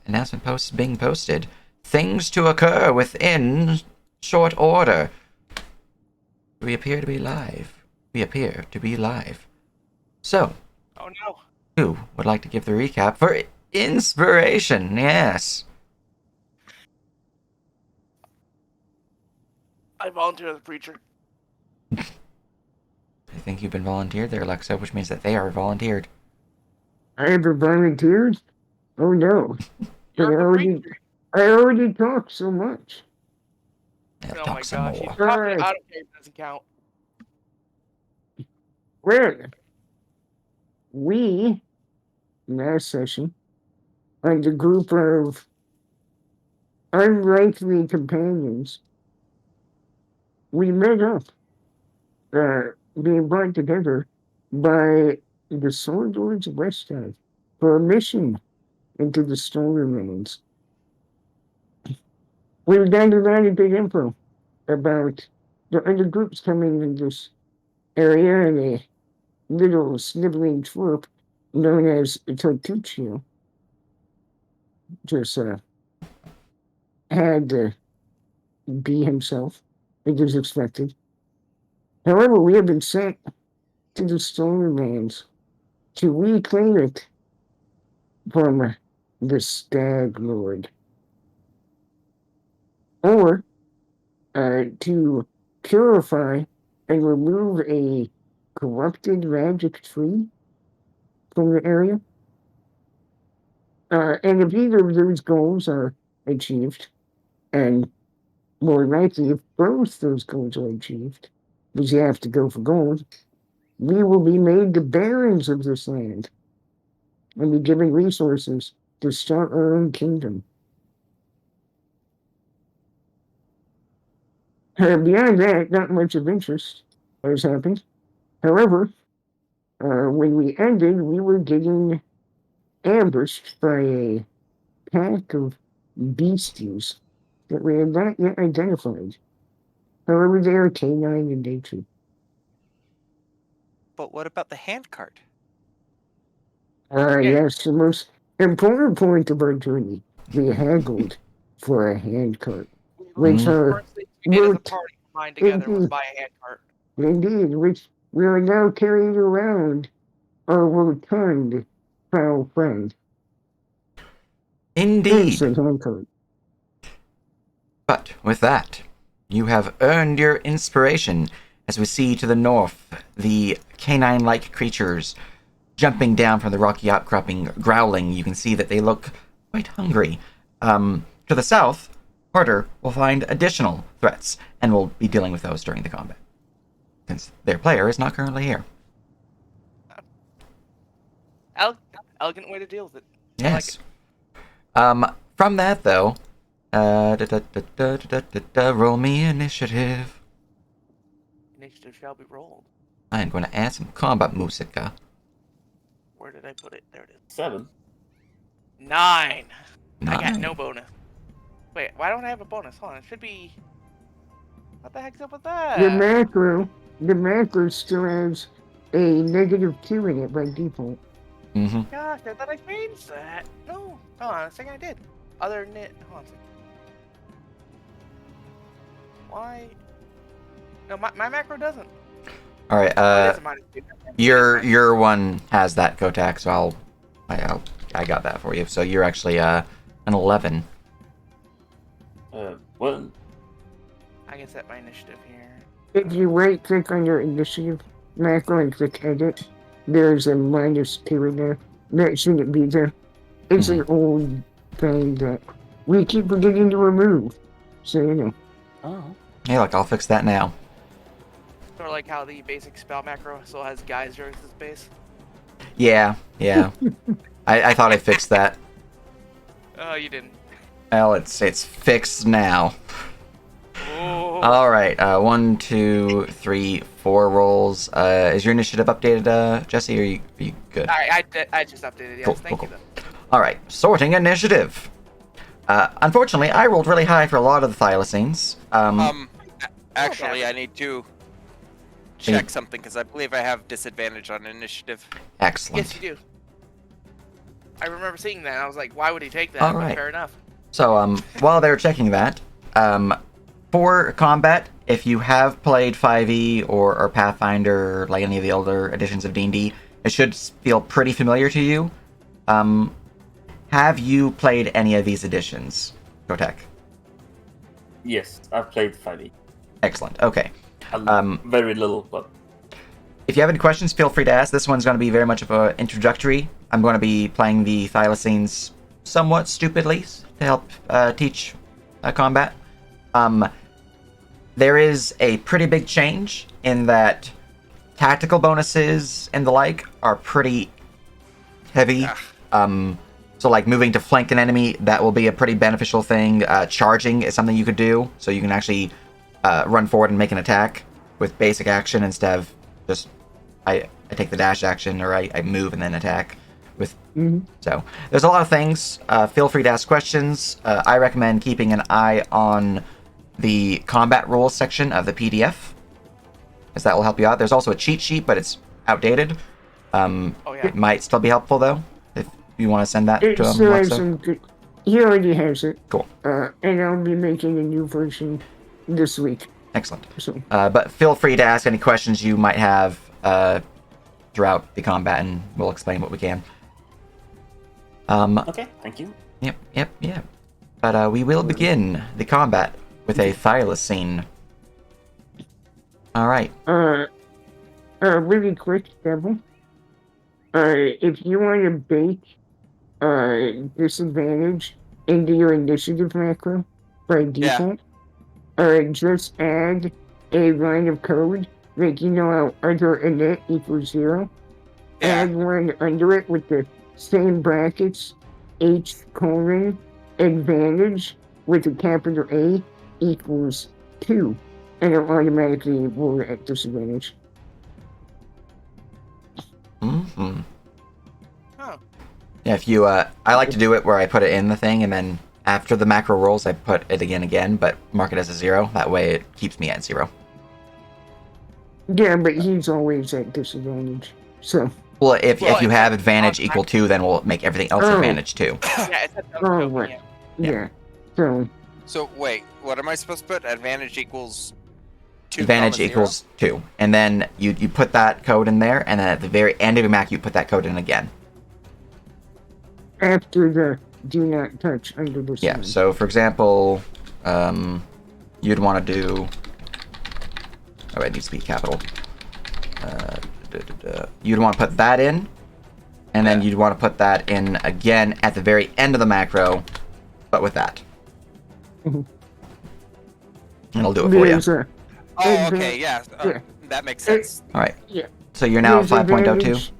announcement posts being posted. Things to occur within short order. We appear to be live. So, Oh no. who would like to give the recap for inspiration? Yes. I volunteer as a preacher. I think you've been volunteered there, Alexa, which means that they are volunteered. I ever volunteered? Oh no. You're I already talked so much. Yeah, Oh talk my some gosh, more. he's talking out of game doesn't count. Well, we, last session, and a group of unlikely companions, we met up, being brought together by the Sword Lords of Westside for a mission into the Stone Remains. We've gathered a lot of good info about the other groups coming in this area and a little sniveling troop known as Tortuccio just had to be himself, as was expected. However, we have been sent to the Stone Remains to reclaim it from the Stag Lord, or to purify and remove a corrupted magic tree from the area. And if either of those goals are achieved, and more likely if both those goals are achieved, because you have to go for gold, we will be made the barons of this land and be given resources to start our own kingdom. Beyond that, not much of interest has happened. However, when we ended, we were getting ambushed by a pack of beasties that we had not yet identified. However, they are canine in nature. But what about the handcart? Yes, the most important point of our journey. We haggled for a handcart, which First thing we did as a party combined together was buy a handcart. indeed, which we are now carrying around our rotund foul friend. Indeed. Said handcart. But with that, you have earned your inspiration as we see to the north the canine-like creatures jumping down from the rocky outcropping, growling. You can see that they look quite hungry. To the south, Carter will find additional threats, and will be dealing with those during the combat, since their player is not currently here. Elegant way to deal with it. Yes. From that, though, roll me initiative. Initiative shall be rolled. I'm going to add some combat musica. Where did I put it? There it is. 7. 9. I got 9. no bonus. Wait, why don't I have a bonus? Hold on, it should be... What the heck's up with that? The macro still has a -2 in it by default. Mm-hmm. Gosh, I thought I changed that. No, hold on a second, I did. Other than it, hold on a second. Why? No, my macro doesn't. All right. Your one has that Kotak, so I got that for you. So you're actually an 11. What? I can set my initiative here. If you right-click on your initiative macro and click edit, there's a -2 in there. That shouldn't be there. It's an old thing that we keep forgetting to remove. So, you know. Oh. Hey, look, I'll fix that now. Sort of like how the basic spell macro still has geyser as the base. Yeah. I thought I fixed that. Oh, you didn't. Well, it's fixed now. Oh. All right. 1, 2, 3, 4 rolls. Is your initiative updated, Jesse? Or are you good? I just updated. Yes, Cool, thank cool. you. Though. All right. Sorting initiative. Unfortunately, I rolled really high for a lot of the thylacines. Actually, I need to check something because I believe I have disadvantage on initiative. Excellent. Yes, you do. I remember seeing that. And I was like, why would he take that? All But right. fair enough. So, while they're checking that, for combat, if you have played 5e or Pathfinder, like any of the older editions of D&D, it should feel pretty familiar to you. Have you played any of these editions, Kotek? Yes, I've played 5e. Excellent. Okay. Very little, but If you have any questions, feel free to ask. This one's going to be very much of an introductory. I'm going to be playing the thylacines somewhat stupidly to help teach combat. There is a pretty big change in that tactical bonuses and the like are pretty heavy. So like moving to flank an enemy, that will be a pretty beneficial thing. Charging is something you could do, so you can actually run forward and make an attack with basic action instead of just I take the dash action, or I move and then attack with. So there's a lot of things. Feel free to ask questions. I recommend keeping an eye on the combat rules section of the PDF, as that will help you out. There's also a cheat sheet, but it's outdated. It might still be helpful though, if you want to send that It to him. still has Alexa. some good. He already has it. Cool. And I'll be making a new version this week. Excellent. So But feel free to ask any questions you might have throughout the combat, and we'll explain what we can. okay, thank you. Yep. But we will begin the combat with a thylacine. All right. really quick, Devil. If you want to bake disadvantage into your initiative macro by default, just add a line of code, like you know how under init equals 0. Yeah. Add one under it with the same brackets, H colon advantage with a capital A equals 2, and it automatically will at disadvantage. Mm-hmm. Oh. Yeah, if you, I like to do it where I put it in the thing, and then after the macro rolls, I put it again, but mark it as a 0. That way it keeps me at 0. Yeah, but he's always at disadvantage. So. Well, if you have it's advantage on equal 2, then we'll make everything else advantage too. Yeah, it's at Oh, right. Yeah. So. So wait, what am I supposed to put? Advantage equals 2. Advantage 0? equals 2. And then you put that code in there, and then at the very end of your Mac, you put that code in again. After the do not touch under the Yeah, sign. so for example, you'd want to do... Oh, it needs to be capital. You'd want to put that in, and then you'd want to put that in again at the very end of the macro, but with that. Mhm. And it'll do it for you. There's a Oh, okay, yeah. Yeah. That makes sense. Alright. Yeah. So you're now at there's 5.02? advantage.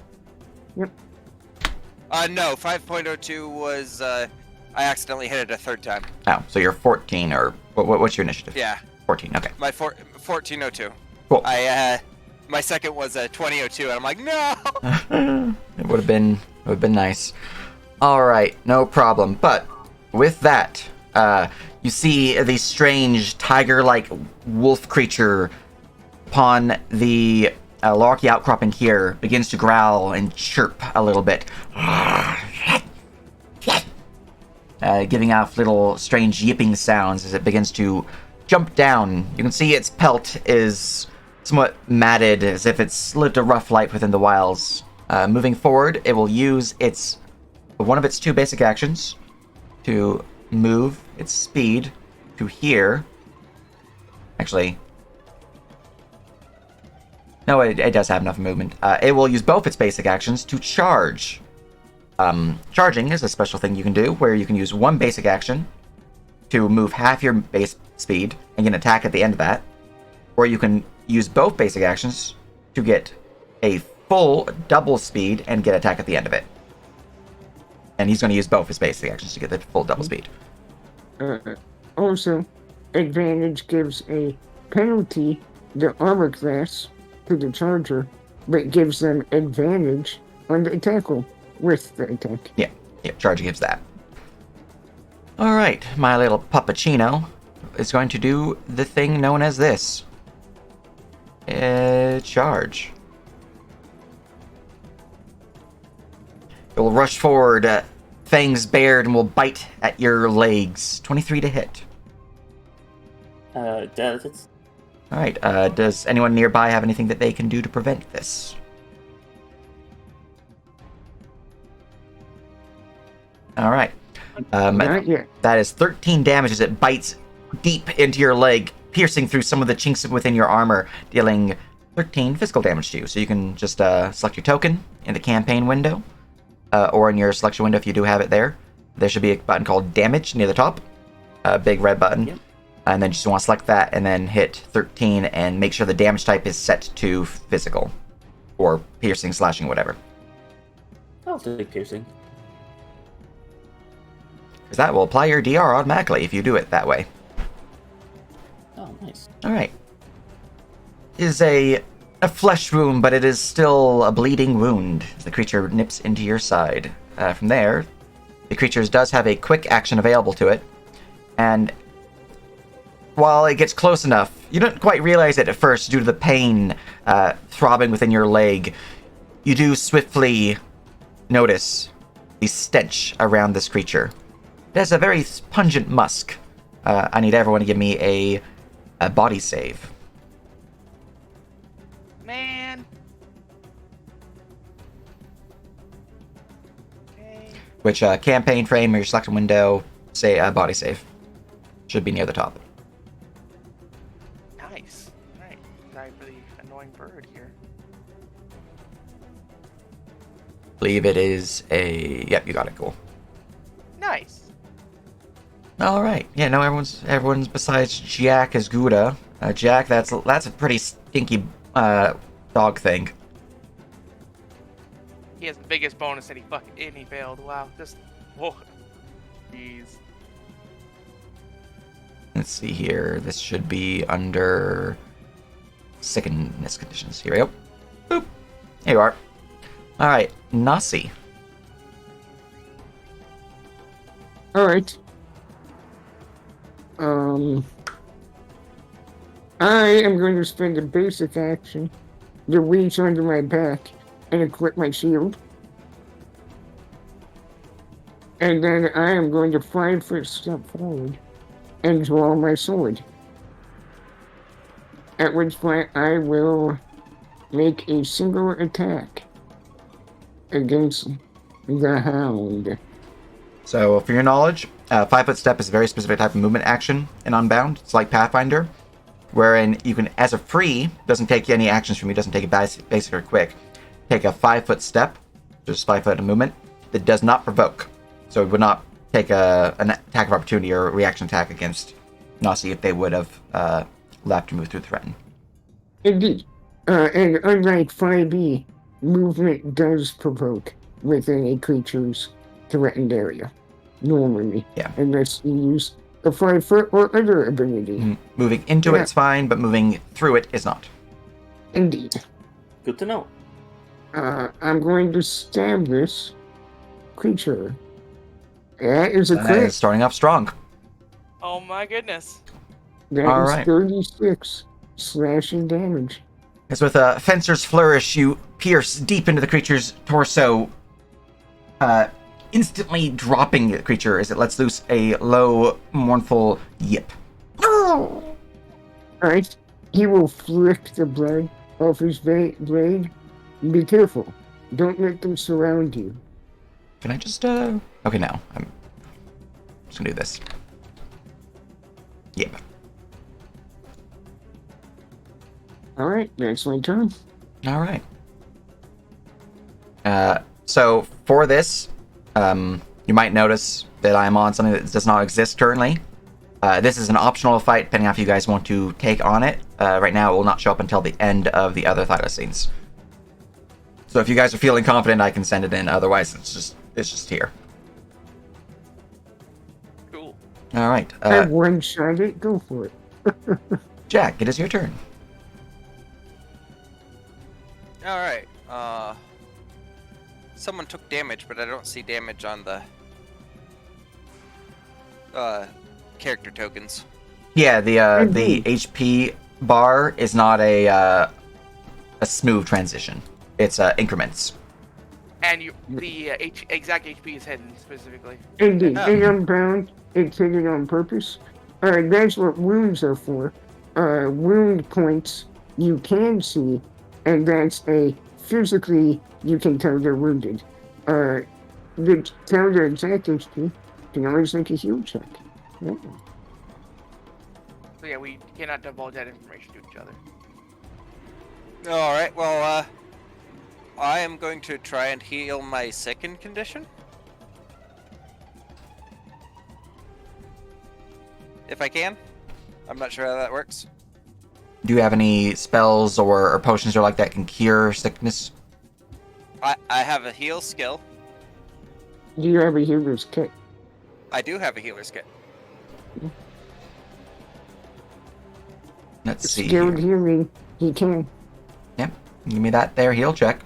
No, 5.02 was, I accidentally hit it a third time. Oh, so you're 14, or what's your initiative? Yeah, 14, okay. my 1402. Cool. My second was 2002, and I'm like, no! It would have been nice. Alright, no problem. But with that, you see the strange tiger-like wolf creature upon the rocky outcropping here begins to growl and chirp a little bit. Giving off little strange yipping sounds as it begins to jump down. You can see its pelt is somewhat matted, as if it's lived a rough life within the wilds. Moving forward, it will use one of its 2 basic actions to move its speed to here. Actually, no, it does have enough movement. It will use both its basic actions to charge. Charging is a special thing you can do, where you can use one basic action to move half your base speed and get an attack at the end of that. Or you can use both basic actions to get a full double speed and get attack at the end of it. And he's going to use both his basic actions to get the full double speed. Also, advantage gives a penalty to armor class to the charger, but gives them advantage on the tackle with the attack. Yeah, charge gives that. Alright, my little puppuccino is going to do the thing known as this. Charge. It will rush forward fangs bared and will bite at your legs. 23 to hit. That's All right. Does anyone nearby have anything that they can do to prevent this? All right. Not yet. That is 13 damage as it bites deep into your leg, piercing through some of the chinks within your armor, dealing 13 physical damage to you. So you can just select your token in the campaign window, or in your selection window if you do have it there. There should be a button called Damage near the top, a big red button. Yep. And then you just want to select that and then hit 13 and make sure the damage type is set to physical, or piercing, slashing, whatever. I'll take piercing. Because that will apply your DR automatically if you do it that way. Oh, nice. Alright. It is a flesh wound, but it is still a bleeding wound as the creature nips into your side. From there, the creature does have a quick action available to it, and while it gets close enough, you don't quite realize it at first due to the pain throbbing within your leg. You do swiftly notice the stench around this creature. It has a very pungent musk. I need everyone to give me a body save. Man. Okay. Which campaign frame or your selection window, say body save. Should be near the top. Nice. Alright. Sorry for the annoying bird here. I believe it is a... Yep, you got it. Cool. Nice. All right. Yeah, no, everyone's besides Jack is Gouda. Jack, that's a pretty stinky dog thing. He has the biggest bonus and he failed. Wow. Just whoa. Jeez. Let's see here. This should be under sickness conditions. Here we go. Boop. Here you are. All right, Nasi. All right. I am going to spend a basic action to reach under my back and equip my shield. And then I am going to 5-foot step forward and draw my sword. At which point I will make a single attack against the hound. So, for your knowledge, 5-foot step is a very specific type of movement action in Unbound. It's like Pathfinder, wherein you can, as a free, doesn't take any actions from you, doesn't take a basic or quick, take a 5-foot step, just 5 foot of movement, that does not provoke. So it would not take an attack of opportunity or a reaction attack against Nasi if they would have left to move through the threaten. Indeed. And unlike 5e, movement does provoke within a creature's threatened area. Normally. Yeah. Unless you use a 5-foot or other ability. Moving into it's fine, but moving through it is not. Indeed. Good to know. I'm going to stab this creature. That is a That crit. is starting off strong. Oh my goodness. That All is right. 36 slashing damage. As with a fencer's flourish, you pierce deep into the creature's torso, instantly dropping the creature as it lets loose a low, mournful yip. Alright. He will flick the blood off his blade. Be careful. Don't let them surround you. Can I just, Okay, no. I'm just gonna do this. Yep. Alright, that's my turn. All right. So for this, you might notice that I'm on something that does not exist currently. This is an optional fight, depending on if you guys want to take on it. Right now, it will not show up until the end of the other thylacines. So if you guys are feeling confident, I can send it in. Otherwise, it's just here. Cool. All right. I one-shot it. Go for it. Jack, it is your turn. All right. Someone took damage, but I don't see damage on the character tokens. Yeah, the HP bar is not a smooth transition. It's increments. And the exact HP is hidden specifically. Indeed, Oh. in Unbound, it's hidden on purpose. That's what wounds are for. Wound points you can see, and that's a physically you can tell they're wounded. To tell their exact HP, you can always make a heal check. Yeah. So yeah, we cannot divulge that information to each other. All right. Well, I am going to try and heal my second condition. If I can. I'm not sure how that works. Do you have any spells or potions or like that can cure sickness? I have a heal skill. Do you have a healer's kit? I do have a healer's kit. Let's see. Skilled Here. healing, he can. Yep. Give me that there heal check.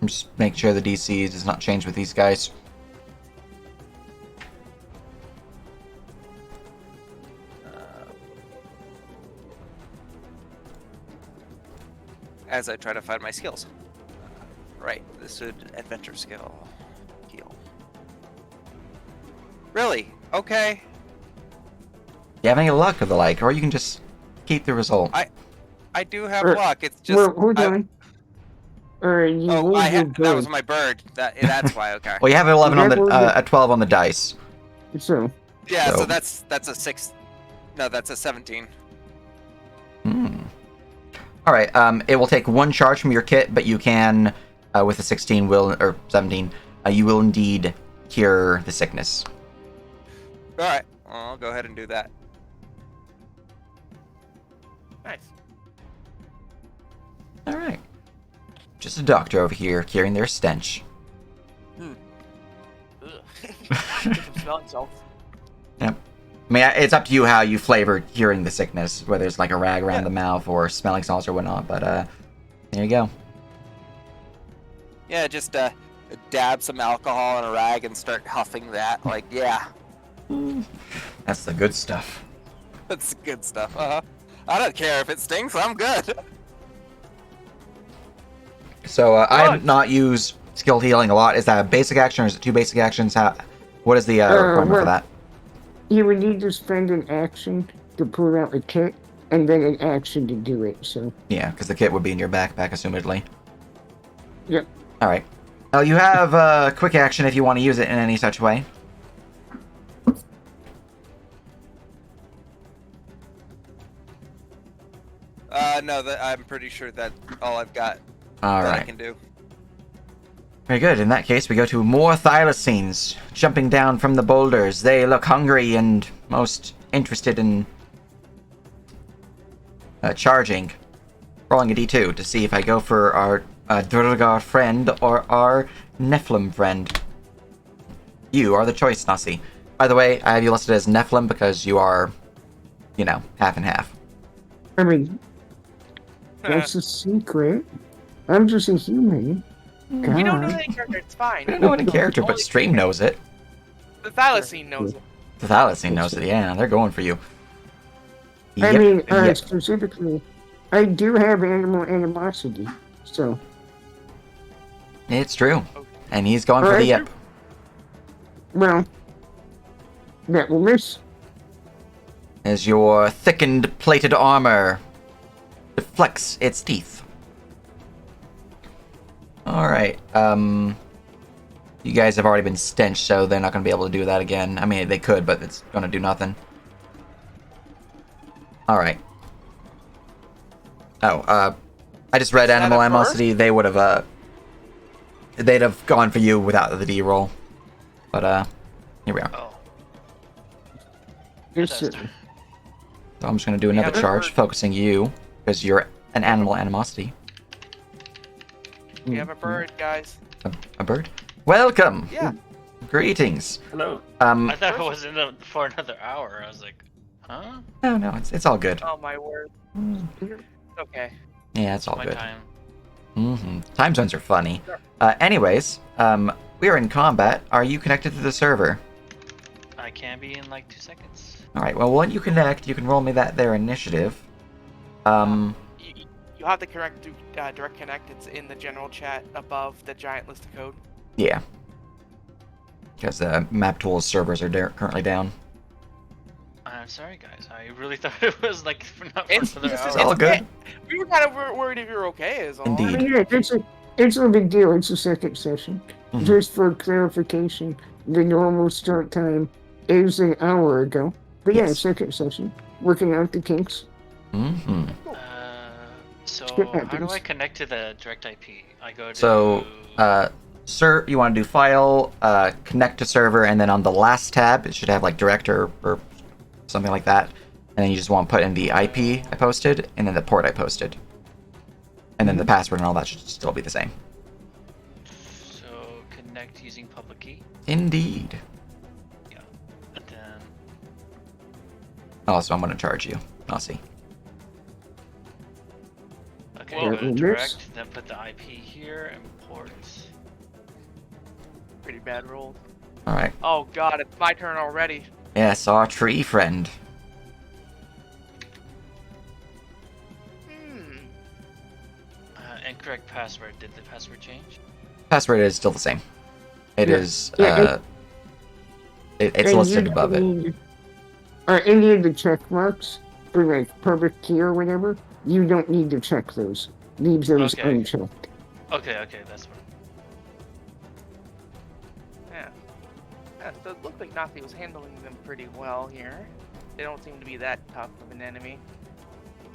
Just make sure the DC does not change with these guys. As I try to find my skills. Right, this would adventure skill. Heal. Really? Okay. You have any luck or the like, or you can just keep the result. I do have Er, luck. It's just. Well, hold on. You Oh, rolled your that bird. was my bird. That's why. Okay. Well, you have 11 on That the will be- a 12 on the dice. So, Yeah. So- So that's a 6. No, that's a 17. All right. It will take one charge from your kit, but you can, with a 16 will or 17, you will indeed cure the sickness. All right. I'll go ahead and do that. Nice. All right. Just a doctor over here curing their stench. Ugh. Get some smelling salts. Yep. I mean, it's up to you how you flavor curing the sickness, whether it's like a rag around Yeah. the mouth or smelling salts or whatnot. But there you go. Yeah, just dab some alcohol in a rag and start huffing that. Like, yeah, That's the good stuff. that's good stuff. I don't care if it stinks. I'm good. So I have Good. not used skilled healing a lot. Is that a basic action or is it 2 basic actions? What is the requirement well- for that? you would need to spend an action to pull out the kit, and then an action to do it. So, Yeah, because the kit would be in your backpack, assumedly. Yep. All right. Now you have a quick action if you want to use it in any such way. No, I'm pretty sure that's all I've got All that I right. can do. Very good. In that case, we go to more thylacines jumping down from the boulders. They look hungry and most interested in charging. Rolling a d2 to see if I go for our Durgar friend or our Nephilim friend. You are the choice, Nasi. By the way, I have you listed as Nephilim because you are, half and half. I mean, that's a secret. I'm just a human. God. We don't know any character. It's fine. I don't know any character, but Stream knows it. The thylacine knows it. The Thylacine knows it. Yeah, they're going for you. I Yep, mean, yep. specifically, I do have animal animosity, so. It's true. And he's going for the yep. Well, that will miss. As your thickened plated armor deflects its teeth. Alright, you guys have already been stenched, so they're not going to be able to do that again. I mean, they could, but it's going to do nothing. Alright. Oh, I just read that Animal a bird? Animosity. They would have, they'd have gone for you without the D roll. But, here we are. Oh, It's, Bethesda. So I'm just going to do another Yeah, charge, bird. focusing you, because you're an Animal Animosity. We have a bird, guys. A bird? Welcome! Yeah. Greetings. Hello. I thought it was for another hour. I was like, huh? No, it's all good. Oh my word. Okay. Yeah, it's all My good. time. Time zones are funny. Anyways, we are in combat. Are you connected to the server? I can be in like 2 seconds. Alright, well, when you connect, you can roll me that there initiative. You you have to direct connect. It's in the general chat above the giant list of code. Yeah. Because the map tools servers are currently down. I'm sorry, guys. I really thought it was like not for It's, another it's, hour. It's all good. We were kind of worried if you're okay, is all. Indeed. Yeah, it's no big deal. It's a second session. Mhm. Just for clarification, the normal start time is an hour ago. But yeah, Yes. second session. Working out the kinks. Mm-hmm. So Shit how do happens. I connect to the direct IP? I go to. So, sir, you want to do file, connect to server, and then on the last tab, it should have like director or something like that. And then you just want to put in the IP I posted, and then the port I posted. And then the password and all that should still be the same. So connect using public key. Indeed. Yeah. And then. Also, I'm going to charge you. I'll see. Okay, Well, go to this- direct, then put the IP here and port. Pretty bad roll. Alright. Oh god, it's my turn already. Yes, our tree friend. Incorrect password. Did the password change? Password is still the same. It Yeah. is, Yeah, it's And listed you above it. need- any of the check marks for like public key or whatever, you don't need to check those. Leave those Okay. unchecked. Okay, that's fine. Yeah, so it looked like Nazi was handling them pretty well here. They don't seem to be that tough of an enemy.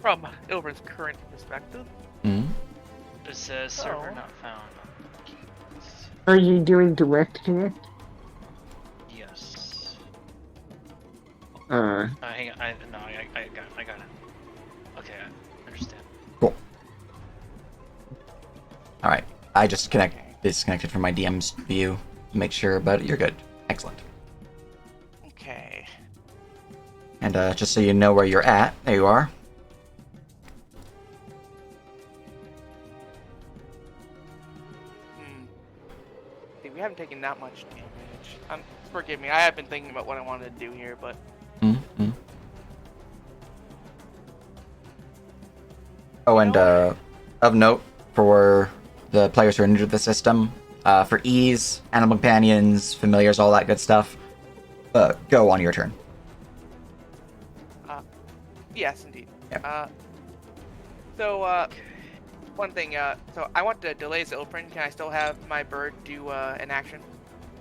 From Ilburn's current perspective. Mhm. It says server Oh. not found. Keys. Are you doing direct connect? Yes. Hang Hang on. I got it. Okay, I understand. Cool. Alright. I just disconnected from my DM's view to make sure, but you're good. Excellent. Okay. And just so you know where you're at, there you are. See, we haven't taken that much damage. Forgive me, I have been thinking about what I wanted to do here, but Mm-hmm. Oh, and of note for the players who are new to the system, for ease, animal companions, familiars, all that good stuff, go on your turn. yes, indeed. Yep. One thing, so I want to delay the open. Can I still have my bird do an action?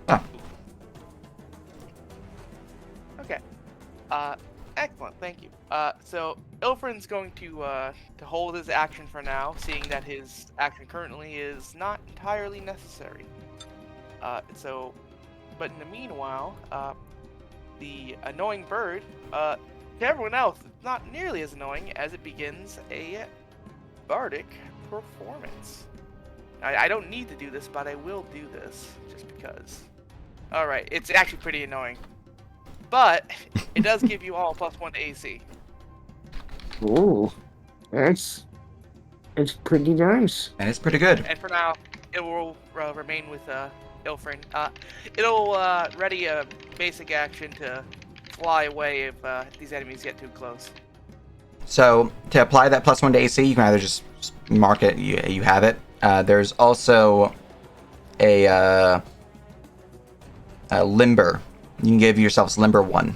Oh. Okay. Excellent. Thank you. So Ilfrin's going to hold his action for now, seeing that his action currently is not entirely necessary. But in the meanwhile, the annoying bird, to everyone else, it's not nearly as annoying as it begins a bardic performance. I don't need to do this, but I will do this just because. Alright, it's actually pretty annoying. But it does give you all +1 to AC. Ooh, it's pretty nice. And it's pretty good. And for now, it will remain with Ilfrin. It'll ready a basic action to fly away if these enemies get too close. So, to apply that +1 to AC, you can either just mark it, you have it. There's also a limber. You can give yourselves limber 1,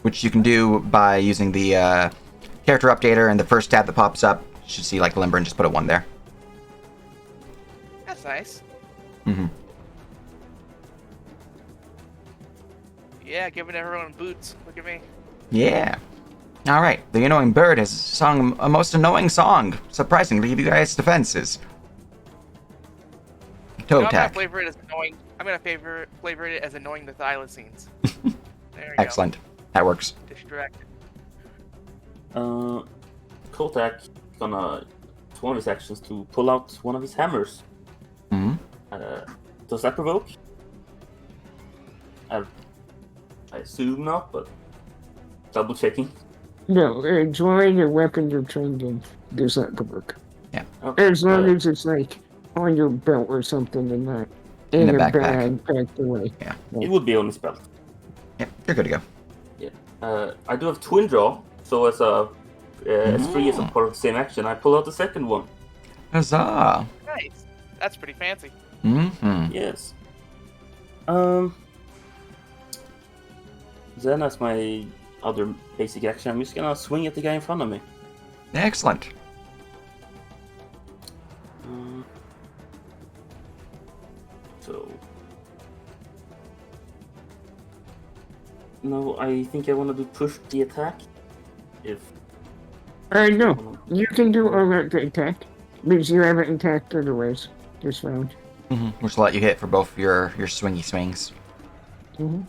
which you can do by using the character updater, and the first tab that pops up, you should see like limber and just put a 1 there. That's nice. Mm-hmm. Yeah, giving everyone boots. Look at me. Yeah. Alright, the annoying bird has sung a most annoying song, surprising to give you guys defenses. Toe I'm gonna attack. flavor it as annoying. I'm gonna flavor it as annoying the thylacines. There you Excellent. That works. go. Distracted. Kotak is gonna, it's one of his actions to pull out one of his hammers. Hmm. Does that provoke? I assume not, but double checking. No, drawing your weapon you're trained in does not work. Okay. As long as it's like on your belt or something and not in a a backpack. bag packed away. It would be on his belt. Yep, you're good to go. I do have twin draw, so as a as free as a part of the same action, I pull out the second one. Huzzah! Nice. That's pretty fancy. Mm-hmm. Yes. Then as my other basic action, I'm just gonna swing at the guy in front of me. Excellent. So... No, I think I want to do push the attack. If... No. You can do alert attack, because you haven't attacked otherwise this round. Mm-hmm. Which will let you hit for both your swingy swings. Mm-hmm.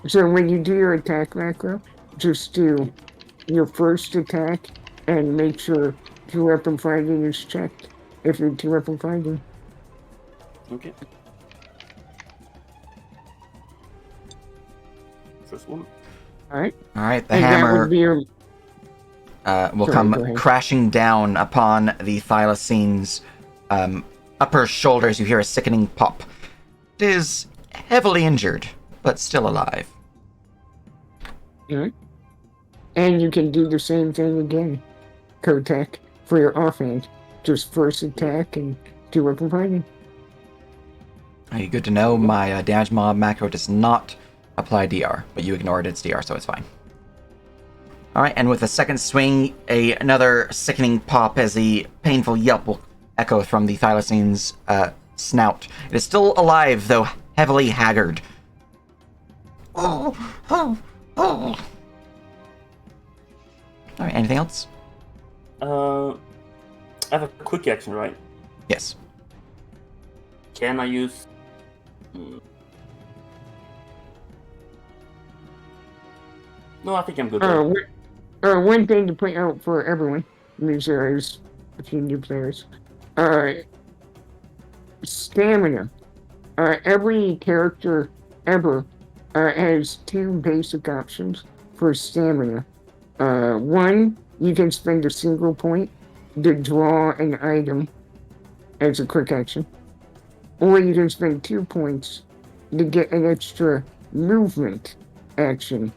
So when you do your attack macro, just do your first attack and make sure 2 weapon fighting is checked if you're 2 weapon fighting. Okay. First one. Alright? Alright, the And that hammer would be your... will Sorry, come go ahead. crashing down upon the thylacines' upper shoulders. You hear a sickening pop. It is heavily injured, but still alive. Alright. And you can do the same thing again, Kotek, for your offhand. Just first attack and 2 weapon fighting. Hey, good to know. My damage mob macro does not apply DR, but you ignored its DR, so it's fine. Alright, and with a second swing, another sickening pop as the painful yelp will echo from the thylacines' snout. It is still alive, though heavily haggard. Oh. Alright, anything else? I have a quick action, right? Yes. Can I use... No, I think I'm good there. One thing to point out for everyone, because there's a few new players. Stamina. Every character ever has 2 basic options for stamina. One, you can spend a single point to draw an item as a quick action. Or you can spend 2 points to get an extra movement action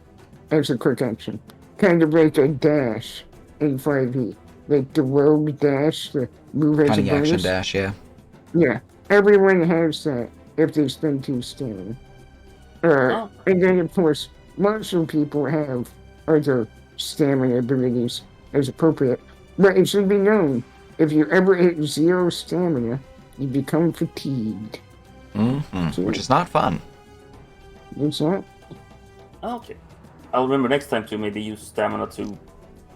as a quick action. Kind of like a dash in 5e. Like the rogue dash, the move as a Cunning action bonus. dash, yeah. Yeah, everyone has that if they spend 2 stamina. And then, of course, most people have other stamina abilities as appropriate. But it should be known, if you ever hit 0 stamina, you become fatigued. Mm-hmm. Which is not fun. It's not. Okay. I'll remember next time to maybe use stamina to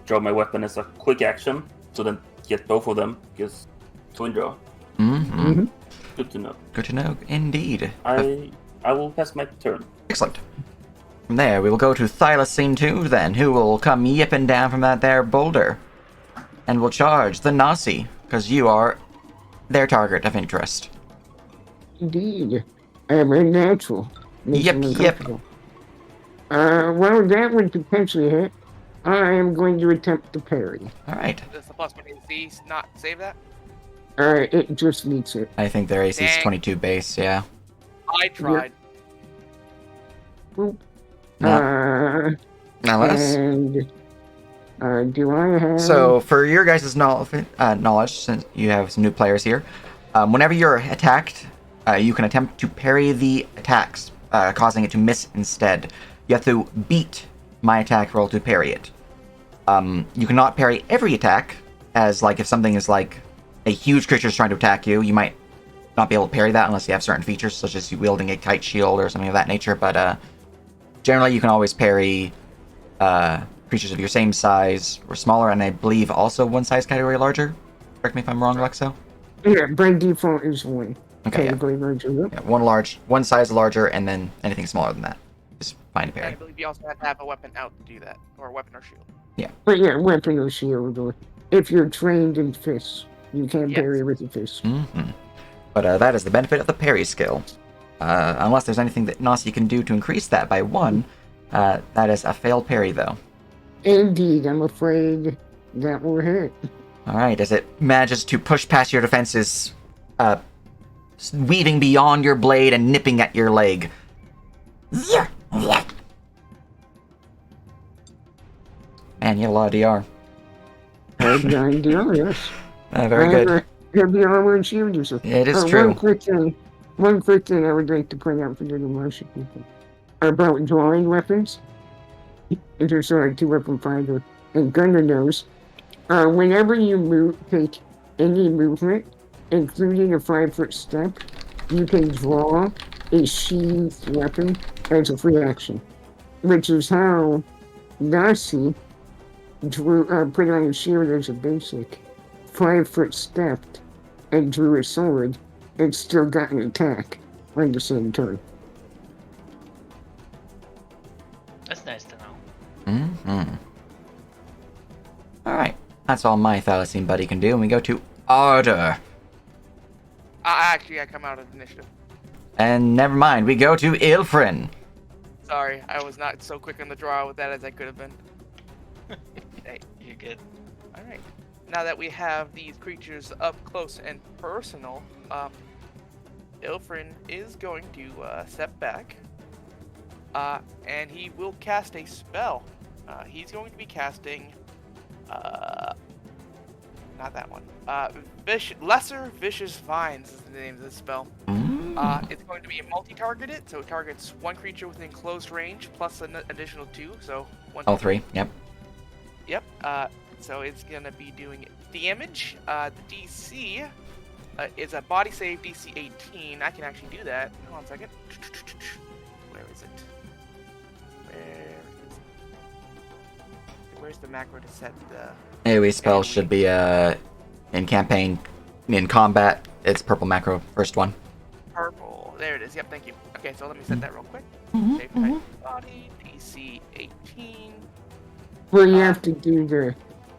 draw my weapon as a quick action, so then get both of them, because twin draw. Mm-hmm. Good to know. Good to know, indeed. I will pass my turn. Excellent. From there, we will go to Thylacine 2, then, who will come yipping down from that there boulder. And will charge the Nasi, because you are their target of interest. Indeed. Very natural. Makes Yep, them yep. uncomfortable. Well, that would potentially hit. I am going to attempt to parry. Alright. Does the +1 AC not save that? It just meets it. I think their AC is Dang. 22 base, yeah. I tried. Boop. No. Now let us. And do I have... So, for your guys' knowledge, since you have some new players here, whenever you're attacked, you can attempt to parry the attacks, causing it to miss instead. You have to beat my attack roll to parry it. You cannot parry every attack, as like if something is like a huge creature is trying to attack you, you might not be able to parry that unless you have certain features, such as you wielding a kite shield or something of that nature, but generally you can always parry creatures of your same size or smaller, and I believe also one size category larger. Correct me if I'm wrong, Alexo? Yeah, by default is 1. Okay, yeah. Category larger. Yeah, one size larger, and then anything smaller than that is fine to I parry. believe you also have to have a weapon out to do that, or a weapon or shield. But yeah, weapon or shield, or if you're trained in fists, you can Yes. parry with your fists. Mm-hmm. But that is the benefit of the parry skill. Unless there's anything that Nasi can do to increase that by 1, that is a failed parry, though. Indeed, I'm afraid that will hit. Alright, as it manages to push past your defenses, weaving beyond your blade and nipping at your leg. Man, Man, you had a lot of DR. I have 9 DR, yes. Very good. Heavy armor and shield user. It is true. One quick thing I would like to point out for the Martian people about drawing weapons. There's like 2-weapon finder and gunner knows. Whenever you take any movement, including a 5-foot step, you can draw a sheathed weapon as a free action, which is how Nasi put on his shield as a basic 5-foot stepped and drew a sword and still got an attack on the same turn. That's nice to know. Mm-hmm. Alright. That's all my thylacine buddy can do, and we go to Ardor. Actually, I come out of initiative. And never mind, we go to Ilfrin. Sorry, I was not so quick on the draw with that as I could have been. Hey, You're good. all right. Now that we have these creatures up close and personal, Ilfrin is going to step back, and he will cast a spell. He's going to be casting, not that one. Lesser Vicious Vines is the name of this spell. It's going to be multi-targeted, so it targets one creature within close range plus an additional 2, so one. All 3, yep. Yep. So it's gonna be doing damage. The DC is a body save DC 18. I can actually do that. Hold on a second. Where is it? Where's the macro to set the? AoE spell should be in campaign, in combat. It's purple macro, first one. Purple. There it is. Yep. Thank you. Okay, so let me set that real quick. Save type body DC 18. Well, you have to do the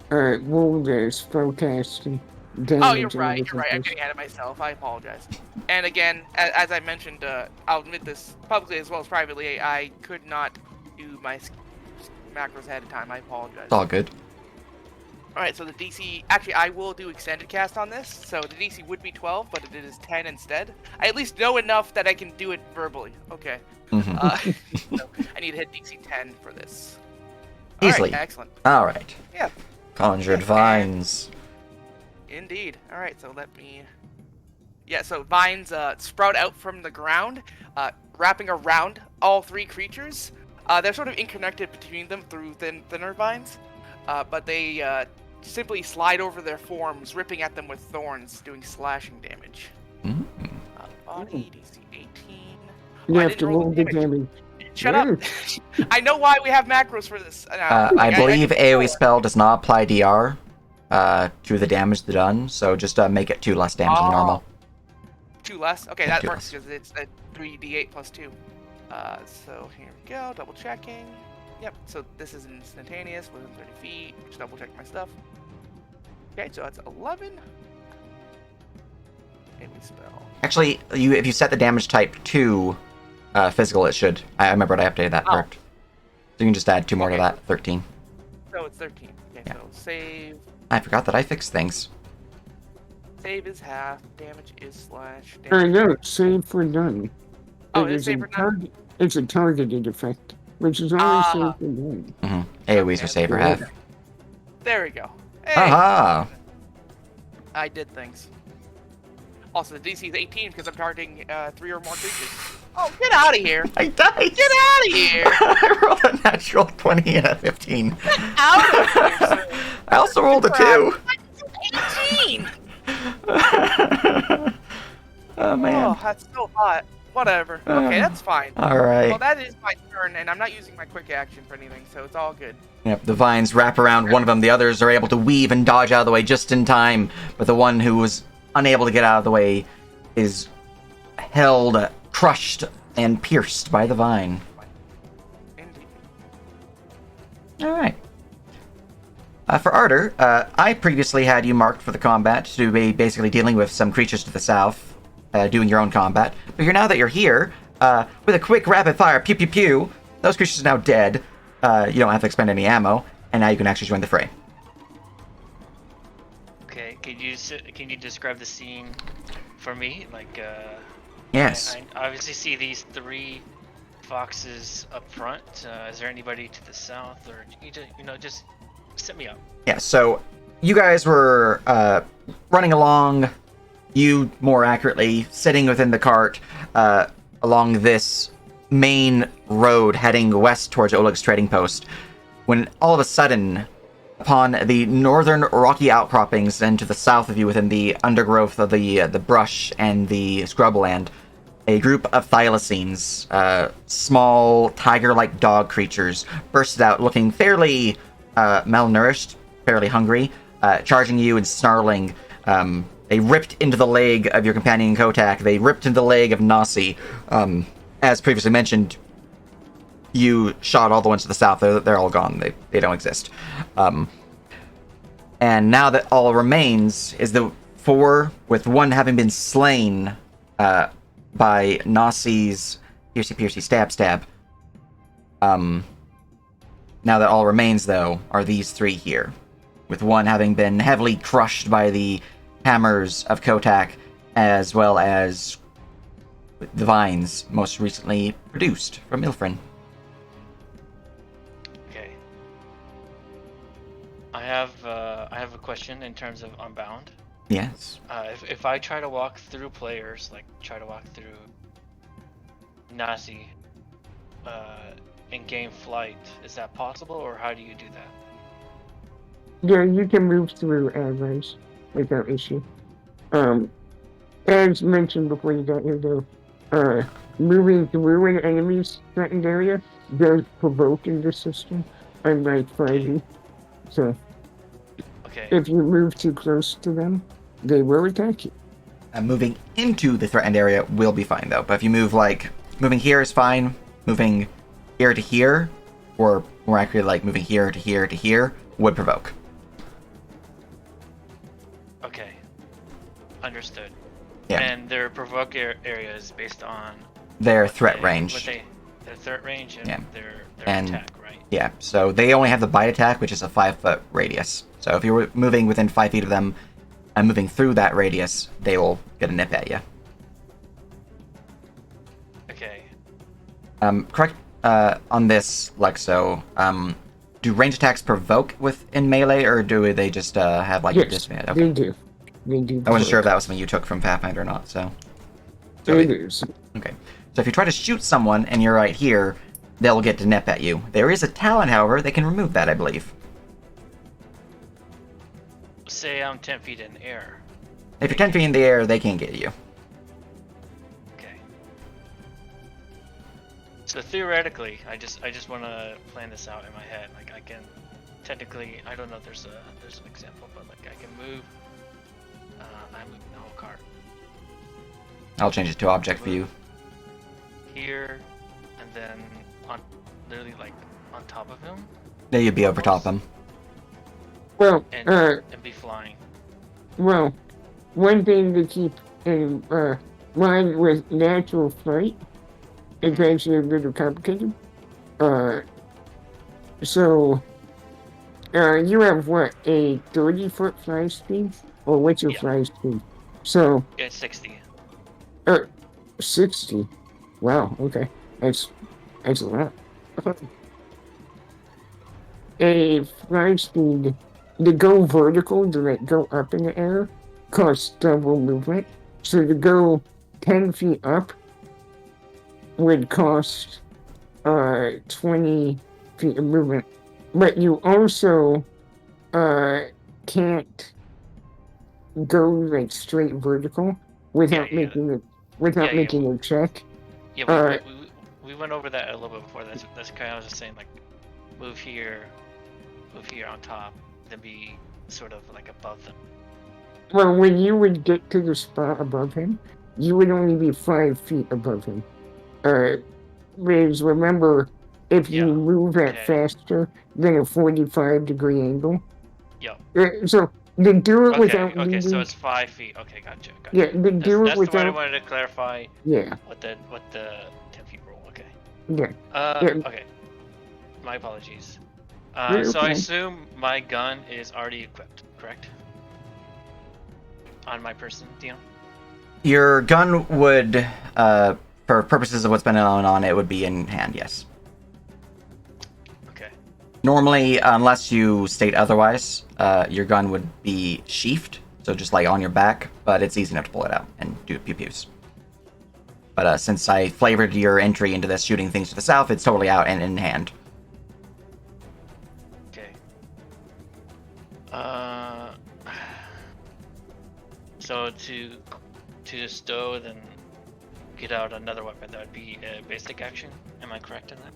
roll the spellcast and damage. Oh, you're right. You're right. I'm getting ahead of myself. I apologize. And again, as I mentioned, I'll admit this publicly as well as privately. I could not do my macros ahead of time. I apologize. It's all good. All right. So the DC. Actually, I will do extended cast on this. So the DC would be 12, but it is 10 instead. I at least know enough that I can do it verbally. Okay. So I need to hit DC 10 for this. Easily. All right, excellent. All right. Yeah. Conjured vines. Indeed. All right, so let me. Yeah, so vines sprout out from the ground, wrapping around all 3 creatures. They're sort of interconnected between them through thinner vines, but they simply slide over their forms, ripping at them with thorns, doing slashing damage. Body DC 18. You Oh, I have didn't to roll the damage. Shut up! I know why we have macros for this. I believe AoE spell does not apply DR to the damage done, so just make it 2 less damage than normal. 2 less? Okay, Yeah, that 2 works less. because it's a 3d8 plus 2. So here we go, double checking. Yep, so this is instantaneous within 30 feet. Just double check my stuff. Okay, so that's 11. AoE spell. Actually, if you set the damage type to physical, it should. I remember I updated that part. So you can just add 2 more to Okay. that, 13. So it's 13. Okay, Yeah. so save. I forgot that I fixed things. Save is half. Damage is slash. I Damage know, save for none. Oh, It it is is save a for none? It's a targeted effect, which is always save for none. AoEs are saver half. There we go. Hey, Aha! I did things. Also, the DC is 18 because I'm targeting 3 or more creatures. Oh, get out of here! I died! Get out of here! I rolled a natural 20 and a 15. Out of here, sir! I also rolled a 2. 18! Oh, man. Oh, that's so hot. Whatever. Okay, that's fine. Well, Alright. that is my turn, and I'm not using my quick action for anything, so it's all good. Yep, the vines wrap around one of them. The others are able to weave and dodge out of the way just in time. But the one who was unable to get out of the way is held, crushed, and pierced by the vine. Indeed. Alright. For Ardor, I previously had you marked for the combat to be basically dealing with some creatures to the south, doing your own combat. But now that you're here, with a quick rapid fire pew pew pew, those creatures are now dead. You don't have to expend any ammo, and now you can actually join the fray. Okay, can you describe the scene for me? Like, Yes. I obviously see these 3 foxes up front. Is there anybody to the south, or you just Set me up. Yeah, so you guys were running along, you more accurately, sitting within the cart along this main road heading west towards Oleg's trading post, when all of a sudden, upon the northern rocky outcroppings and to the south of you within the undergrowth of the brush and the scrubland, a group of thylacines, small tiger-like dog creatures, bursted out looking fairly malnourished, fairly hungry, charging you and snarling. They ripped into the leg of your companion Kotak. They ripped into the leg of Nasi. As previously mentioned, you shot all the ones to the south. They're all gone. They don't exist. And now that all remains is the 4, with one having been slain by Nasi's piercy, stab. Now that all remains, though, are these 3 here, with one having been heavily crushed by the hammers of Kotak, as well as the vines most recently produced from Ilfrin. Okay. I have a question in terms of Unbound. Yes. If I try to walk through players, like try to walk through Nasi, in game flight, is that possible, or how do you do that? Yeah, you can move through allies without issue. As mentioned before you got here, though, moving through an enemy's threatened area does provoke in this system, unlike 5e. So, Okay. if you move too close to them, they will attack you. Moving into the threatened area will be fine, though. But if you move, moving here is fine. Moving here to here, or more accurately, moving here to here to here, would provoke. Okay. Understood. Yeah. And their provoke area is based on Their threat range. Their threat range and Yeah. their And- attack, right? Yeah, so they only have the bite attack, which is a 5-foot radius. So if you're moving within 5 feet of them and moving through that radius, they will get a nip at you. Okay. Correct on this, Lexo. Do range attacks provoke within melee, or do they just have Yes, disadvantage? they Okay. do. They do. I wasn't sure if that was something you took from Pathfinder or not. So It is. okay. So if you try to shoot someone and you're right here, they'll get to nip at you. There is a talent, however, they can remove that, I believe. Say I'm 10 feet in the air. If you're 10 feet in the air, they can't get you. Okay. So theoretically, I just want to plan this out in my head. Like I can, technically, I don't know if there's an example, but like I can move. I'm moving the whole cart I'll change it to object view. here, and then on, literally like on top of him, There you'd be over top them. Well, and be flying. well, one thing to keep in mind with natural flight, it's actually a little complicated. So, you have what, a 30-foot fly speed? Or what's your Yeah. fly speed? So, It's 60. 60. Wow, okay. That's a lot. A fly speed, to go vertical, to go up in the air, costs double movement. So to go 10 feet up would cost 20 feet of movement. But you also can't go straight vertical without Yeah. making a check. Yeah, we went over that a little bit before. That's kind of, I was just saying, like, move here on top, then be sort of like above them. Well, when you would get to the spot above him, you would only be 5 feet above him. Whereas remember, if you Yeah, move at okay. faster than a 45-degree angle, Yep. so to do it Okay, without okay, needing, so it's 5 feet. Okay, gotcha. yeah, to do it That's the one I without, wanted to clarify. yeah, What the 10 feet rule. Okay. yeah. Okay. My apologies. You're So I okay. assume my gun is already equipped, correct? On my person, Dion? Your gun would, for purposes of what's been going on, it would be in hand, yes. Okay. Normally, unless you state otherwise, your gun would be sheathed, so just like on your back, but it's easy enough to pull it out and do pew-pews. But since I flavored your entry into this shooting things to the south, it's totally out and in hand. Okay. So to stow, then get out another weapon. That would be a basic action. Am I correct in that?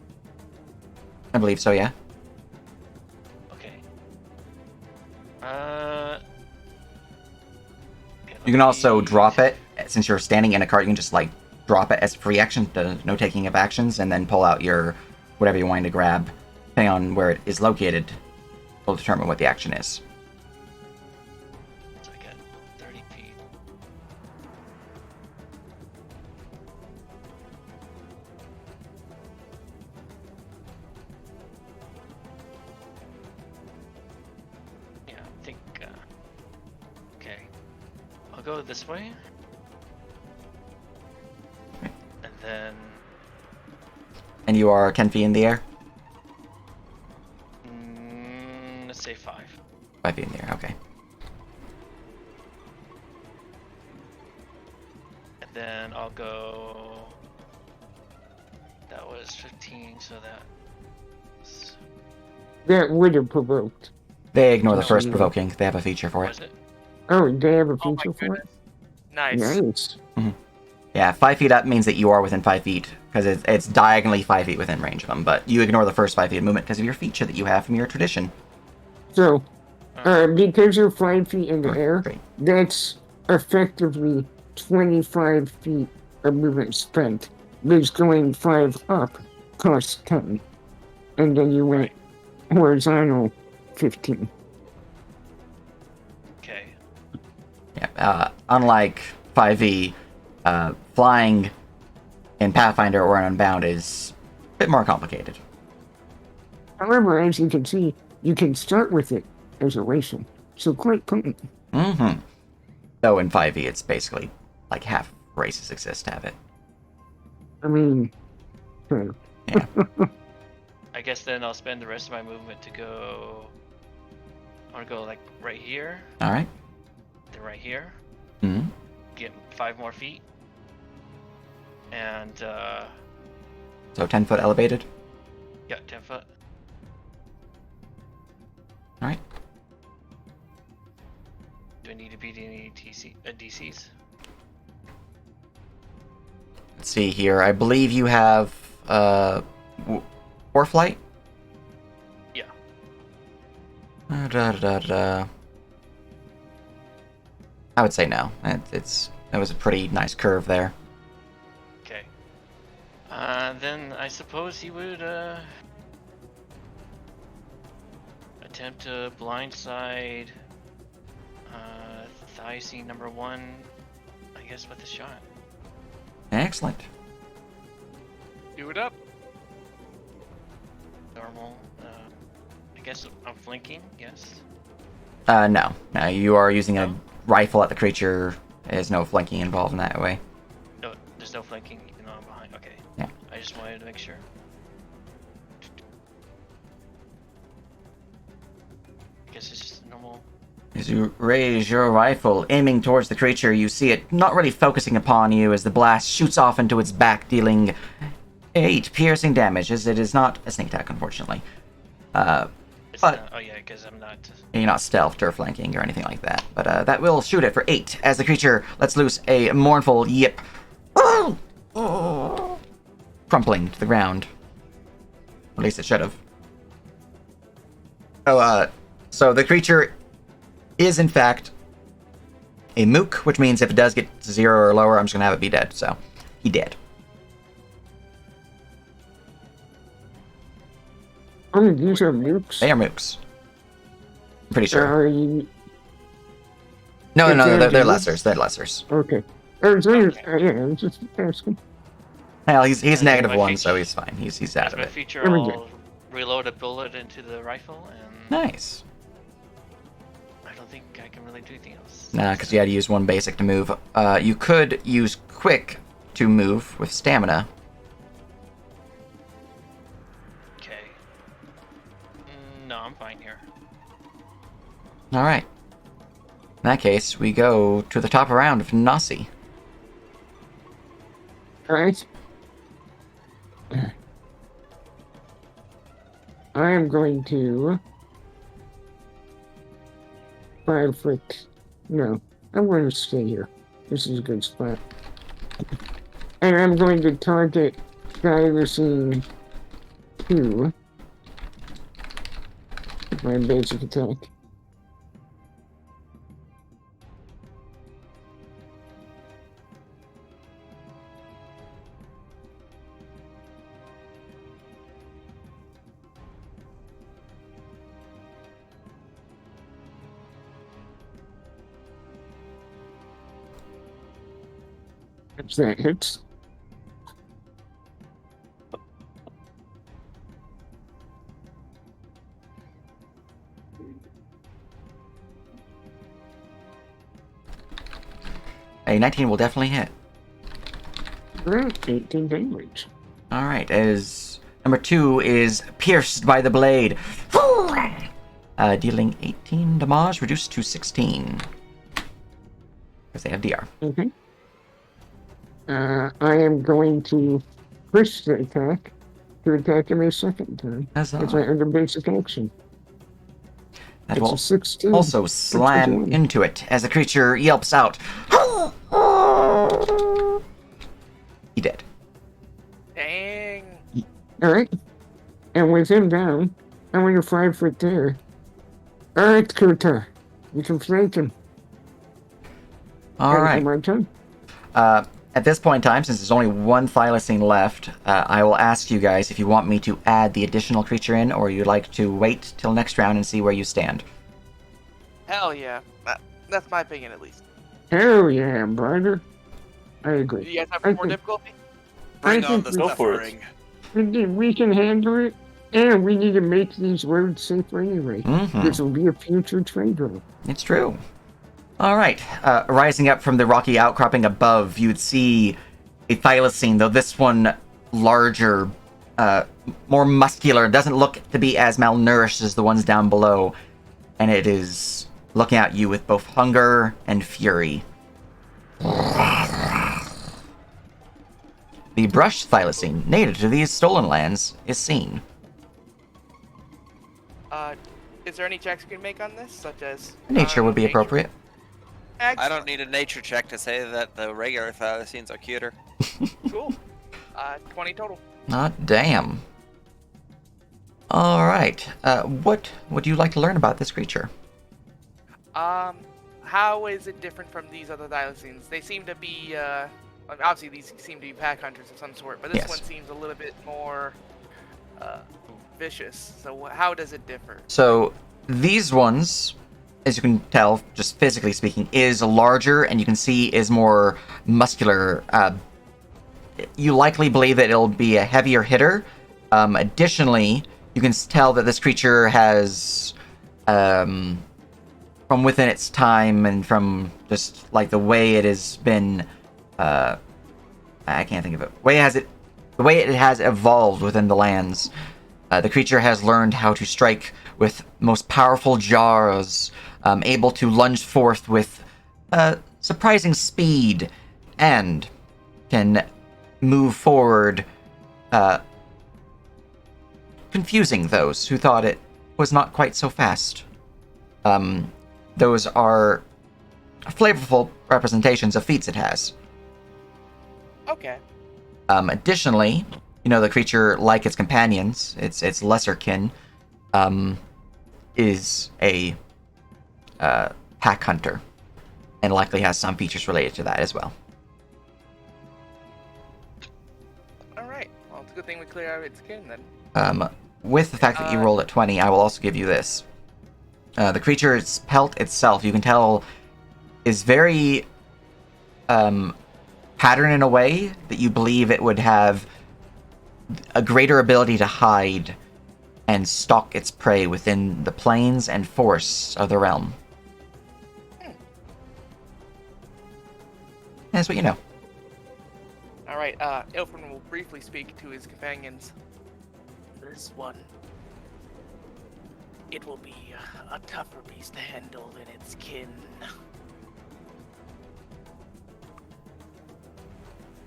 I believe so, yeah. Okay. Okay, You can also drop it. Since you're standing in a cart, you can just, like, drop it as a free action, no taking of actions, and then pull out your whatever you're wanting to grab. Depending on where it is located, will determine what the action is. So I got 30 feet. Yeah, I think. Okay. I'll go this way. And then. And you are 10 feet in the air? Let's say 5. 5 feet in the air, okay. And then I'll go. That was 15, so that's. That would have provoked. They ignore the Oh, first yeah. provoking. They have a feature for Was it. it? Oh, they have a Oh my feature for it? goodness. Nice. Yeah, 5 feet up means that you are within 5 feet, because it's diagonally 5 feet within range of them, but you ignore the first 5 feet of movement because of your feature that you have from your tradition. So, because you're 5 feet in the air, Great. that's effectively 25 feet of movement spent. Because going 5 up costs 10. And then you went horizontal 15. Okay. Yeah, unlike 5e, flying in Pathfinder or in Unbound is a bit more complicated. However, as you can see, you can start with it as a racer. So quite potent. Mm-hmm. Though in 5e, it's basically like half races exist to have it. I mean, so, Yeah. I guess then I'll spend the rest of my movement to go. I want to go like right here, All right. then right here, Mm-hmm. get 5 more feet, and So 10 foot elevated. yeah, 10 foot. All right. Do I need to beat any DCs? Let's see here. I believe you have war flight. Yeah. I would say no. That was a pretty nice curve there. Okay. Then I suppose he would attempt to blindside Thysi number 1, I guess, with a shot. Excellent. Do it up. Normal. I guess I'm flanking. Yes. No. You are using a rifle at the creature. There's no flanking involved in that way. No, there's no flanking even though I'm behind. Okay. Yeah. I just wanted to make sure. I guess it's just normal. As you raise your rifle, aiming towards the creature, you see it not really focusing upon you as the blast shoots off into its back, dealing 8 piercing damage, as it is not a sneak attack, unfortunately. It's But- not, oh yeah, because I'm not. You're not stealthed or flanking or anything like that. But that will shoot it for 8, as the creature lets loose a mournful yip. Crumpling to the ground. At least it should have. So the creature is, in fact, a mook, which means if it does get to 0 or lower, I'm just going to have it be dead. So, he dead. oh, these are nukes. They are mooks. I'm pretty sure. Are you... No, they're they're lessers. They're lessers. Okay. Yeah, I was just asking. Well, he's I negative think my 1, so feature- he's fine. He's out As of my it. feature, There we go. I'll reload a bullet into the rifle, and Nice. I don't think I can really do anything else. Nah, because you had to use 1 basic to move. You could use quick to move with stamina. Okay. No, I'm fine here. All right. In that case, we go to the top round of Nasi. Alright. I am going to 5 foot. No, I'm going to stay here. This is a good spot. And I'm going to target Skyracine 2 with my basic attack. If that hits. A 19 will definitely hit. Alright, 18 damage. All right, as number 2 is pierced by the blade, dealing 18 damage, reduced to 16. Because they have DR. Okay. I am going to push the attack to attack him a second time. Huzzah. It's my under basic action. That It's will a 16. also slam 21. into it as the creature yelps out. He dead. Dang. Alright. And with him down, I'm going to 5 foot there. Alright, Kuta. You can flank him. All right. My turn. At this point in time, since there's only one thylacine left, I will ask you guys if you want me to add the additional creature in, or you'd like to wait till next round and see where you stand. Hell yeah. That's my opinion, at least. Hell yeah, brother. I Do agree. you guys have I more think- difficulty? Bring I on think the Go for it. suffering. we can handle it, and we need to make these roads safer anyway. Mm-hmm. This will be a future trade road. It's true. All right. Rising up from the rocky outcropping above, you would see a thylacine, though this one larger, more muscular, doesn't look to be as malnourished as the ones down below. And it is looking at you with both hunger and fury. The brush thylacine, native to these stolen lands, is seen. Is there any checks you can make on this, such as Nature would be nature? appropriate. I Excellent. don't need a nature check to say that the regular thylacines are cuter. Cool. 20 total. Not damn. All right. What would you like to learn about this creature? How is it different from these other thylacines? They seem to be, obviously these seem to be pack hunters of some sort, but this Yes. one seems a little bit more, vicious. So how does it differ? So these ones, as you can tell, just physically speaking, is larger and you can see is more muscular. You likely believe that it'll be a heavier hitter. Additionally, you can tell that this creature has, from within its time and from just like the way it has been, I can't think of it. The way it has evolved within the lands. The creature has learned how to strike with most powerful jaws, able to lunge forth with surprising speed, and can move forward, confusing those who thought it was not quite so fast. Those are flavorful representations of feats it has. Okay. Additionally, you know, the creature, like its companions, its lesser kin, is a pack hunter, and likely has some features related to that as well. Alright. Well, it's a good thing we clear out its skin then. With the fact that you rolled at 20, I will also give you this. The creature's pelt itself, you can tell, is very patterned in a way that you believe it would have a greater ability to hide and stalk its prey within the plains and forests of the realm. That's what you know. Alright, Ilfrin will briefly speak to his companions. This one. it will be a tougher beast to handle than its kin.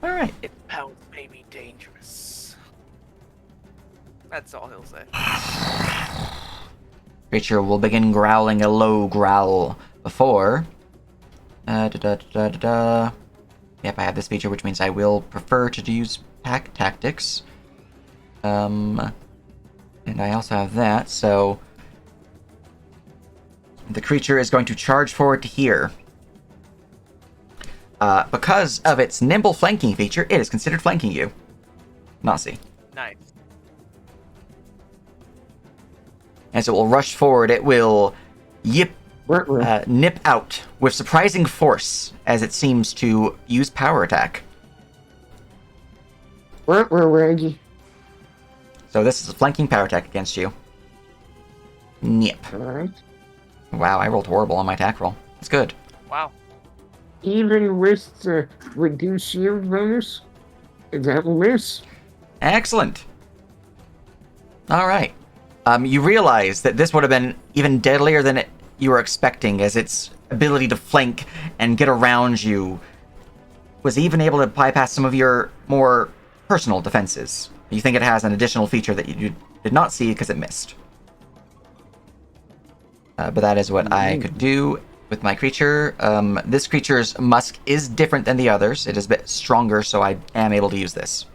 All right. Its pounds may be dangerous. That's all he'll say. Creature will begin growling a low growl before. Yep, I have this feature, which means I will prefer to use pack tactics. And I also have that, so the creature is going to charge forward to here. Because of its nimble flanking feature, it is considered flanking you. Nasi. Nice. As it will rush forward, it will nip out with surprising force as it seems to use power attack. Reggie. So this is a flanking power attack against you. Nip. Alright. Wow, I rolled horrible on my attack roll. It's good. Wow. Even with the reduced shield bonus, that will miss. Excellent. All right. You realize that this would have been even deadlier than you were expecting, as its ability to flank and get around you was even able to bypass some of your more personal defenses. You think it has an additional feature that you did not see because it missed. But that is what I could do with my creature. This creature's musk is different than the others. It is a bit stronger, so I am able to use this.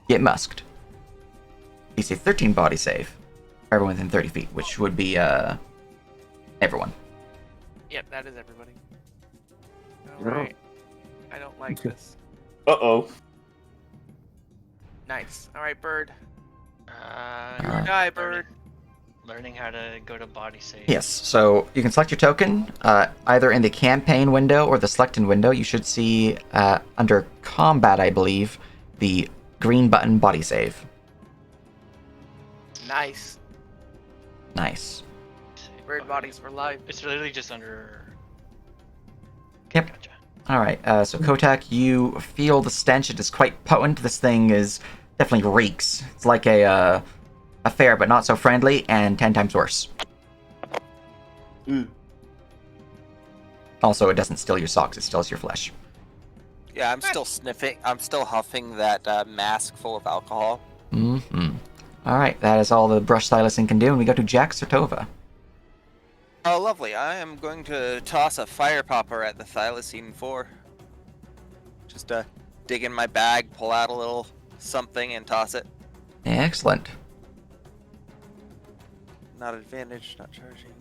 Get musked. DC 13 body save. For everyone within 30 feet, which would be everyone. Yep, that is everybody. Yeah. Alright. I don't like this. Uh-oh. Nice. Alright, Bird. You or die, Bird. Learning how to go to body save. Yes, so you can select your token either in the campaign window or the selected window. You should see under combat, I believe, the green button body save. Nice. Nice. Bird bodies for life. It's literally just under. Yep. Gotcha. All right. So Kotak, you feel the stench. It is quite potent. This thing is definitely reeks. It's like a fair, but not so friendly, and 10 times worse. Also, it doesn't steal your socks. It steals your flesh. Yeah, I'm still sniffing. I'm still huffing that mask full of alcohol. Mm-hmm. All right. That is all the brush stylusing can do, and we go to Jack Sertova. Oh, lovely. I am going to toss a fire popper at the thylacine 4. Just dig in my bag, pull out a little something, and toss it. Excellent. Not advantage, not charging,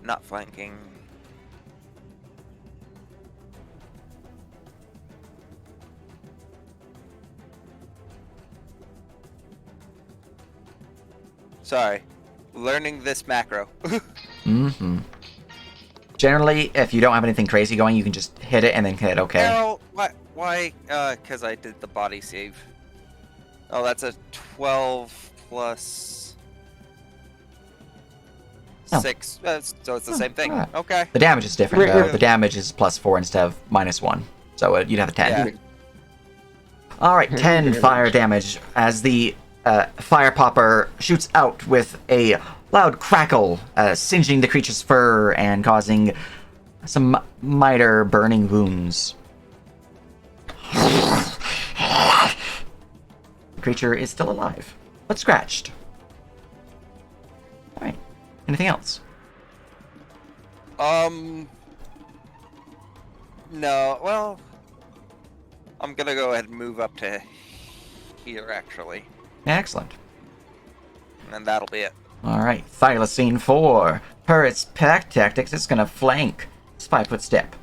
not flanking. Sorry, learning this macro. Mm-hmm. Generally, if you don't have anything crazy going, you can just hit it and then hit OK. No, why? Because I did the body save. Oh, that's a 12 plus Oh. 6. So it's the same thing. alright. Okay. The damage is different, Wait, though. wait. The damage is +4 instead of -1. So you'd have a 10. Yeah. All right, 10 fire damage as the fire popper shoots out with a loud crackle, singeing the creature's fur and causing some minor burning wounds. The creature is still alive, but scratched. All right. Anything else? No. Well, I'm gonna go ahead and move up to here, actually, Excellent. and that'll be it. All right, Thylacine 4. Per its pack tactics, it's going to flank. It's 5-foot step.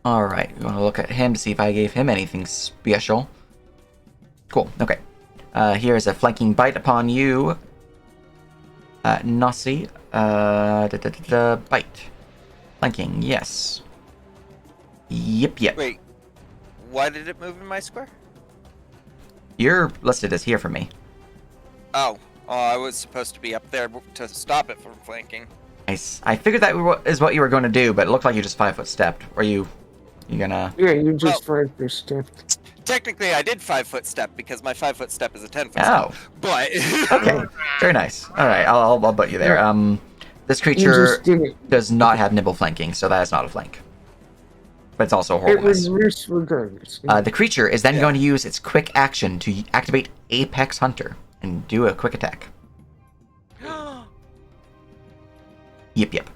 All right, we want to look at him to see if I gave him anything special. Cool, okay. Here's a flanking bite upon you. Nasi. Bite. Flanking, yes. Yep. Wait, why did it move in my square? You're listed as here for me. Oh, I was supposed to be up there to stop it from flanking. Nice. I figured that is what you were going to do, but it looked like you just 5-foot stepped. Were you gonna... Yeah, you just 5 stepped. technically, I did 5-foot step because my 5-foot step is a 10-foot Oh, step. But okay. Very nice. All right, I'll put you there. This You creature just did it. does not have nibble flanking, so that is not a flank. But it's also a It horrible was miss. risk regardless. The creature is then Yeah. going to use its quick action to activate Apex Hunter and do a quick attack. Yep.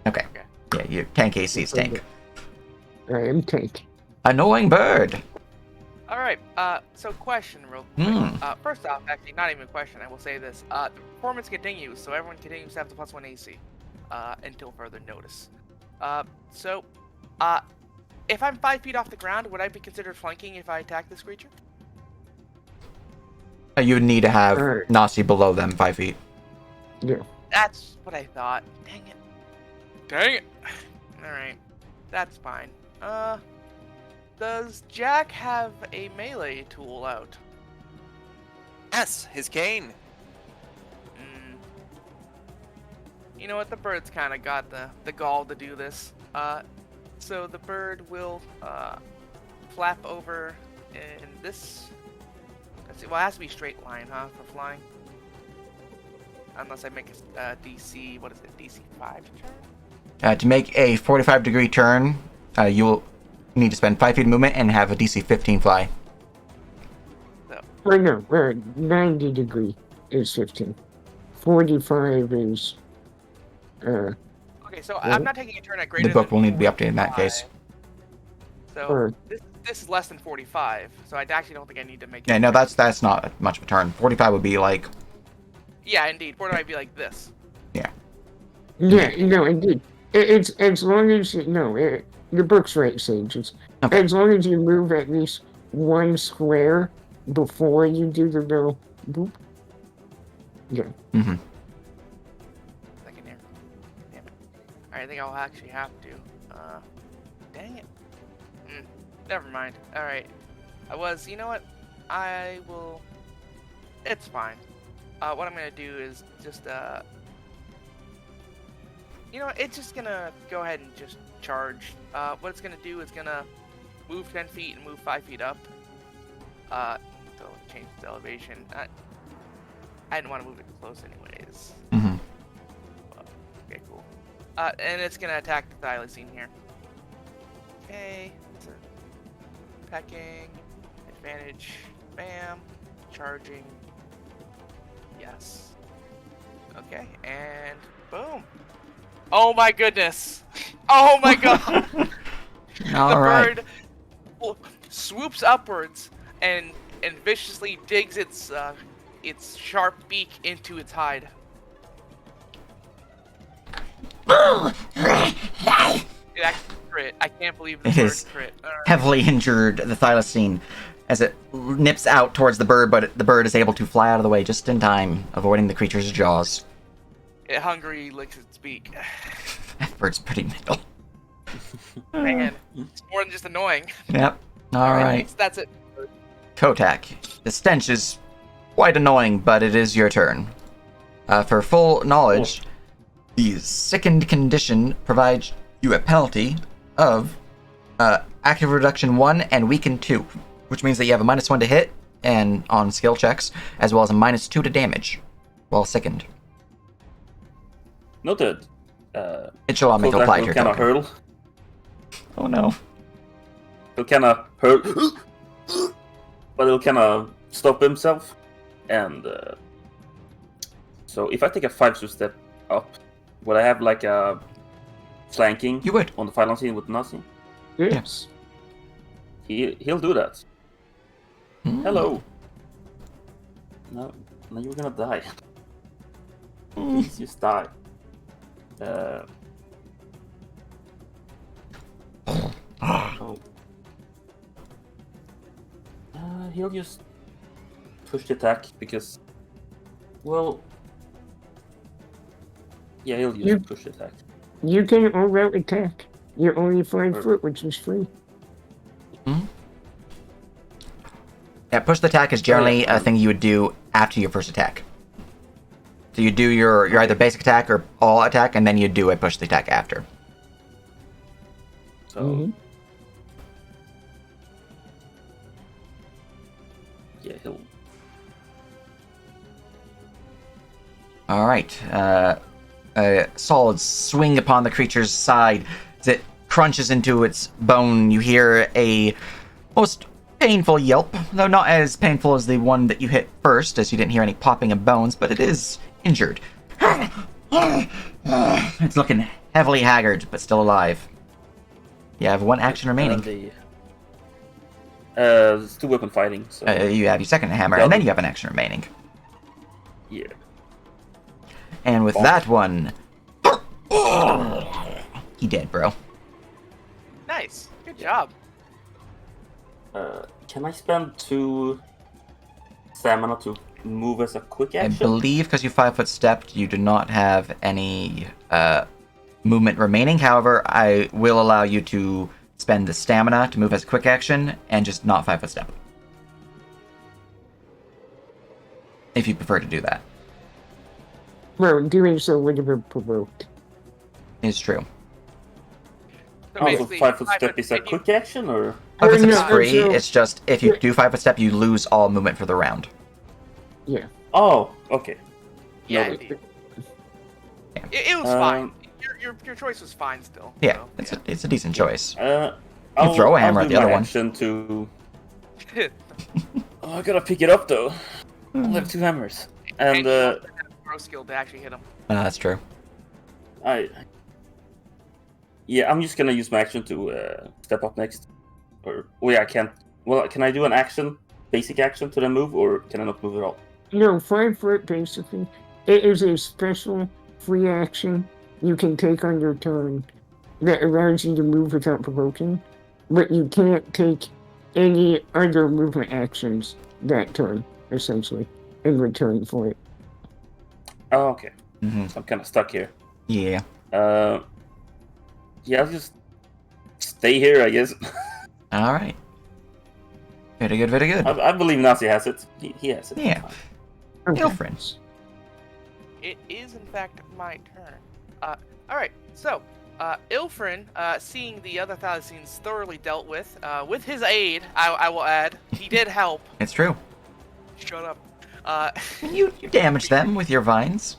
Okay. Yeah, your tank AC is tank. I am tank. Annoying bird. All right. So question, real quick. First off, actually, not even a question. I will say this. The performance continues, so everyone continues to have the +1 AC until further notice. So, if I'm 5 feet off the ground, would I be considered flanking if I attack this creature? You would need to have Alright. Nasi below them 5 feet. Yeah. That's what I thought. Dang it. Dang it. All right. That's fine. Does Jack have a melee tool out? yes, his cane. You know what? The bird's kind of got the gall to do this. So the bird will flap over in this. Let's see. Well, it has to be straight line, huh, for flying. Unless I make a DC. What is it? DC 5 turn. To make a 45-degree turn, you will need to spend 5 feet of movement and have a DC 15 fly. Well, no, 90 degree is 15. 45 is, Okay, so I'm not taking a turn at greater The book than will need to be updated in that 45. case. So this is less than 45. So I actually don't think I need to make. Yeah, no, that's not much of a turn. 45 would be like... Yeah, indeed. 45 would be like this. yeah, no, indeed. It's as long as, the book's right, Sage. It's, Okay. as long as you move at least one square before you do the little boop. Yeah. Mm-hmm. Second here. Damn it. Alright, I think I'll actually have to. Dang it. Never mind. Alright. You know what? I will. It's fine. What I'm gonna do is just, you know what? It's just gonna go ahead and just charge. What it's gonna do is gonna move 10 feet and move 5 feet up. So change the elevation. I didn't want to move it close anyways. Mm-hmm. Okay, cool. And it's gonna attack the thylacine here. Okay, so pecking, advantage, bam, charging, yes. Okay, and boom. Oh my goodness! Oh my god! The Alright. bird swoops upwards and viciously digs its sharp beak into its hide. It actually crit. I can't believe this It bird is crit. heavily injured the thylacine as it nips out towards the bird, but the bird is able to fly out of the way just in time, avoiding the creature's jaws. It hungry licks its beak. That bird's pretty mental. Man, it's more than just annoying. Yep. Alright. That's it. Kotak. The stench is quite annoying, but it is your turn. For full knowledge, the sickened condition provides you a penalty of active reduction 1 and weaken 2, which means that you have a -1 to hit and on skill checks, as well as a -2 to damage while sickened. Noted. It shall not make Kodak apply to will your kind of token. hurl. Oh no. He'll kind of hurl, but he'll kind of stop himself. And so if I take a 5 step up, would I have like a flanking You would. on the final scene with nothing? Yes. He'll do that. Hmm. Hello. No, you're gonna die. Please, just die. Oh. He'll just push the attack because, well, yeah, he'll just You- push the attack. You can all-out attack. You're only 5 Perfect. foot, which is free. Yeah, push the attack is generally a thing you would do after your first attack. So you do your either basic attack or all attack, and then you do a push the attack after. So Mhm. Yeah, he'll. All right. A solid swing upon the creature's side as it crunches into its bone. You hear a most painful yelp, though not as painful as the one that you hit first, as you didn't hear any popping of bones, but it is injured. It's looking heavily haggard, but still alive. You have one action remaining. It's 2-weapon fighting. So You have your second hammer, and then you have an action remaining. yeah. And with that one, he dead, bro. Nice. Good job. Can I spend 2 stamina to move as a quick I action? believe because you 5-foot stepped, you do not have any movement remaining. However, I will allow you to spend the stamina to move as a quick action and just not 5-foot step. If you prefer to do that. Well, doing so would have been provoked. It's true. So Oh, so basically, 5-foot step five-foot is a step, quick action, or? 5-foot step is no, free, so- it's just if you do 5-foot step, you lose all movement for the round. Yeah. Oh, okay. Yeah, No, indeed. It was fine. Your choice was fine still. Yeah, so, it's a decent choice. I'll throw a hammer I'll at do the other my one. action to. yeah. Oh, I gotta pick it up though. I'll have 2 hammers, and you also have throw skill to actually hit him. That's true. Yeah, I'm just gonna use my action to step up next. Or wait, I can't. Well, can I do an action, basic action to then move, or can I not move at all? No, 5 foot basically. It is a special free action you can take on your turn that allows you to move without provoking, but you can't take any other movement actions that turn, essentially, in return for it. Oh, okay. Hmm. So I'm kind of stuck here. Yeah. Yeah, I'll just stay here, I guess. All right. Very good, very good. I believe Nazi has it. He has it. Yeah. Okay. Girlfriends. It is in fact my turn. All right. So, Ilfrin, seeing the other Thylacines thoroughly dealt with his aid, I will add, he did help. It's true. Shut up. You damage them with your vines.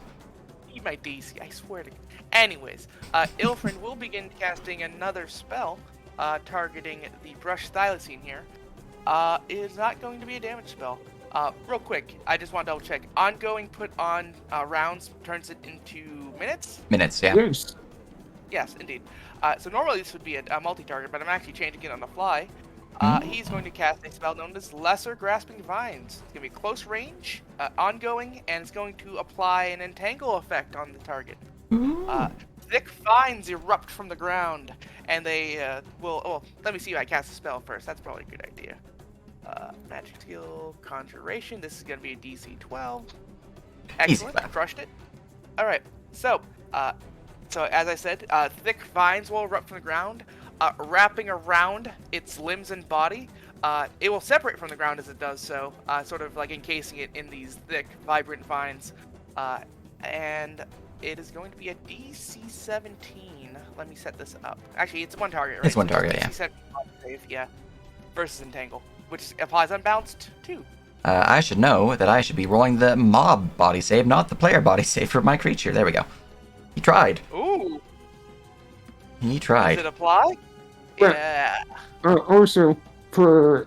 He my DC, I swear to. Anyways, Ilfrin will begin casting another spell, targeting the Brush Thylacine here. It is not going to be a damage spell. Real quick, I just want to double check. Ongoing put on rounds turns it into minutes? Minutes, yeah. Yes. Yes, indeed. So normally this would be a multi-target, but I'm actually changing it on the fly. He's going to cast a spell known as Lesser Grasping Vines. It's going to be close range, ongoing, and it's going to apply an entangle effect on the target. Thick vines erupt from the ground, and they will... Oh, let me see if I cast the spell first. That's probably a good idea. Magic skill, Conjuration. This is going to be a DC 12. Excellent, clap. crushed it. Alright, so as I said, thick vines will erupt from the ground, wrapping around its limbs and body. It will separate from the ground as it does so, sort of like encasing it in these thick, vibrant vines. And it is going to be a DC 17. Let me set this up. Actually, it's one target, right? It's one So target, DC 17 save, yeah. Versus Entangle, which applies unbalanced too. I should know that I should be rolling the mob body save, not the player body save for my creature. There we go. He tried. Ooh, He does tried. it apply? Well- Yeah. Also, for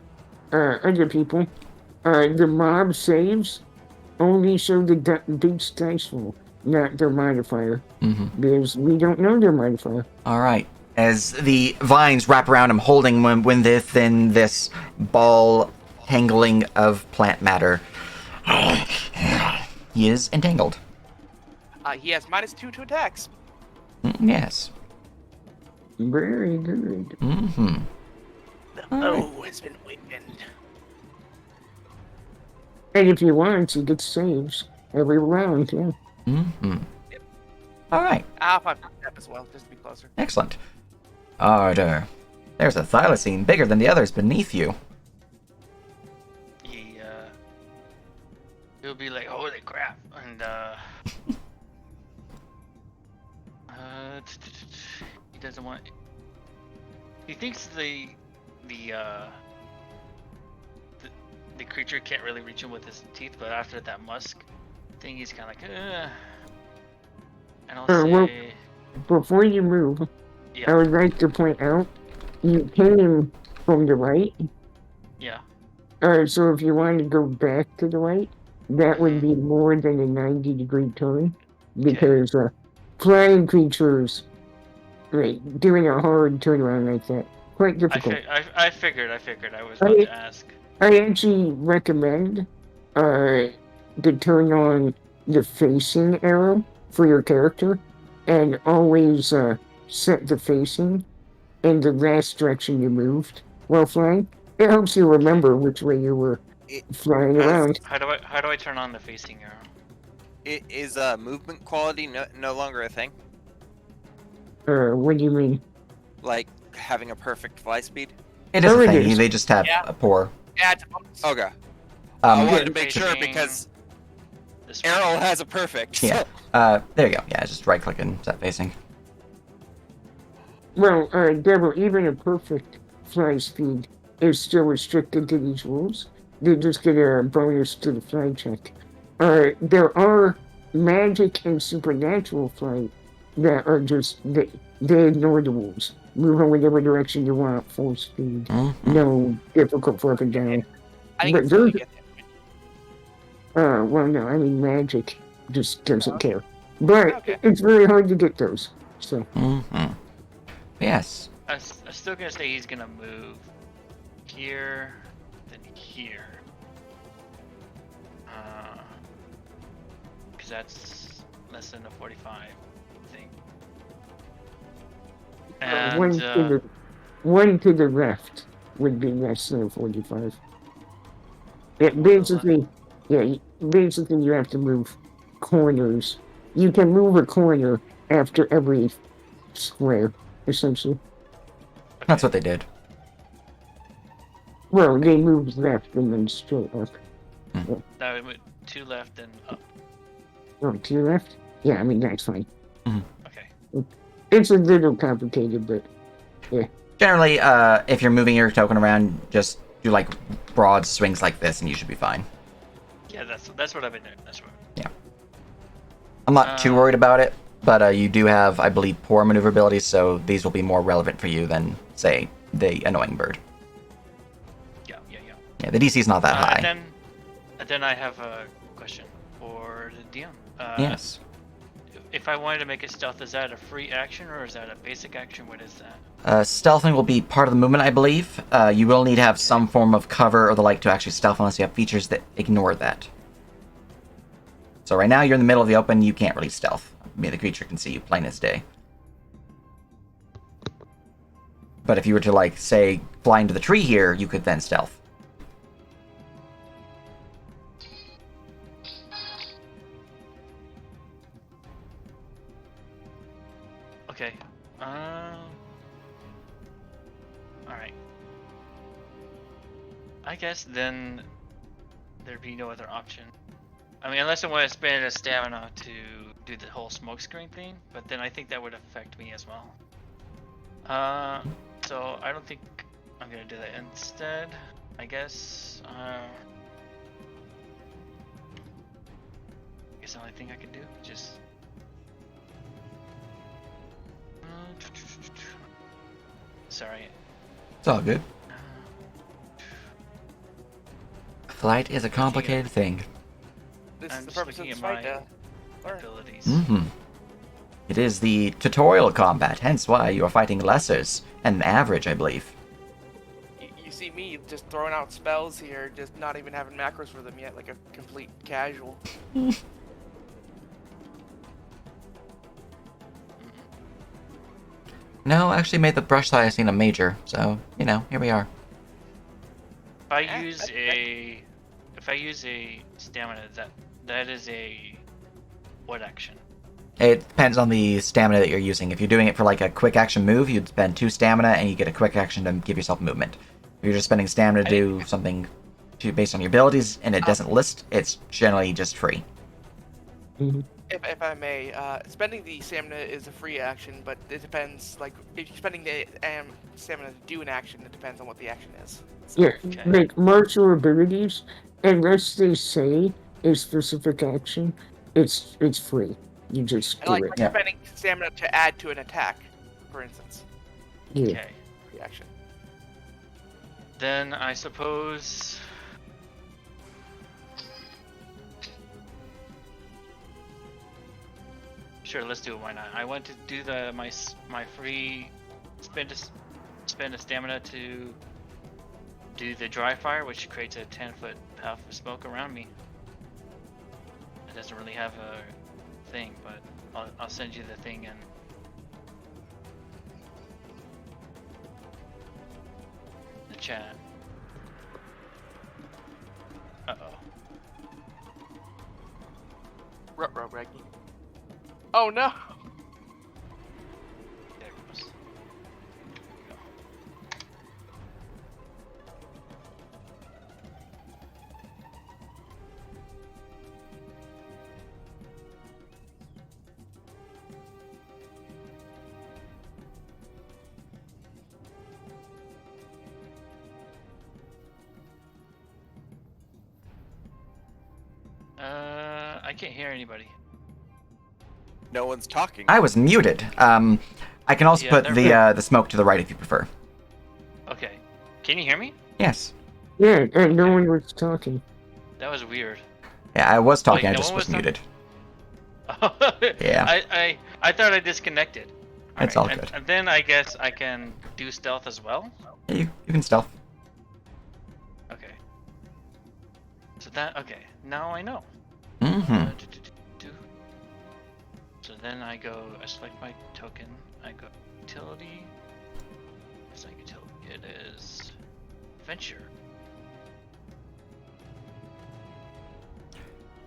other people, the mob saves only show the beat's dice roll, not their modifier, because we don't know their modifier. All right. As the vines wrap around him, holding him within this ball tangling of plant matter, he is entangled. He has -2 to attacks. Yes. Very good. Mm-hmm. The Alright. bow has been awakened. And if you want, you get saves every round, yeah. Mm-hmm. All right. I'll probably put that as well, just to be closer. Excellent. Order. There's a thylacine bigger than the others beneath you. He'll be like, holy crap, and he doesn't want. He thinks the creature can't really reach him with his teeth, but after that musk thing, he's kind of like, And I'll well, say, before you move, I yeah, would like to point out you came from the right. yeah. So if you want to go back to the right, that would Mhm. be more than a 90-degree turn Okay. because flying creatures, like doing a hard turnaround like that, quite difficult. I figured I was about to ask. I actually recommend to turn on the facing arrow for your character and always set the facing in the last direction you moved while flying. It helps you remember which way you were It, flying Has- around. How do I turn on the facing arrow? is movement quality no longer a thing? What do you mean? Like having a perfect fly speed? It is Oh, a it thing. is. They just have Yeah. a poor. Yeah, it's a bonus. Okay. I Um, wanted to make sure Facing because This way. Arrow has a perfect. yeah. So. There you go. Yeah, just right click and set facing. Well, Devil, even a perfect fly speed is still restricted to these rules. They just get a bonus to the fly check. There are magic and supernatural flight that are just they ignore the rules. Move in whatever direction you want, full speed. Mhm. No difficult for up and down. I think But it's really those, good. well, no, I mean magic just doesn't care. But Okay. it's very hard to get those. So Mm-hmm. Yes. I'm still gonna say he's gonna move here, then here. Because that's less than a 45 thing. And one to the left would be less than 45. to the Basically, basically you have to move corners. You can move a corner after every square, essentially. That's what they did. Well, they moved left and then straight up. that would move 2 left and up. Oh, to your left? Yeah, I mean, that's fine. Okay. It's a little complicated, but Generally, if you're moving your token around, just do like broad swings like this, and you should be fine. Yeah, that's what I've been doing. That's what. I'm not too worried about it, but you do have, I believe, poor maneuverability, so these will be more relevant for you than, say, the annoying bird. Yeah. Yeah, the DC is not that high. And then I have a question for the DM. Yes. If I wanted to make it stealth, is that a free action or is that a basic action? What is that? Stealthing will be part of the movement, I believe. You will need to have some form of cover or the like to actually stealth unless you have features that ignore that. So right now you're in the middle of the open, you can't really stealth. I mean, the creature can see you plain as day. But if you were to, like, say, fly into the tree here, you could then stealth. Okay. Alright. I guess then there'd be no other option. I mean, unless I want to spend a stamina to do the whole smokescreen thing, but then I think that would affect me as well. So I don't think I'm gonna do that instead. I guess. I guess the only thing I can do just. Sorry. It's all good. Flight is a complicated thing. This I'm is the just purpose of looking this at fight, my learn. abilities. Mm-hmm. It is the tutorial combat, hence why you are fighting lessers, and average, I believe. You see me just throwing out spells here, just not even having macros for them yet, like a complete casual. No, actually made the brush thylacine a major, so, you know, here we are. If I use a stamina, that is a what action? It depends on the stamina that you're using. If you're doing it for like a quick action move, you'd spend 2 stamina and you get a quick action to give yourself movement. If you're just spending stamina to do something based on your abilities and it doesn't list, it's generally just free. If I may, spending the stamina is a free action, but it depends, like, if you're spending the stamina to do an action, it depends on what the action is. So, yeah, Okay. like martial abilities unless they say a specific action, it's free. You just I do like it. Yeah. spending stamina to add to an attack, for instance. Yeah. Okay. Reaction. Then I suppose. Sure, let's do it. Why not? I want to do my free spend a stamina to do the dry fire, which creates a 10-foot puff of smoke around me. It doesn't really have a thing, but I'll send you the thing in. The chat. Uh-oh. Ruh-roh, Reggie. Oh no! There it goes. I can't hear anybody. No one's talking. I was muted. I can also Yeah, put they're the smoke to the right if you prefer. Okay. Can you hear me? Yes. Yeah, and no one was talking. That was weird. Yeah, I was talking. Wait, I no just one was was muted. Yeah. Yeah. I thought I disconnected. It's Alright, all good. And then I guess I can do stealth as well. Yeah, you can stealth. Okay. So that okay. Now I know. Mm-hmm. Do. So then I select my token. I go utility. It's like utility. It is venture.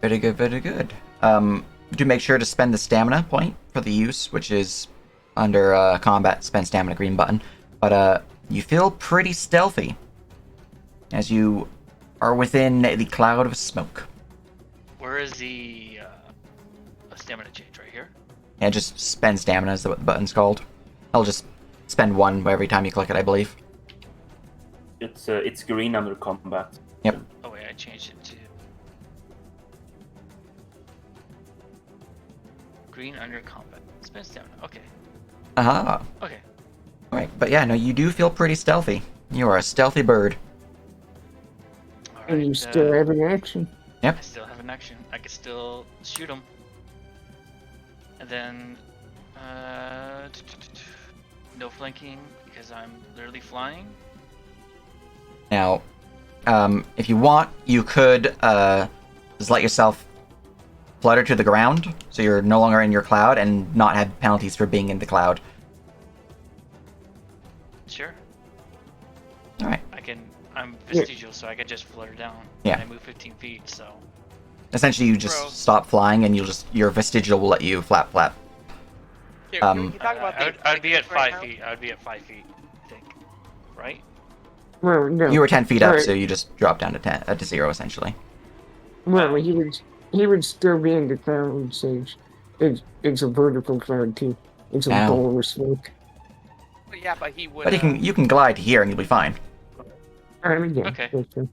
Very good, very good. Do make sure to spend the stamina point for the use, which is under combat, spend stamina green button. But you feel pretty stealthy as you are within the cloud of smoke. Where is the stamina change? Right here? Yeah, just spend stamina is what the button's called. I'll just spend one every time you click it, I believe. It's green under combat. Yep. Oh wait, I changed it to green under combat. Spend stamina. Okay. Aha. Okay. Alright, but yeah, no, you do feel pretty stealthy. You are a stealthy bird. Alright. And you still have an action. I still have an action. I can still shoot him. And then, no flanking because I'm literally flying. Now, if you want, you could just let yourself flutter to the ground, so you're no longer in your cloud and not have penalties for being in the cloud. Sure. Alright. I'm vestigial, so I can just flutter down. Yeah. And I move 15 feet, so. Essentially, you just Bro. stop flying and your vestigial will let you flap. Here, Um, can we talk about I'd be at right 5 now? feet. I would be at 5 feet, I think. Right? Well, no. You were 10 feet up, Alright. so you just drop down to 0, essentially. Well, he would still be in the cloud stage. It's a vertical cloud too. It's a Ow. ball of smoke. Well, yeah, but he would. But you can glide to here and you'll be fine. Yeah, Okay. that's true.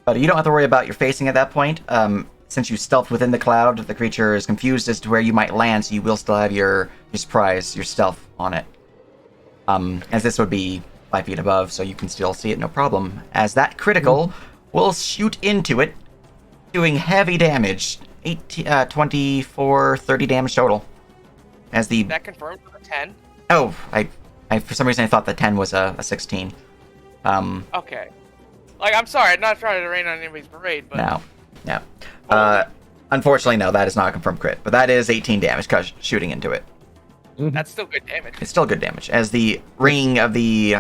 But you don't have to worry about your facing at that point. Since you stealth within the cloud, the creature is confused as to where you might land, so you will still have your surprise, your stealth on it. As this would be 5 feet above, so you can still see it no problem. As that critical will shoot into it, doing heavy damage. 24, 30 damage total. As the... That confirmed with a 10. Oh, I for some reason I thought the 10 was a 16. Okay. Like, I'm sorry, I'm not trying to rain on anybody's parade, but. No. Unfortunately, no, that is not a confirmed crit, but that is 18 damage shooting into it. That's still good damage. It's still good damage, as the ring of the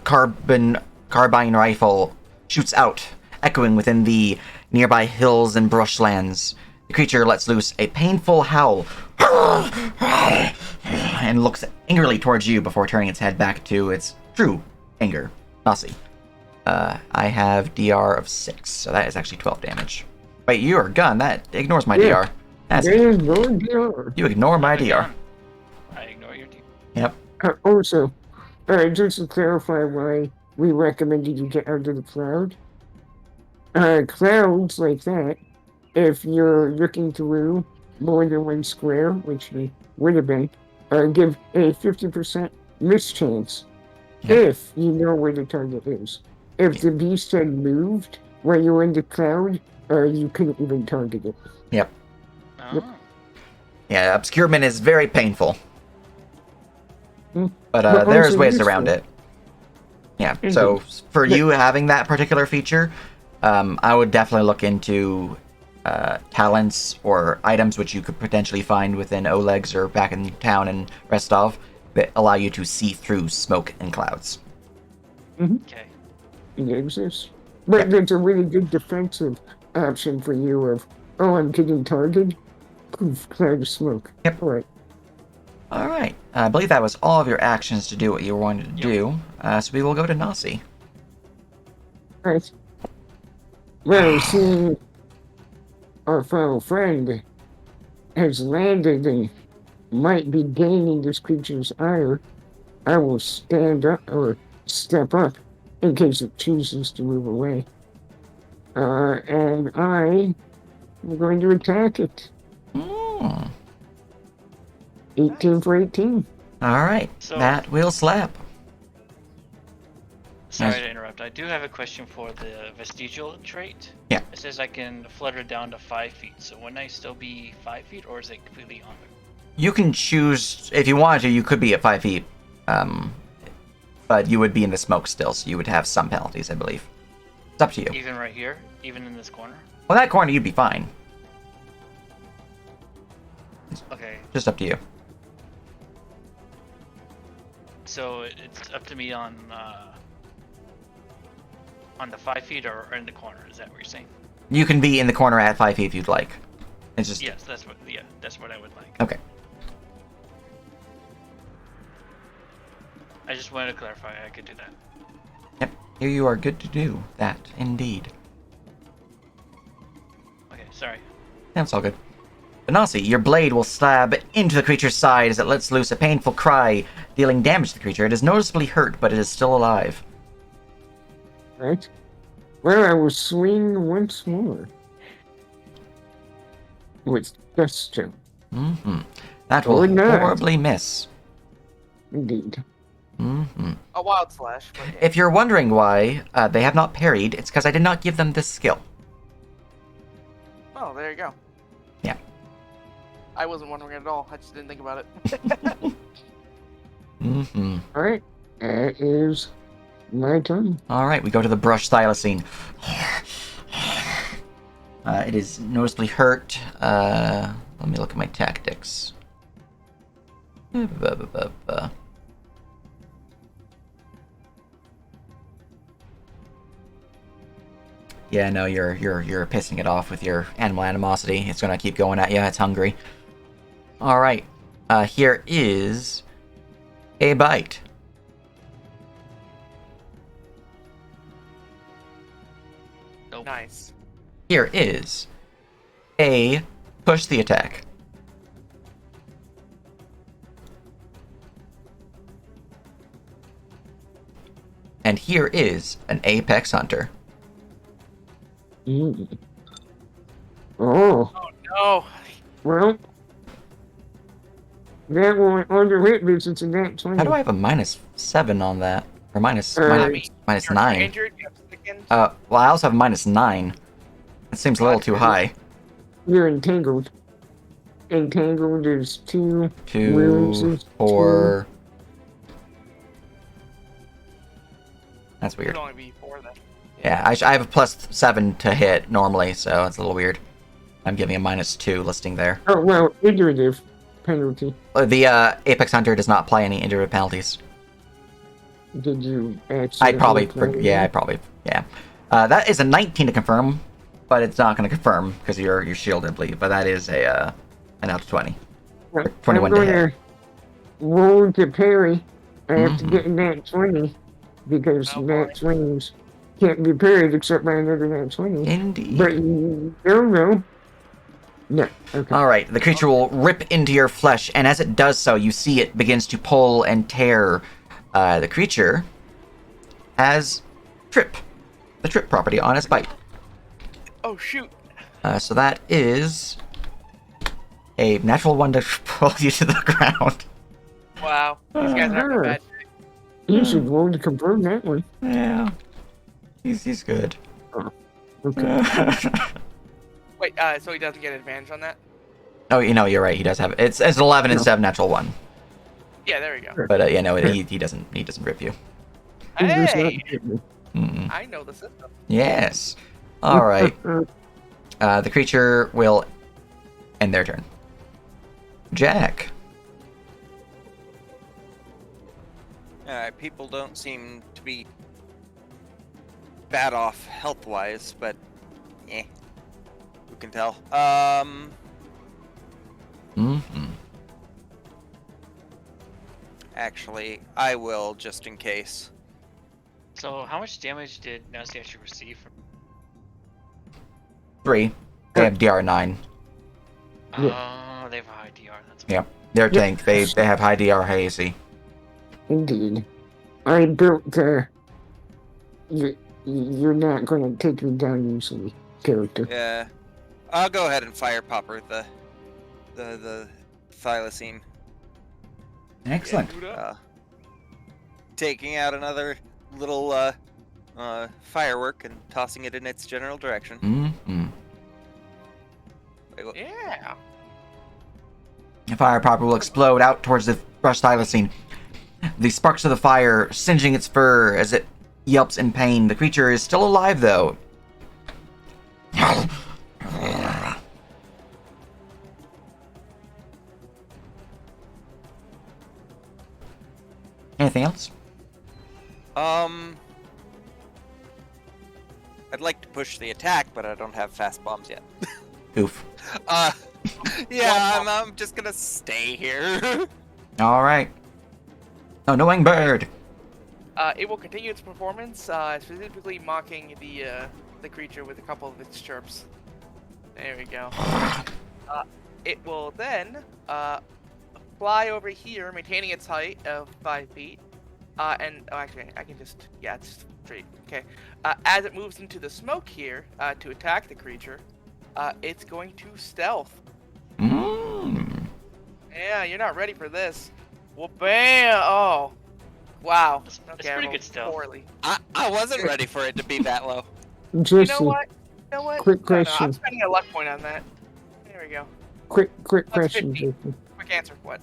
carbine rifle shoots out, echoing within the nearby hills and brushlands. The creature lets loose a painful howl and looks angrily towards you before turning its head back to its true anger. Nasi. I have DR of 6, so that is actually 12 damage. Wait, your gun, that ignores my Yeah. DR. That's There is no DR. You ignore my I'm DR. done. I ignore your D. Yep. Also, just to clarify why we recommended you get out of the cloud, Clouds like that, if you're looking through more than one square, which we would have been, give a 50% miss chance Yep. if you know where the target is. If the beast had moved where you were in the cloud, you couldn't even target it. Yep. Yep. Oh. Yeah, obscurement is very painful. Mm. But But there's also ways around useful. it. Yeah, so Indeed. for But- you having that particular feature, I would definitely look into talents or items which you could potentially find within Oleg's or back in town in Rostov that allow you to see through smoke and clouds. Okay. It exists. But Yep. there's a really good defensive option for you of, oh, I'm getting targeted. Poof, cloud of smoke. Yep. All right. All right, I believe that was all of your actions to do what you wanted to do. So we will go to Nasi. All right. Well, seeing our fellow friend has landed and might be gaining this creature's ire, I will stand up or step up in case it chooses to move away. And I am going to attack it. Mm. 18 for 18. All right, So- that will slap. Sorry Yes. to interrupt. I do have a question for the vestigial trait. Yeah. It says I can flutter down to 5 feet. So wouldn't I still be 5 feet, or is it completely on there? You can choose if you wanted to. You could be at 5 feet, but you would be in the smoke still, so you would have some penalties, I believe. It's up to you. Even right here, even in this corner. Well, that corner you'd be fine. Okay. Just up to you. So it's up to me on the 5 feet or in the corner. Is that what you're saying? You can be in the corner at 5 feet if you'd like. It's just Yes, that's what. Yeah, that's what I would like. okay. I just wanted to clarify. I could do that. Yep, you are good to do that indeed. Okay. Sorry. That's all good. Benassi, your blade will stab into the creature's side as it lets loose a painful cry, dealing damage to the creature. It is noticeably hurt, but it is still alive. Right? Well, I will swing once more. With gusto. Mm-hmm. That Or will not. horribly miss. Indeed. Mm-hmm. A wild slash. But yeah. If you're wondering why they have not parried, it's because I did not give them this skill. Oh, there you go. Yeah. I wasn't wondering at all. I just didn't think about it. Mm-hmm. Alright. That is my turn. All right, we go to the brush thylacine. It is noticeably hurt. Let me look at my tactics. Yeah, no, you're pissing it off with your animal animosity. It's gonna keep going at you. It's hungry. All right, here is a bite. Nope. Nice. Here is a push the attack. And here is an Apex Hunter. Mm. Oh, No. well. That one under hit visits in that 20. How do I have a -7 on that? Or minus I mean, minus You're 9? injured. You have sickened. Well, I also have -9. That seems a little too high. You're entangled. Entangled is 2. 2, Wounds is 4. That's It weird. would only be 4 then. Yeah, I have a +7 to hit normally, so it's a little weird. I'm giving a -2 listing there. Oh, well, iterative penalty. The Apex Hunter does not apply any iterative penalties. Did you actually? I'd probably, yeah. That is a 19 to confirm, but it's not going to confirm because you're shielded, I believe. But that is an out of 20. 21 to I'm hit. gonna roll to parry. I have to Mhm. get in that 20 because Oh, that boy. 20s can't be parried except by another nat 20. Indeed. But you don't know. No. Okay. All right, the creature will rip into your flesh, and as it does so, you see it begins to pull and tear. The creature has trip, the trip property on its bite. Oh shoot! So that is a natural one to pull you to the ground. Wow, these guys are having a bad. You should roll to confirm that one. Yeah. He's good. Okay. Wait, so he doesn't get advantage on that? Oh, you're right. He does have it's 11 No. instead of natural 1. Yeah, there we go. But he doesn't rip you. He's just not Hey, hitting me. Mm-mm. I know the system. Yes. All right. The creature will end their turn. Jack. Alright, people don't seem to be bad off health-wise, but who can tell? Mm-hmm. Actually, I will just in case. So how much damage did Nasty actually receive from? 3. They have DR9. Oh, they have a high DR. That's Yeah. They're a tank. They have high DR, high AC. Indeed. I built you're not going to take me down easily, character. Yeah. I'll go ahead and fire popper the thylacine. Excellent. Taking out another little firework and tossing it in its general direction. Mm-hmm. Wait, what? Yeah. The fire popper will explode out towards the brushed thylacine. The sparks of the fire singeing its fur as it yelps in pain. The creature is still alive, though. Anything else? I'd like to push the attack, but I don't have fast bombs yet. Oof. Yeah, I'm just gonna stay here. All right. Oh, knowing bird. It will continue its performance, specifically mocking the creature with a couple of its chirps. There we go. It will then fly over here, maintaining its height of 5 feet. Actually, I can just it's straight. Okay. As it moves into the smoke here to attack the creature, it's going to stealth. Mm. Yeah, you're not ready for this. Well, bam! Oh, wow. It's Okay, I pretty rolled good stealth. poorly. I wasn't ready for it to be that low. Jesse, You know what? quick No, question. I'm spending a luck point on that. There we go. quick That's question, 50. Jesse. Quick answer. What?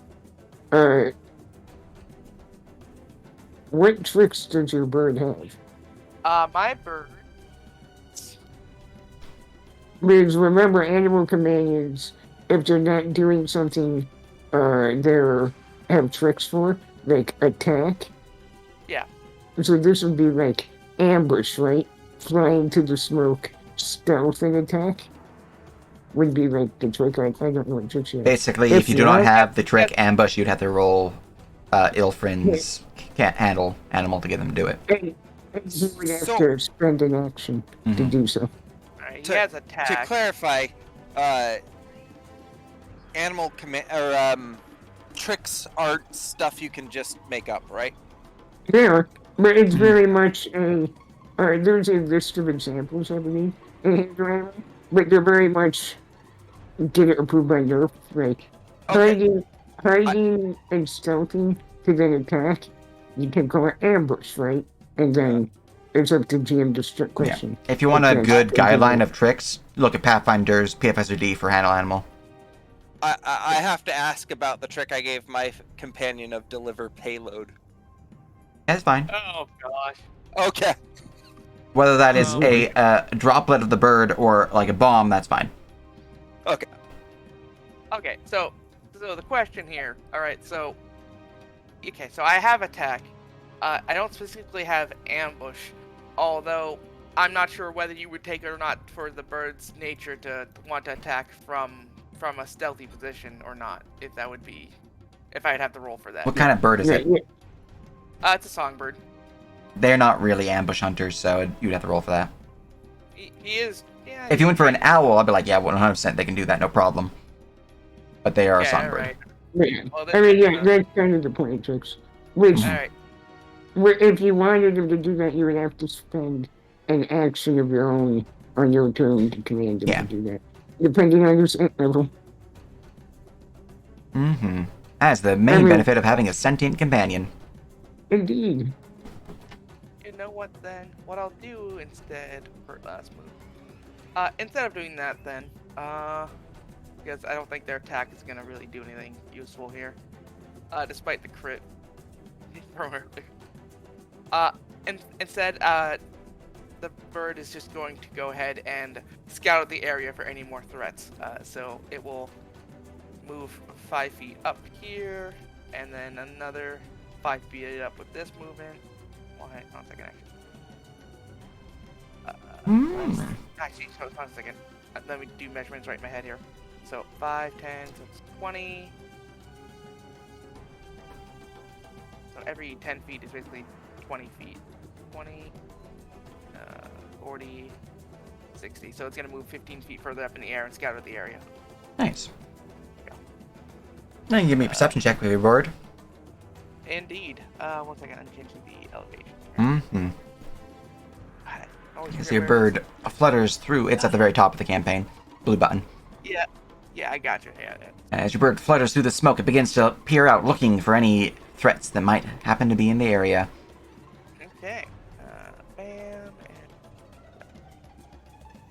What tricks does your bird have? My bird. Because remember, animal companions, if they're not doing something they have tricks for, like attack. Yeah. So this would be like ambush, right? Flying to the smoke, stealth and attack would be like the trick. I don't know what tricks you have. Basically, If if you do not not- have the trick ambush, you'd have to roll Ilfrin's can't handle animal to get them to do it. And you would have So- to spend an action to Mhm. do so. Alright, he To- has To attack. clarify, animal tricks aren't stuff you can just make up, right? Yeah, but it's very much a. There's a list of examples, I believe, in Hinduism, but they're very much get it approved by Nerf. Like Okay. hiding and stealthing to then attack. You can call it ambush, right? And then it's up to GM to question. If you want a Okay. good Okay. guideline of tricks, look at Pathfinder's PFSRD for handle animal. I have to ask about the trick I gave my companion of deliver payload. That's fine. Oh gosh. Okay. Whether that is Oh. a droplet of the bird or like a bomb, that's fine. Okay. Okay, so the question here. All right, so I have attack. I don't specifically have ambush, although I'm not sure whether you would take it or not for the bird's nature to want to attack from a stealthy position or not. If I'd have to roll for that. What kind of bird is Yeah, it? yeah. It's a songbird. They're not really ambush hunters, so you'd have to roll for that. He is. Yeah. If you went for an owl, I'd be like, yeah, 100% they can do that, no problem. But they are a Yeah, songbird. right. Yeah. Well, I mean, yeah, then, that's kind of the point, tricks. Which, all right. if you wanted them to do that, you would have to spend an action of your own on your turn to command them Yeah. to do that, depending on your scent level. Mm-hmm. That's the main I mean- benefit of having a sentient companion. Indeed. You know what then? What I'll do instead for last move. Instead of doing that then, because I don't think their attack is gonna really do anything useful here. Despite the crit from earlier. Instead, the bird is just going to go ahead and scout out the area for any more threats. So it will move 5 feet up here, and then another 5 feet up with this movement. One second, actually, hold on a second. Let me do measurements right in my head here. So 5, 10, so it's 20. So every 10 feet is basically 20 feet. 20, 40, 60. So it's going to move 15 feet further up in the air and scout out the area. Nice. Yeah. Now you can give me a perception check with your bird. Indeed. 1 second, I'm changing the elevation. Mm-hmm. Always As forget your where it bird flutters through, it's at the very top of the campaign. Blue button. is. Yeah, I got you. Yeah. As your bird flutters through the smoke, it begins to peer out, looking for any threats that might happen to be in the area. Okay. Bam. And...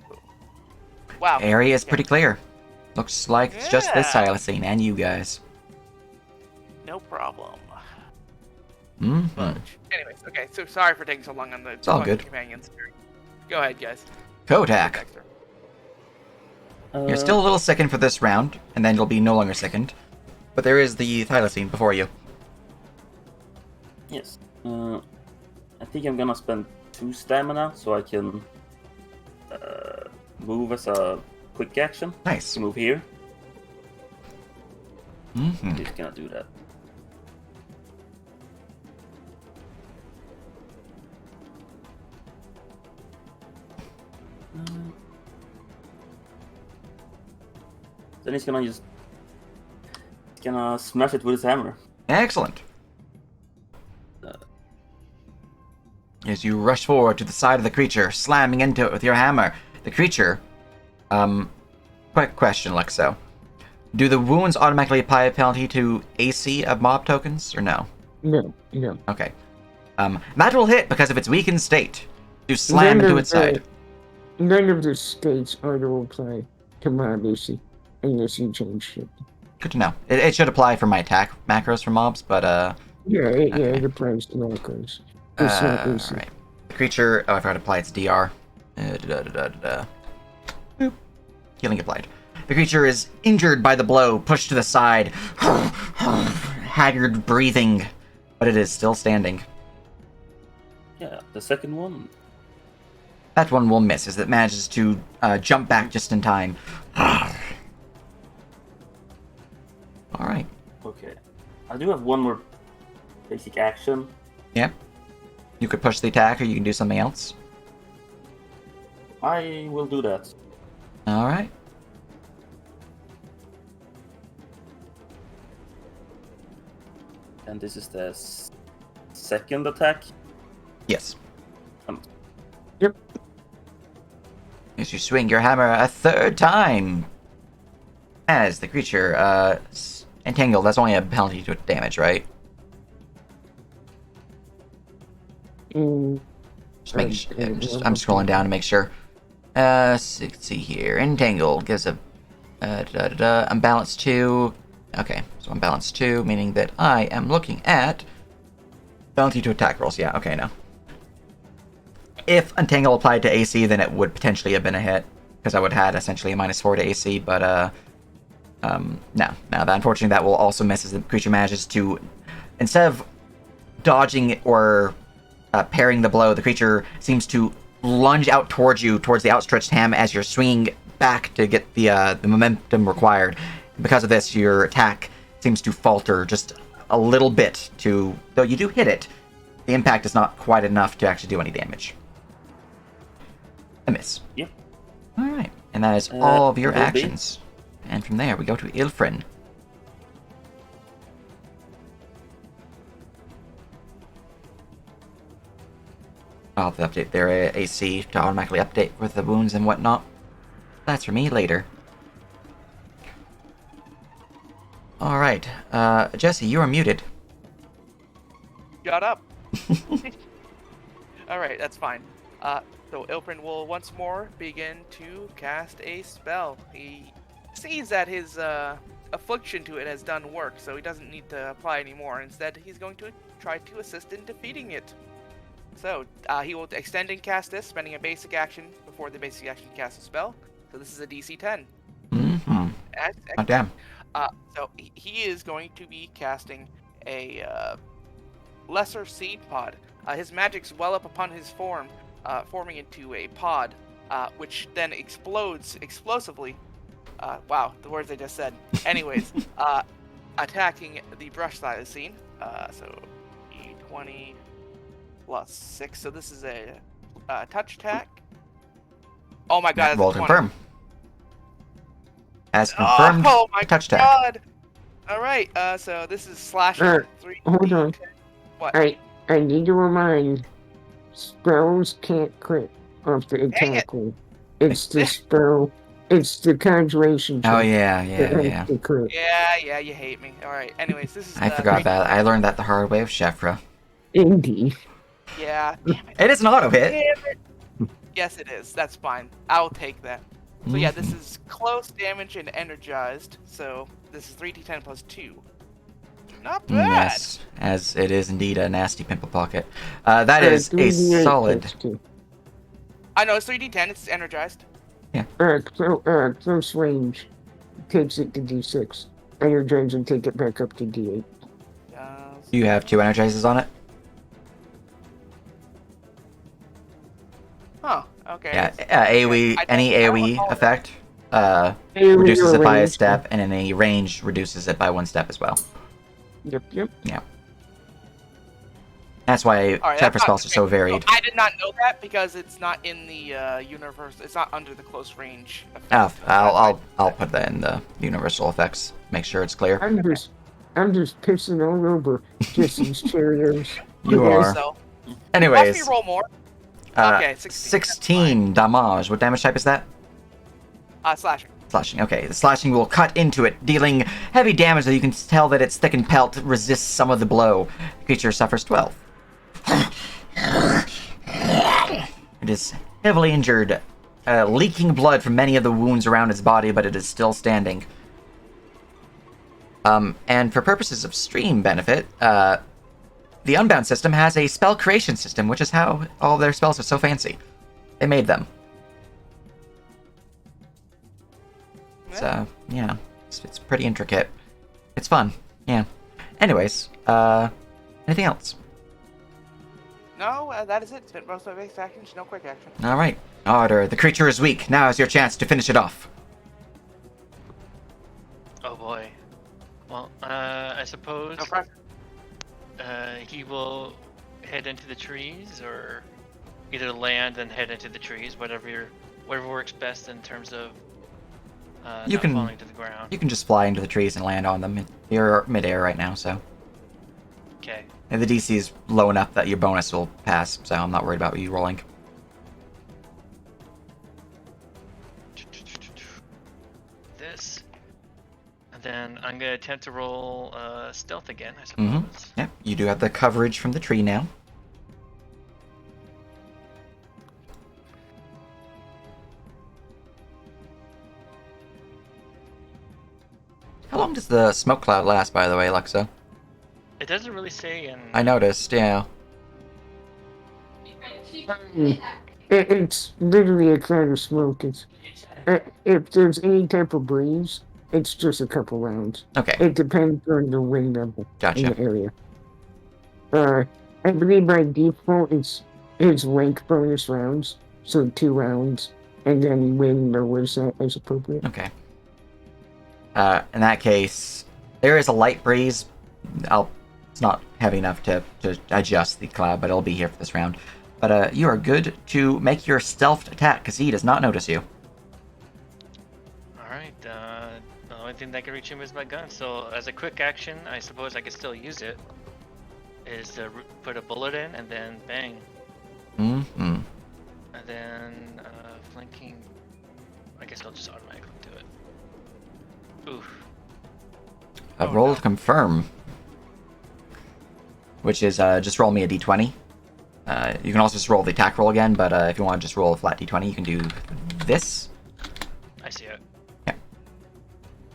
Boom. Wow. Area is Okay. pretty clear. Looks like it's just this Yeah. Silasine and you guys. No problem. Mm-hmm. Anyways, okay. So sorry for taking so long on the all fucking good. companions. Go ahead, guys. Kotak. Dexter. You're still a little sickened for this round, and then you'll be no longer sickened. But there is the Thylacine before you. Yes. I think I'm gonna spend 2 stamina so I can move as a quick action. Nice. To move here. Mm-hmm. Just gonna do that. Then he's gonna smash it with his hammer. Excellent. As you rush forward to the side of the creature, slamming into it with your hammer, the creature... Quick question, Lexo. Do the wounds automatically apply a penalty to AC of mob tokens, or no? No. Okay. That will hit because of its weakened state. You slam into its side. None of the states auto apply to mob AC unless you change it. Good to know. It should apply for my attack macros for mobs, but Yeah, Okay. it applies to macros. It's not AC. Alright. The creature... Oh, I forgot to apply its DR. Boop. Healing applied. The creature is injured by the blow, pushed to the side. Haggard breathing. But it is still standing. Yeah, the second one. That one will miss as it manages to jump back just in time. Alright. Okay. I do have one more basic action. Yep. You could push the attack or you can do something else. I will do that. Alright. And this is the second attack. Yes. Yep. As you swing your hammer a third time. As the creature entangled, that's only a penalty to damage, right? Mm, Just make I'm scrolling down to make sure. Let's see here. Entangled gives a unbalanced 2. Okay, so unbalanced 2, meaning that I am looking at penalty to attack rolls. Yeah, okay, no. If Untangle applied to AC, then it would potentially have been a hit, because I would have had essentially a -4 to AC, but no. Unfortunately, that will also miss as the creature manages to, instead of dodging or parrying the blow, the creature seems to lunge out towards you, towards the outstretched hand, as you're swinging back to get the momentum required. Because of this, your attack seems to falter just a little bit. Though you do hit it, the impact is not quite enough to actually do any damage. A miss. Yep. All right, and that is all of your will be. actions. And from there, we go to Ilfrin. I'll have to update their AC to automatically update with the wounds and whatnot. That's for me later. Alright, Jesse, you are muted. Shut up. Alright, that's fine. So Ilprin will once more begin to cast a spell. He sees that his affliction to it has done work, so he doesn't need to apply anymore. Instead, he's going to try to assist in defeating it. So, he will extend and cast this, spending a basic action before the basic action to cast a spell. So this is a DC 10. Mm-hmm. Oh, damn. So he is going to be casting a lesser seed pod. His magics well up upon his form, forming into a pod, which then explodes explosively. Wow, the words I just said. Anyways, attacking the brush thylacine. So E20 plus 6. So this is a touch attack. Oh my god, that's Roll a 20. confirm. As confirmed, Oh my touch attack. god! Alright, so this is slashing 3. Hold on. What? I need to remind, spells can't crit off the attack roll. It's the spell, it's the conjuration check Oh, yeah, that has to crit. Yeah, you hate me. Alright, anyways, this is I forgot that. I learned that the hard way of Shefra. Indeed. Yeah, damn it. It is an auto hit. Damn it. Yes, it is. That's fine. I'll take that. So yeah, this is close damage and energized. So this is 3d10 plus 2. Not bad. Yes, as it is indeed a nasty pimple pocket. That is a 3d8 solid. plus 2. I know it's 3d10. It's energized. Close range takes it to d6. Energize and take it back up to d8. You have 2 energizes on it? Huh. Okay. Yeah, AoE, any I don't AoE recall effect AoE reduces it by a range. step, and any range reduces it by 1 step as well. Yep. That's why Alright, Shefra that's spells are so not- varied. I did not know that because it's not in the universe. It's not under the close range. Oh, effect. I'll put that in the universal effects. Make sure it's clear. I'm just pissing all over Jesse's Cheerios. You Okay, are. So, watch Anyways, me roll more. Okay, 16. 16 damage. What damage type is that? Slashing. Slashing. Okay, the slashing will cut into it, dealing heavy damage, though you can tell that its thickened pelt resists some of the blow. The creature suffers 12. It is heavily injured, leaking blood from many of the wounds around its body, but it is still standing. And for purposes of stream benefit, the Unbound system has a spell creation system, which is how all their spells are so fancy. They made them. So, yeah, it's pretty intricate. It's fun, yeah. Anyways, anything else? No, that is it. Spent most of my base actions, no quick action. Alright. Order. The creature is weak. Now is your chance to finish it off. Oh boy. Well, I suppose No pressure. he will head into the trees, or either land and head into the trees, whatever works best in terms of You not can- falling to the ground. You can just fly into the trees and land on them. You're midair right now, so. Okay. And the DC is low enough that your bonus will pass, so I'm not worried about you rolling. This. And then I'm gonna attempt to roll stealth again, I suppose. Mm-hmm. Yep, you do have the coverage from the tree now. How long does the smoke cloud last, by the way, Luxa? It doesn't really say in. I noticed, yeah. It's literally a cloud of smoke. It's if there's any type of breeze, it's just a couple rounds. Okay, It depends on the wind level in gotcha. the area. I believe by default it's rank bonus rounds, so 2 rounds, and then wind lowers that as appropriate. Okay. In that case, there is a light breeze. It's not heavy enough to adjust the cloud, but it'll be here for this round. But you are good to make your stealth attack, because he does not notice you. Alright, the only thing that can reach him is my gun, so as a quick action, I suppose I could still use it. Is to put a bullet in and then bang. Mm-hmm. And then flanking. I guess I'll just automatically do it. Oof. Oh, Roll no. to confirm. Which is, just roll me a d20. You can also just roll the attack roll again, but if you want to just roll a flat d20, you can do this. I see it.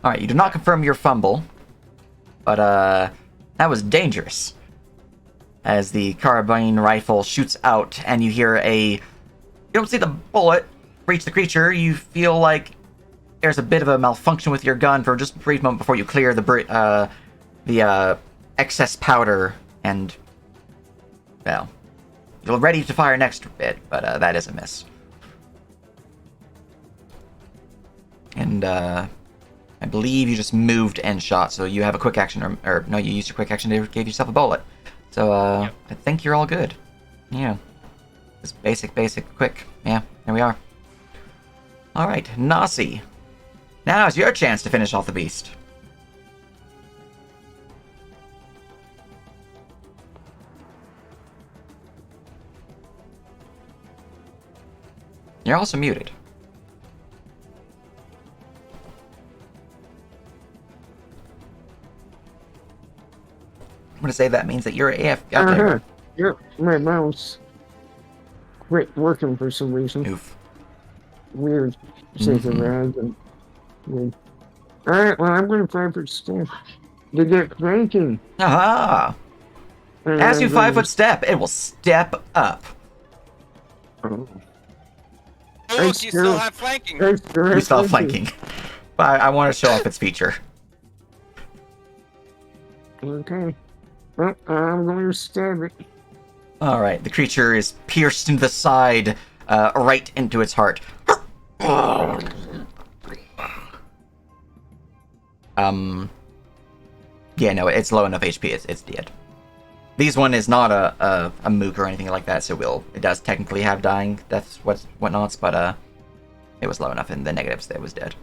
Alright, you do not confirm your fumble, but that was dangerous. As the carbine rifle shoots out, and you hear you don't see the bullet reach the creature, you feel like there's a bit of a malfunction with your gun for just a brief moment before you clear the excess powder, and, well, you're ready to fire next bit, but that is a miss. And, I believe you just moved and shot, so you have a quick action, or no, you used your quick action to give yourself a bullet. So, Yep. I think you're all good. Yeah. Just basic, quick. Yeah, there we are. Alright, Nasi. Now's your chance to finish off the beast. You're also muted. I'm gonna say that means that you're AF. Uh-huh. Yep, my mouse quit working for some reason. Oof. Weird. Says Mhm. around and weird. Alright, well, I'm going to try for step. To get flanking. Aha! And As you I'm gonna- 5-foot step, it will step up. Oh. Oh, look, you still have flanking. I still have You still have flanking. But I want to show off its feature. Okay. Well, I'm going to stab it. Alright, the creature is pierced into the side, right into its heart. Yeah, no, it's low enough HP, it's dead. This one is not a mook or anything like that, so it does technically have dying deaths, whatnots, but it was low enough in the negatives that it was dead.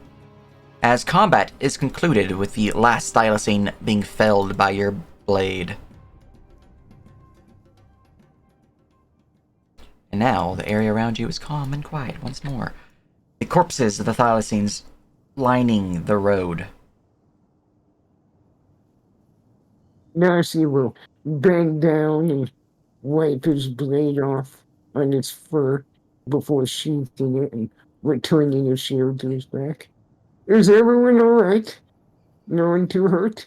As combat is concluded with the last thylacine being felled by your blade. And now the area around you is calm and quiet once more. The corpses of the thylacines lining the road. Darcy will bend down and wipe his blade off on his fur before sheathing it and returning his shield to his back. Is everyone alright? No one too hurt?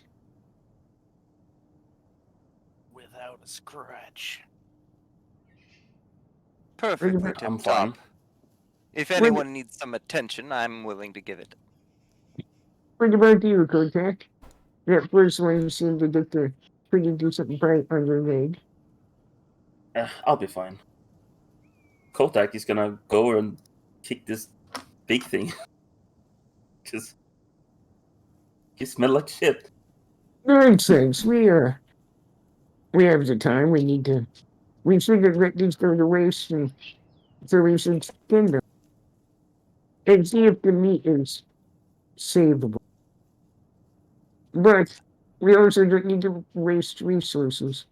Without a scratch. Perfectly I'm tip fine. top. If anyone needs some attention, I'm willing to give it. What about you, Kotak? That first one you seemed to get the pretty decent bite on your leg. I'll be fine. Kotak is gonna go over and kick this big thing. Because he smell like shit. Nonsense. We have the time. We shouldn't let these go to waste, and so we should skin them and see if the meat is savable. But we also don't need to waste resources.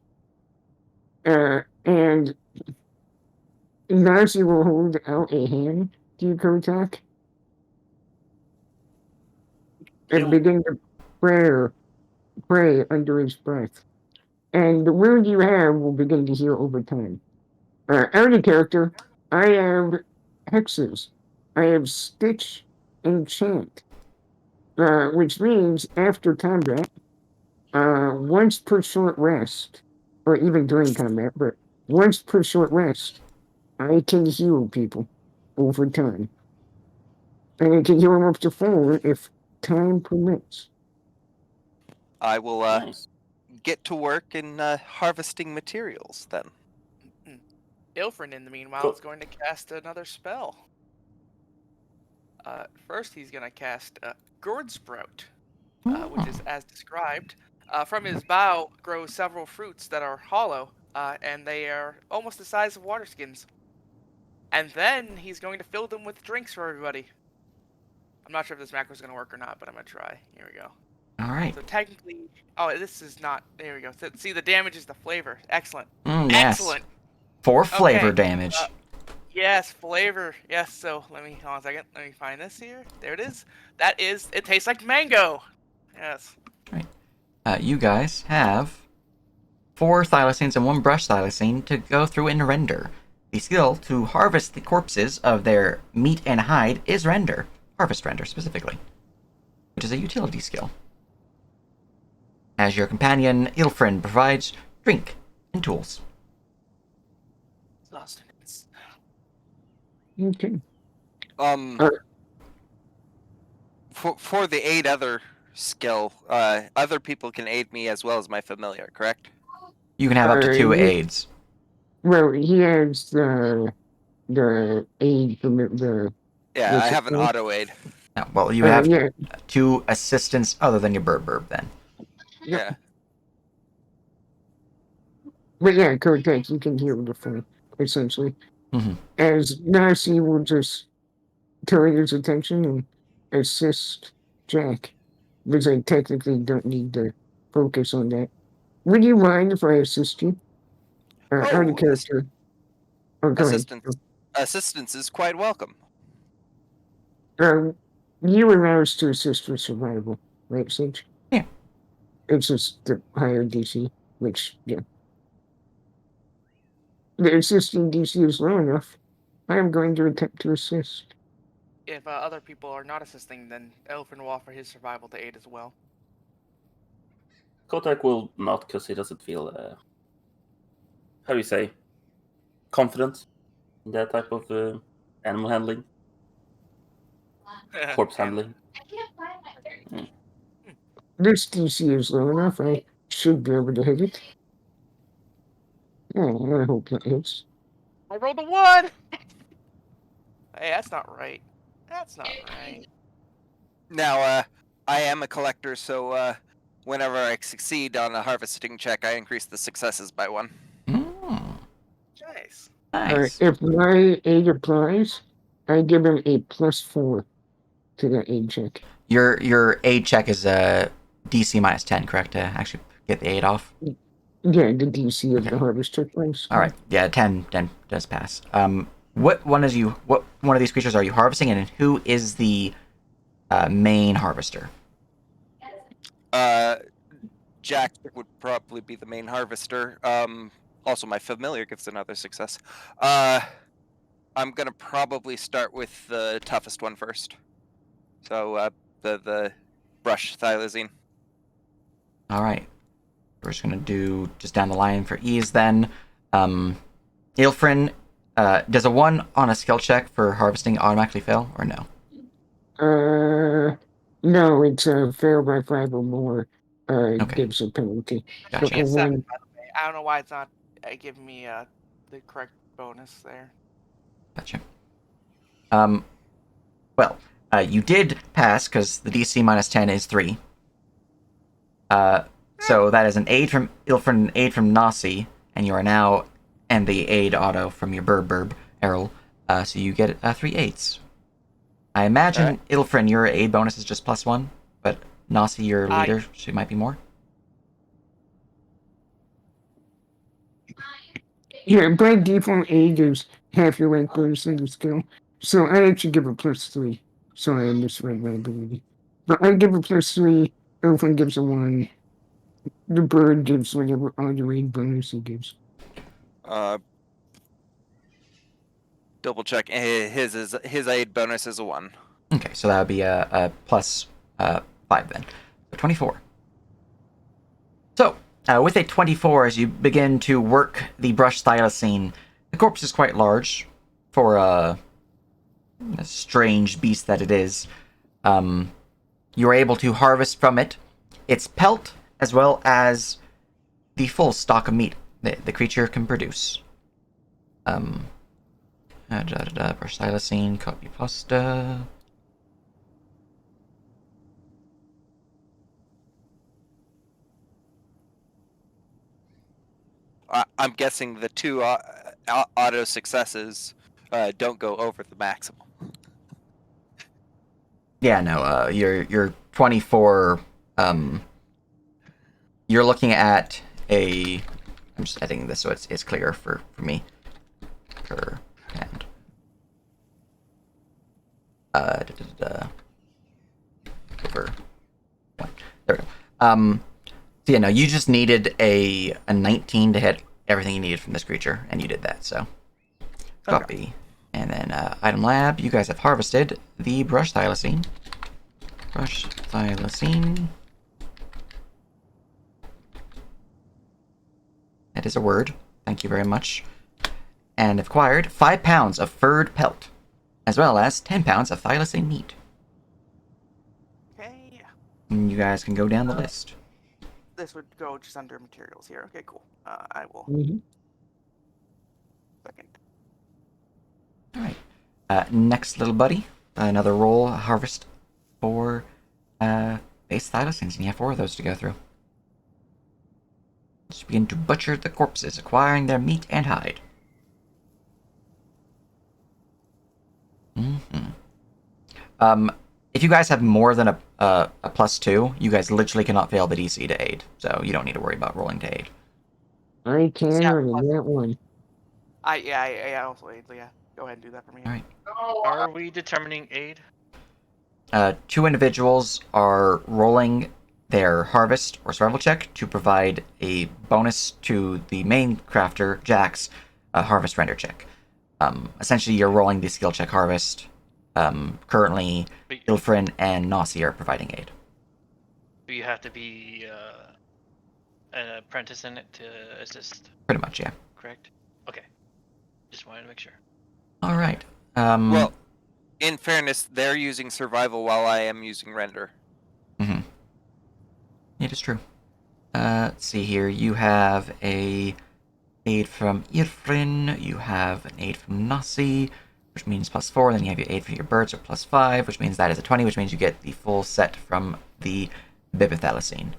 And Narcy will hold out a hand to you, Kotak, and He'll- begin to pray under his breath. And the wound you have will begin to heal over time. Out of character, I have hexes. I have stitch and chant, which means after combat, once per short rest, or even during combat, but once per short rest, I can heal people over time. And I can heal them up to 4 if time permits. I will Nice. get to work in harvesting materials then. Ilfrin, in the meanwhile, Cool. is going to cast another spell. First, he's going to cast Gourd Sprout, which is as described. From his bough grow several fruits that are hollow, and they are almost the size of water skins. And then he's going to fill them with drinks for everybody. I'm not sure if this macro is going to work or not, but I'm going to try. Here we go. Alright. So technically, oh, this is not. There we go. So, see, the damage is the flavor. Excellent. Yes. Excellent. For flavor Okay, damage. Yes, flavor. Yes. So hold on a second. Let me find this here. There it is. That is. It tastes like mango. Yes. You guys have 4 thylacines and 1 brush thylacine to go through and render. The skill to harvest the corpses of their meat and hide is render. Harvest render, specifically. Which is a utility skill. As your companion, Ilfrin provides drink and tools. Sustenance. Okay. For the aid other skill, other people can aid me as well as my familiar, correct? You can have up to 2 aids. Well, he has the aid from the. Yeah, what's I it have an called? auto aid. Well, you have Yeah. 2 assistants other than your Burb then. Yeah. But yeah, correct. You can heal the phone, essentially. Mhm. As Nasi will just turn his attention and assist Jack. Because I technically don't need to focus on that. Would you mind if I assist you? Out of Oh, character. Oh, go ahead. assistance is quite welcome. You allow us to assist for survival, right, Sage? Yeah. It's just the higher DC, which, yeah. The assisting DC is low enough. I am going to attempt to assist. If other people are not assisting, then Elfrin will offer his survival to aid as well. Kotak will not, because he doesn't feel, how do you say, confident in that type of animal handling, corpse handling. This DC is low enough. I should be able to hit it. Oh, I hope that hits. I rolled a 1. Hey, that's not right. That's not right. Now, I am a collector, so whenever I succeed on a harvesting check, I increase the successes by 1. Nice. Nice. If my aid applies, I give him a +4 to that aid check. Your aid check is DC minus 10, correct? To actually get the aid off. Yeah, the DC of the harvest took place. All right. Yeah, 10 does pass. What one of these creatures are you harvesting, and who is the main harvester? Jack would probably be the main harvester. Also, my familiar gives another success. I'm gonna probably start with the toughest one first. So the brush thylacine. All right. We're just gonna do just down the line for ease then. Ilfrin, does a 1 on a skill check for harvesting automatically fail or no? No, it's a fail by 5 or more. Okay. Gives a penalty. Gotcha. So a It's 7, 1. by the way. I don't know why it's not giving me the correct bonus there. Gotcha. Well, you did pass because the DC minus 10 is 3. So that is an aid from Ilfrin, an aid from Nasi, and you are now, and the aid auto from your Burb, Errol. So you get 3 aids. I imagine, Ilfrin, your aid bonus is just +1, but Nasi, your leader, she might be more. Yeah, by default, aid is half your rank bonus in the skill. So I actually give a +3. Sorry, I misread my ability. But I give a +3, Elfin gives a 1. The bird gives whatever other aid bonus he gives. Double check. His aid bonus is a 1. Okay, so that would be a +5 then. So 24. So, with a 24, as you begin to work the brush thylacine, the corpse is quite large for a strange beast that it is. You are able to harvest from it its pelt as well as the full stock of meat that the creature can produce. Brush thylacine, copy pasta. I'm guessing the 2 auto successes don't go over the maximum. Yeah, no, your 24, you're looking at I'm just editing this so it's clearer for me. over one. There we go. So yeah, no, you just needed a 19 to hit everything you needed from this creature, and you did that. So copy, and then item lab. You guys have harvested the brush thylacine. Brush thylacine. That is a word. Thank you very much. And acquired 5 pounds of furred pelt, as well as 10 pounds of thylacine meat. Okay. And you guys can go down the list. This would go just under materials here. Okay, cool. I will. Mhm. Second. All right. Next, little buddy. Another roll harvest for base thylacines, and you have 4 of those to go through. Just begin to butcher the corpses, acquiring their meat and hide. If you guys have more than a +2, you guys literally cannot fail the DC to aid, so you don't need to worry about rolling to aid. I can Yeah, on that one. I also aid. Yeah, go ahead and do that for me. All right. Are we determining aid? 2 individuals are rolling their harvest or survival check to provide a bonus to the main crafter, Jack's harvest render check. Essentially, you're rolling the skill check harvest. Currently, But Ilfrin and Nossi are providing aid. you have to be an apprentice in it to assist, Pretty much, yeah. correct? Okay. Just wanted to make sure. All right. Well, in fairness, they're using survival while I am using render. It is true. Let's see here. You have a aid from Ilfrin. You have an aid from Nossi, which means +4. Then you have your aid for your birds, or +5, which means that is a 20, which means you get the full set from the Bibithalacine.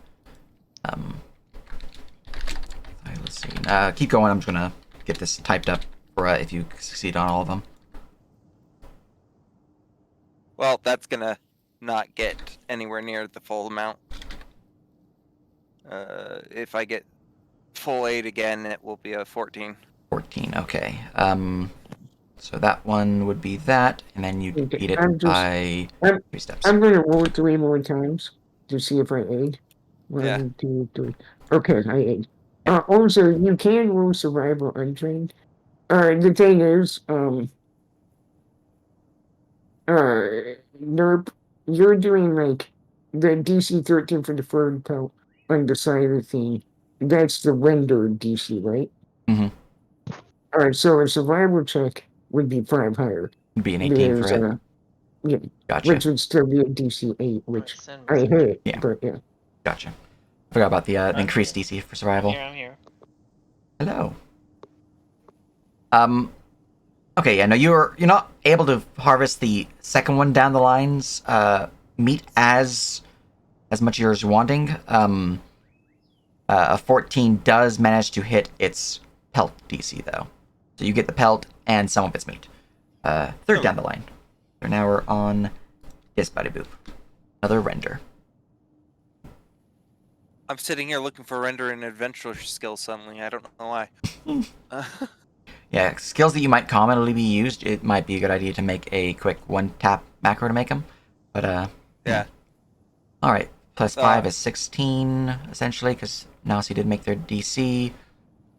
Thylacine. Keep going. I'm just gonna get this typed up for if you succeed on all of them. Well, that's gonna not get anywhere near the full amount. If I get full 8 again, it will be a 14. 14. Okay. So that one would be that, and then you Okay, beat it I'm just- by I'm- 3 steps. I'm going to roll it 3 more times to see if I aid. Yeah. 1, 2, 3. Okay, I aid. Also, you can roll survival untrained. The thing is, Nerp, you're doing like the DC 13 for the third pelt on the side of the thing. That's the render DC, right? Mhm. Alright, so a survival check would be 5 higher. It'd be an 18 for Because, it. yeah, Gotcha. which would still be a DC 8, which Send I hate, Yeah. but yeah. Gotcha. Forgot about the Okay. increased DC for survival. I'm here. Hello. Okay, yeah, no, you're not able to harvest the second one down the line's meat as much as you're wanting. A 14 does manage to hit its pelt DC though, so you get the pelt and some of its meat. Third down the line. So now we're on this buddy boop. Another render. I'm sitting here looking for render and adventure skills suddenly. I don't know why. Yeah, skills that you might commonly be used, it might be a good idea to make a quick one-tap macro to make them. But, yeah. Alright, +5 is 16, essentially, because Nasi did make their DC.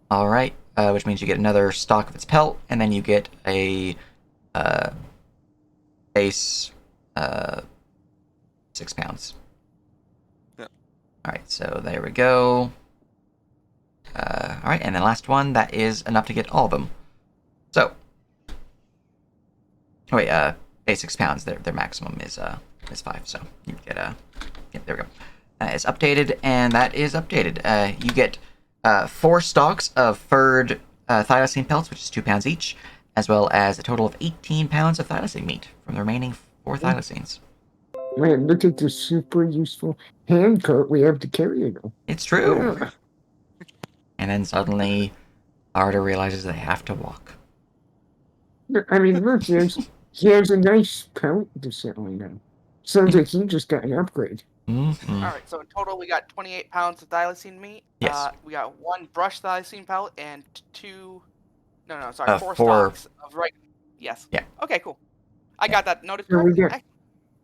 Alright, which means you get another stock of its pelt, and then you get a base 6 pounds. Yeah. Alright, so there we go. Alright, and the last one, that is enough to get all of them. So, oh wait, base 6 pounds, their maximum is 5, so you get yeah, there we go. That is updated, and that is updated. You get 4 stalks of furred thylacine pelts, which is 2 pounds each, as well as a total of 18 pounds of thylacine meat from the remaining 4 thylacines. Man, look at this super useful hand coat we have to carry now. It's true. Yeah. And then suddenly, Arda realizes they have to walk. I mean, look, he has a nice pelt to sit on now. Sounds like he just got an upgrade. Mm-hmm. All right, so in total we got 28 pounds of thylacine meat. Yes. We got 1 brush thylacine pellet and 4 4 stalks of right. Yes. Yeah. Okay, cool. I got that noted So we correctly.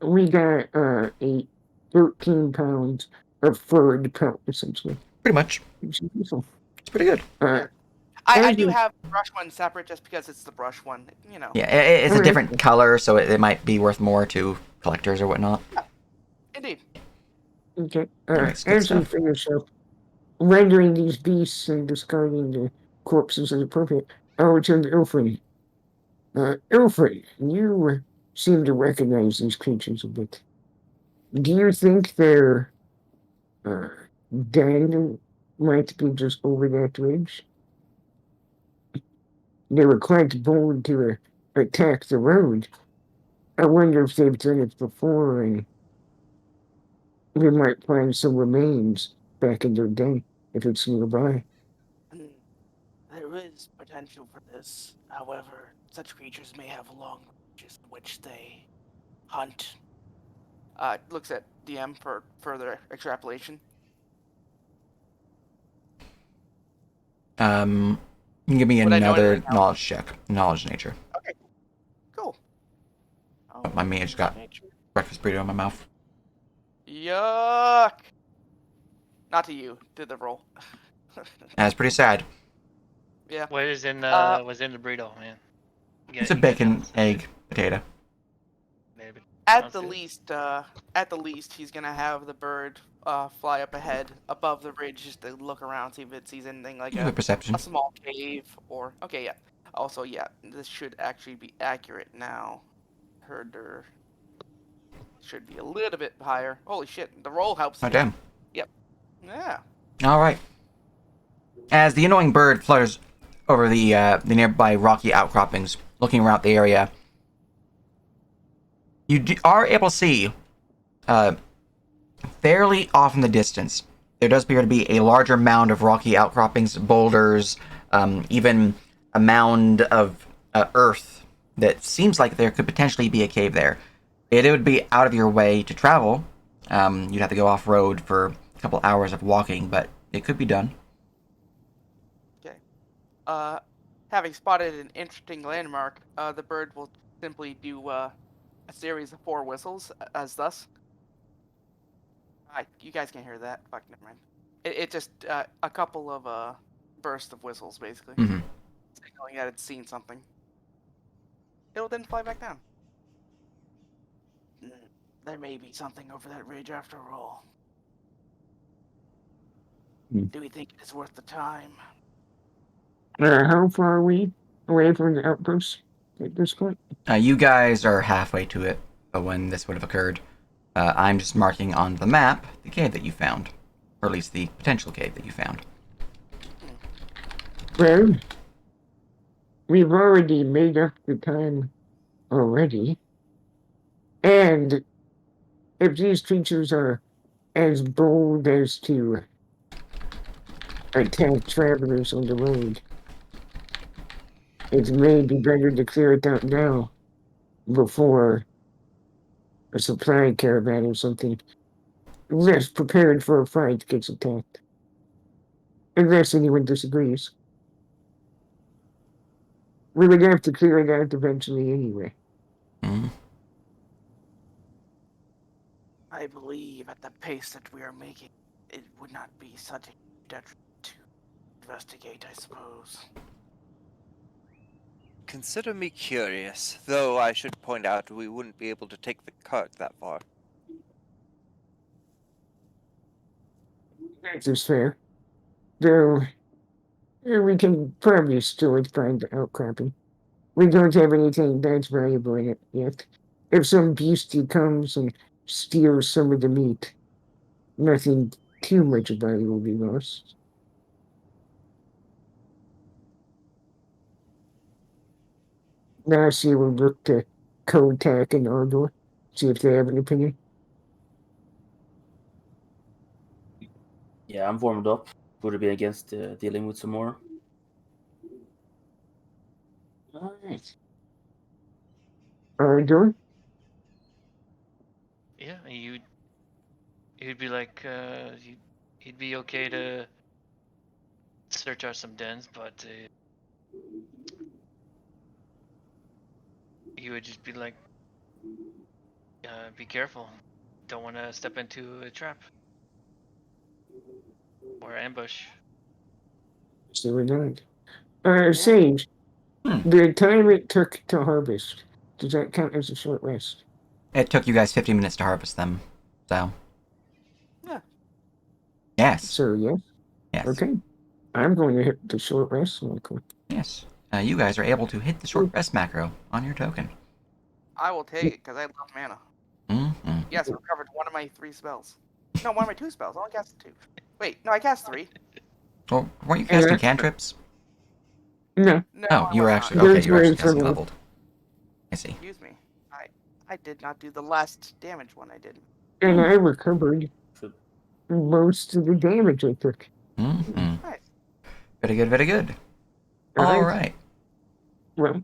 got we got a 13 pounds of furred pelt, essentially. Pretty much. Which is useful. It's pretty good. I as do you- have the brush one separate just because it's the brush one. You know. Yeah, it's a Alright. different color, so it might be worth more to collectors or whatnot. Indeed. Okay. Alright, it's good As we stuff. finish up rendering these beasts and discarding the corpses as appropriate, I'll return to Ilfrin. Ilfrin, you seem to recognize these creatures a bit. Do you think their den might be just over that ridge? They were quite bold to attack the road. I wonder if they've done it before and we might find some remains back in their den if it's nearby. There is potential for this. However, such creatures may have long ranges in which they hunt. Looks at DM for further extrapolation. You can give me Would I know another anything else? knowledge check. Knowledge nature. Okay. Cool. Oh, my mage got Nature. breakfast burrito in my mouth. Yuck. Not to you. To the roll. That's pretty sad. Yeah. What is in the burrito, man? It's a bacon, egg, potato. At the least, he's gonna have the bird fly up ahead above the ridge just to look around, see if it sees anything like You have a perception. a small cave or. Okay, yeah. Also, yeah, this should actually be accurate now. Herder should be a little bit higher. Holy shit, the roll helps. Oh, damn. Yep. Yeah. Alright. As the annoying bird flutters over the nearby rocky outcroppings, looking around the area, you are able to see, fairly off in the distance, there does appear to be a larger mound of rocky outcroppings, boulders, even a mound of earth that seems like there could potentially be a cave there. It would be out of your way to travel. You'd have to go off-road for a couple hours of walking, but it could be done. Okay. Having spotted an interesting landmark, the bird will simply do a series of 4 whistles, as thus. You guys can't hear that. Fuck, never mind. It just a couple of bursts of whistles, basically, Mm-hmm. signaling that it's seen something. It'll then fly back down. There may be something over that ridge after all. Do we think it is worth the time? How far are we away from the outpost at this point? You guys are halfway to it when this would have occurred. I'm just marking on the map the cave that you found. Or at least the potential cave that you found. Well, we've already made up the time already. And if these creatures are as bold as to attack travelers on the road, it may be better to clear it out now before a supply caravan or something less prepared for a fight gets attacked. Unless anyone disagrees. We would have to clear it out eventually anyway. Mm-hmm. I believe at the pace that we are making, it would not be such a detriment to investigate, I suppose. Consider me curious, though I should point out we wouldn't be able to take the cart that far. That is fair. Though, we can probably still find the outcropping. We don't have anything that's valuable in it yet. If some beastie comes and steals some of the meat, nothing too much value will be lost. Now she will look to Kotak and Ardor, see if they have an opinion. Yeah, I'm warmed up. Would be against dealing with some more. Alright. Ardor? Yeah, you'd be like, he'd be okay to search out some dens, but you would just be like, Be careful. Don't want to step into a trap or ambush. So we're not. Sage, Hmm. the time it took to harvest, does that count as a short rest? It took you guys 50 minutes to harvest them, so. Yeah. Yes. So, yes. Yes. Okay. I'm going to hit the short rest real quick. Yes. You guys are able to hit the short rest macro on your token. I will take it because I love mana. Mm-hmm. Yes, I recovered one of my 3 spells. No, one of my 2 spells. I only cast 2. Wait, no, I cast 3. Well, weren't you casting cantrips? No, No, Oh, I you were was actually not. okay. Those You were actually were casting from- leveled. I see. Excuse me. I did not do the last damage one I did. and I recovered So, most of the damage I took. Mm-hmm. Nice. Very good. Very good. All All right. right.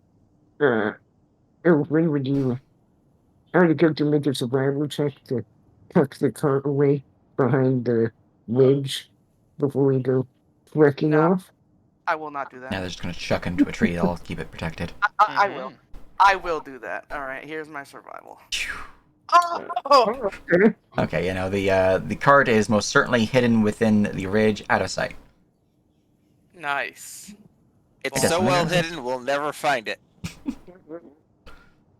Well, when would you? I would go to make a survival check to tuck the cart away behind the wedge before we go trekking No. off. I will not do Now that. they're just gonna chuck into a tree. That'll keep it protected. I will. Mhm. I will do that. All right, here's my survival. Phew. Oh! Okay. Okay, you know the cart is most certainly hidden within the ridge, out of sight. Nice. It's It so doesn't well matter. hidden, we'll never find it.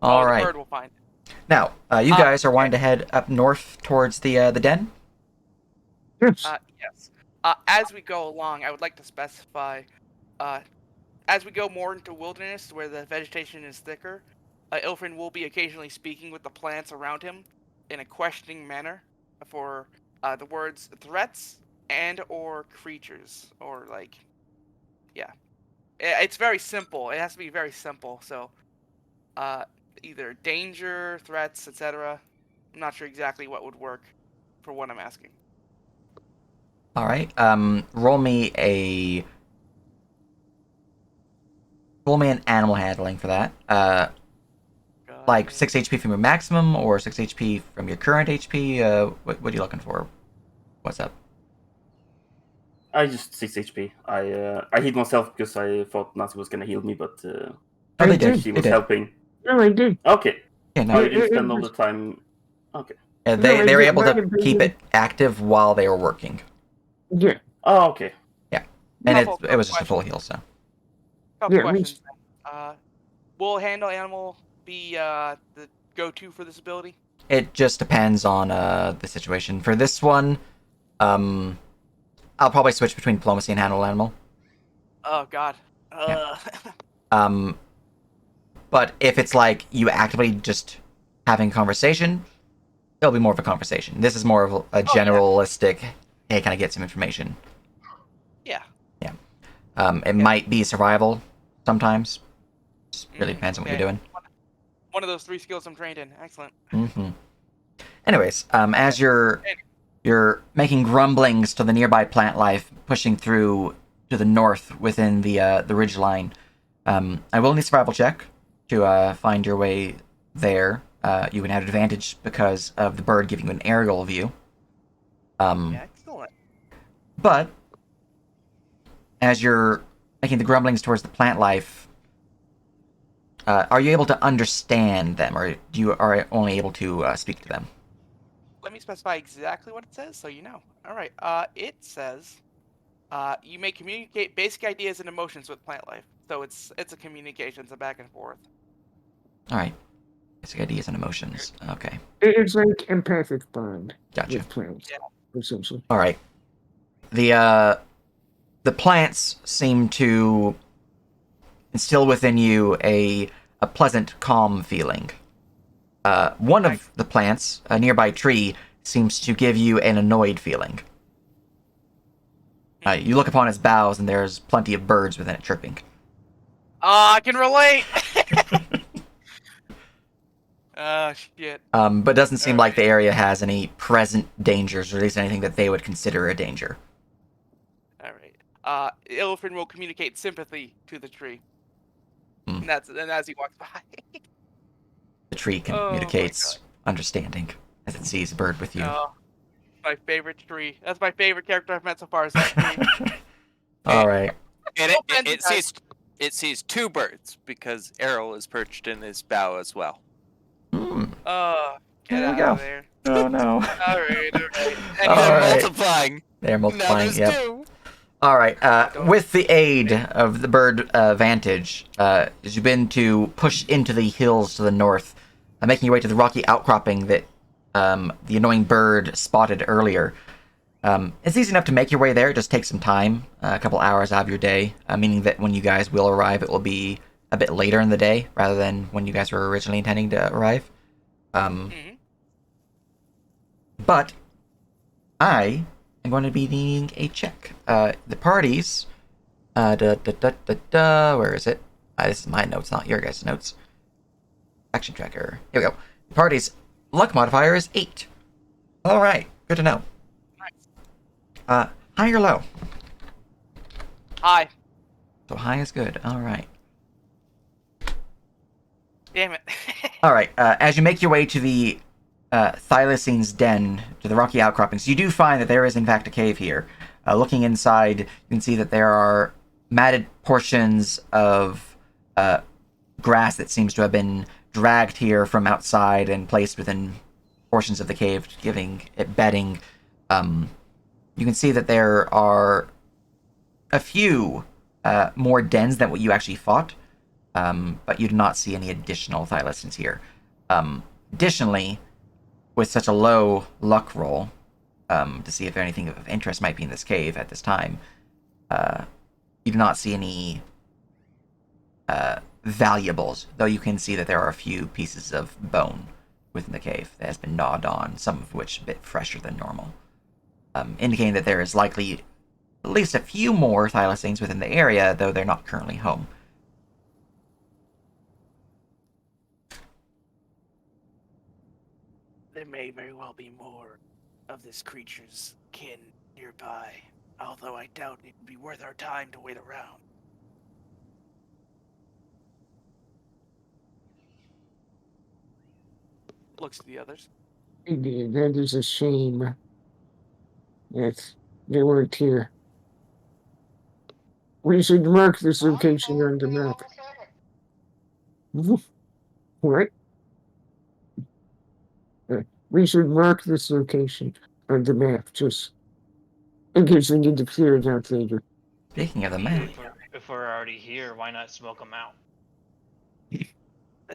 All The right. bird will find it. Now, you guys are wanting to head up north towards the den. Yes. Yes. As we go along, I would like to specify, as we go more into wilderness where the vegetation is thicker, Ilfrin will be occasionally speaking with the plants around him in a questioning manner for the words threats and or creatures or like, yeah. It's very simple. It has to be very simple. So, either danger, threats, etc. I'm not sure exactly what would work for what I'm asking. All right. Roll me an animal handling for that. Like 6 HP from your maximum or 6 HP from your current HP. What are you looking for? What's up? I just 6 HP. I hit myself because I thought Nazi was gonna heal me, but Oh, I they did. did. she They was did. helping. No, I did. Okay, Yeah, I no. didn't spend all the time. Okay. Yeah, No, they I were did. able Might to have been- keep it active while they were working, Yeah. Oh, okay. and Couple it was just a full questions. heal. So Couple Yeah, questions. Will handle animal be the go-to for this ability? it just depends on the situation. For this one, I'll probably switch between diplomacy and handle animal. Oh God. But if it's like you actively just having a conversation, it'll be more of a conversation. This is more of a generalistic, hey, can I get some information? Yeah. It might be survival sometimes. Just really Mm, depends on what okay. you're doing. One of those 3 skills I'm trained in. Excellent. Mm-hmm. Anyways, as you're making grumblings to the nearby plant life, pushing through to the north within the ridge line, I will need a survival check to find your way there. You would have advantage because of the bird giving you an aerial view. Excellent. But as you're making the grumblings towards the plant life, are you able to understand them, or are only able to speak to them? Let me specify exactly what it says so you know. All right. It says, you may communicate basic ideas and emotions with plant life. So it's a communication, it's a back and forth. All right. Basic ideas and emotions. Okay. It's like empathic bond Gotcha. with plants, Yeah. essentially. All right. The plants seem to instill within you a pleasant, calm feeling. One of the plants, a nearby tree, seems to give you an annoyed feeling. You look upon its boughs, and there's plenty of birds within it chirping. I can relate. Shit. But it doesn't seem like Okay. the area has any present dangers, or at least anything that they would consider a danger. All right. Ilfrin will communicate sympathy to the tree. Hmm. And as he walks by. The tree communicates understanding as it sees a bird with you. My favorite tree. That's my favorite character I've met so far. Is that tree. All right. And No offense, it sees 2 birds because Errol is perched in his bow as well. Hmm. Get There we out go. of there. Oh no. Alright. And All they're right. multiplying. They're Now multiplying. there's Yep. 2. All right. With the aid of the bird vantage, as you've been to push into the hills to the north, making your way to the rocky outcropping that the annoying bird spotted earlier. It's easy enough to make your way there. It just takes some time, a couple hours out of your day, meaning that when you guys will arrive, it will be a bit later in the day rather than when you guys were originally intending to arrive. But I am going to be needing a check. The parties. Where is it? This is my notes, not your guys' notes. Action tracker. Here we go. The party's luck modifier is 8. All right, good to know. High or low? Hi. So high is good. All right. Damn it. All right. As you make your way to the Thylacines' den, to the rocky outcroppings, you do find that there is in fact a cave here. Looking inside, you can see that there are matted portions of grass that seems to have been dragged here from outside and placed within portions of the cave, giving it bedding. You can see that there are a few more dens than what you actually fought, but you do not see any additional Thylacines here. Additionally, with such a low luck roll, to see if anything of interest might be in this cave at this time, you do not see any valuables, though you can see that there are a few pieces of bone within the cave that has been gnawed on, some of which a bit fresher than normal, indicating that there is likely at least a few more Thylacines within the area, though they're not currently home. There may very well be more of this creature's kin nearby, although I doubt it would be worth our time to wait around. Looks to the others. Indeed, that is a shame. Yes, they weren't here. We should mark this location on the map. What? We should mark this location on the map, just in case we need to clear it out later. Speaking of the map, If we're already here, why not smoke them out? The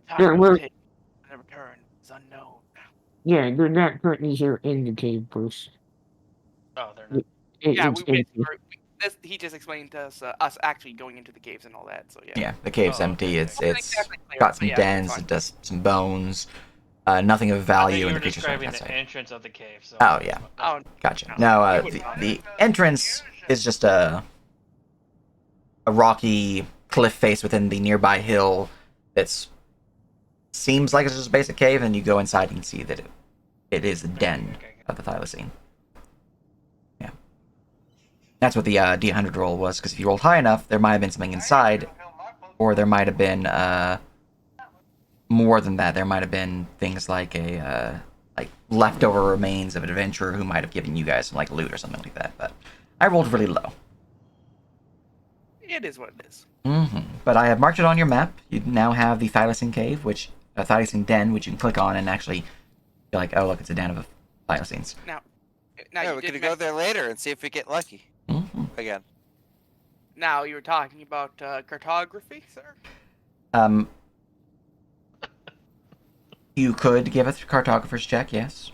time Yeah, it well- will take to return is unknown. Yeah, they're not currently here in the cave, Bruce. Oh, they're not. Yeah, It's we went. empty. He just explained to us actually going into the caves and all that. So yeah. yeah, the cave's Oh, empty. okay. It's Wasn't exactly clear, got but some yeah, it's dens, fine. it does some bones, nothing of I thought value you in were the creature's describing outside. the entrance of the cave. So Oh, yeah. Oh, Gotcha. No, No, you wouldn't know. the entrance is just a rocky cliff face within the nearby hill that seems like it's just a basic cave, and you go inside and you can see that it is a den Okay. of the Thylacine. Yeah. That's what the D100 roll was, because if you rolled high enough, there might have been something inside, or there might have been more than that. There might have been things like like leftover remains of an adventurer who might have given you guys some like loot or something like that. But I rolled really low. it is what it is. But I have marked it on your map. You now have the Thylacine Cave, which Thylacine Den, which you can click on and actually be like, oh look, it's a den of Thylacines. Now Yeah, you we did could go there later and see if we get lucky again. Now you were talking about cartography, sir. You could give a cartographer's check, yes.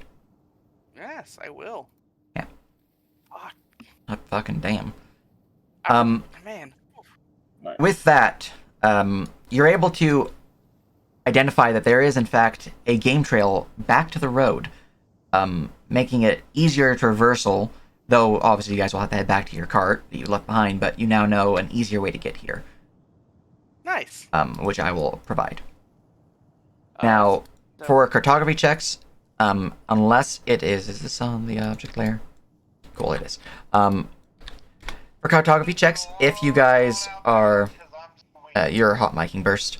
Yes, I will. Yeah. Fuck, Oh, fucking damn. man. With that, you're able to identify that there is, in fact, a game trail back to the road, making it easier to traversal, though obviously you guys will have to head back to your cart that you left behind, but you now know an easier way to get here, Nice. which I will provide. Uh, Now, so- for cartography checks, unless it is this on the object layer? Cool, it is. For cartography checks, if you guys are, you're hot miking burst.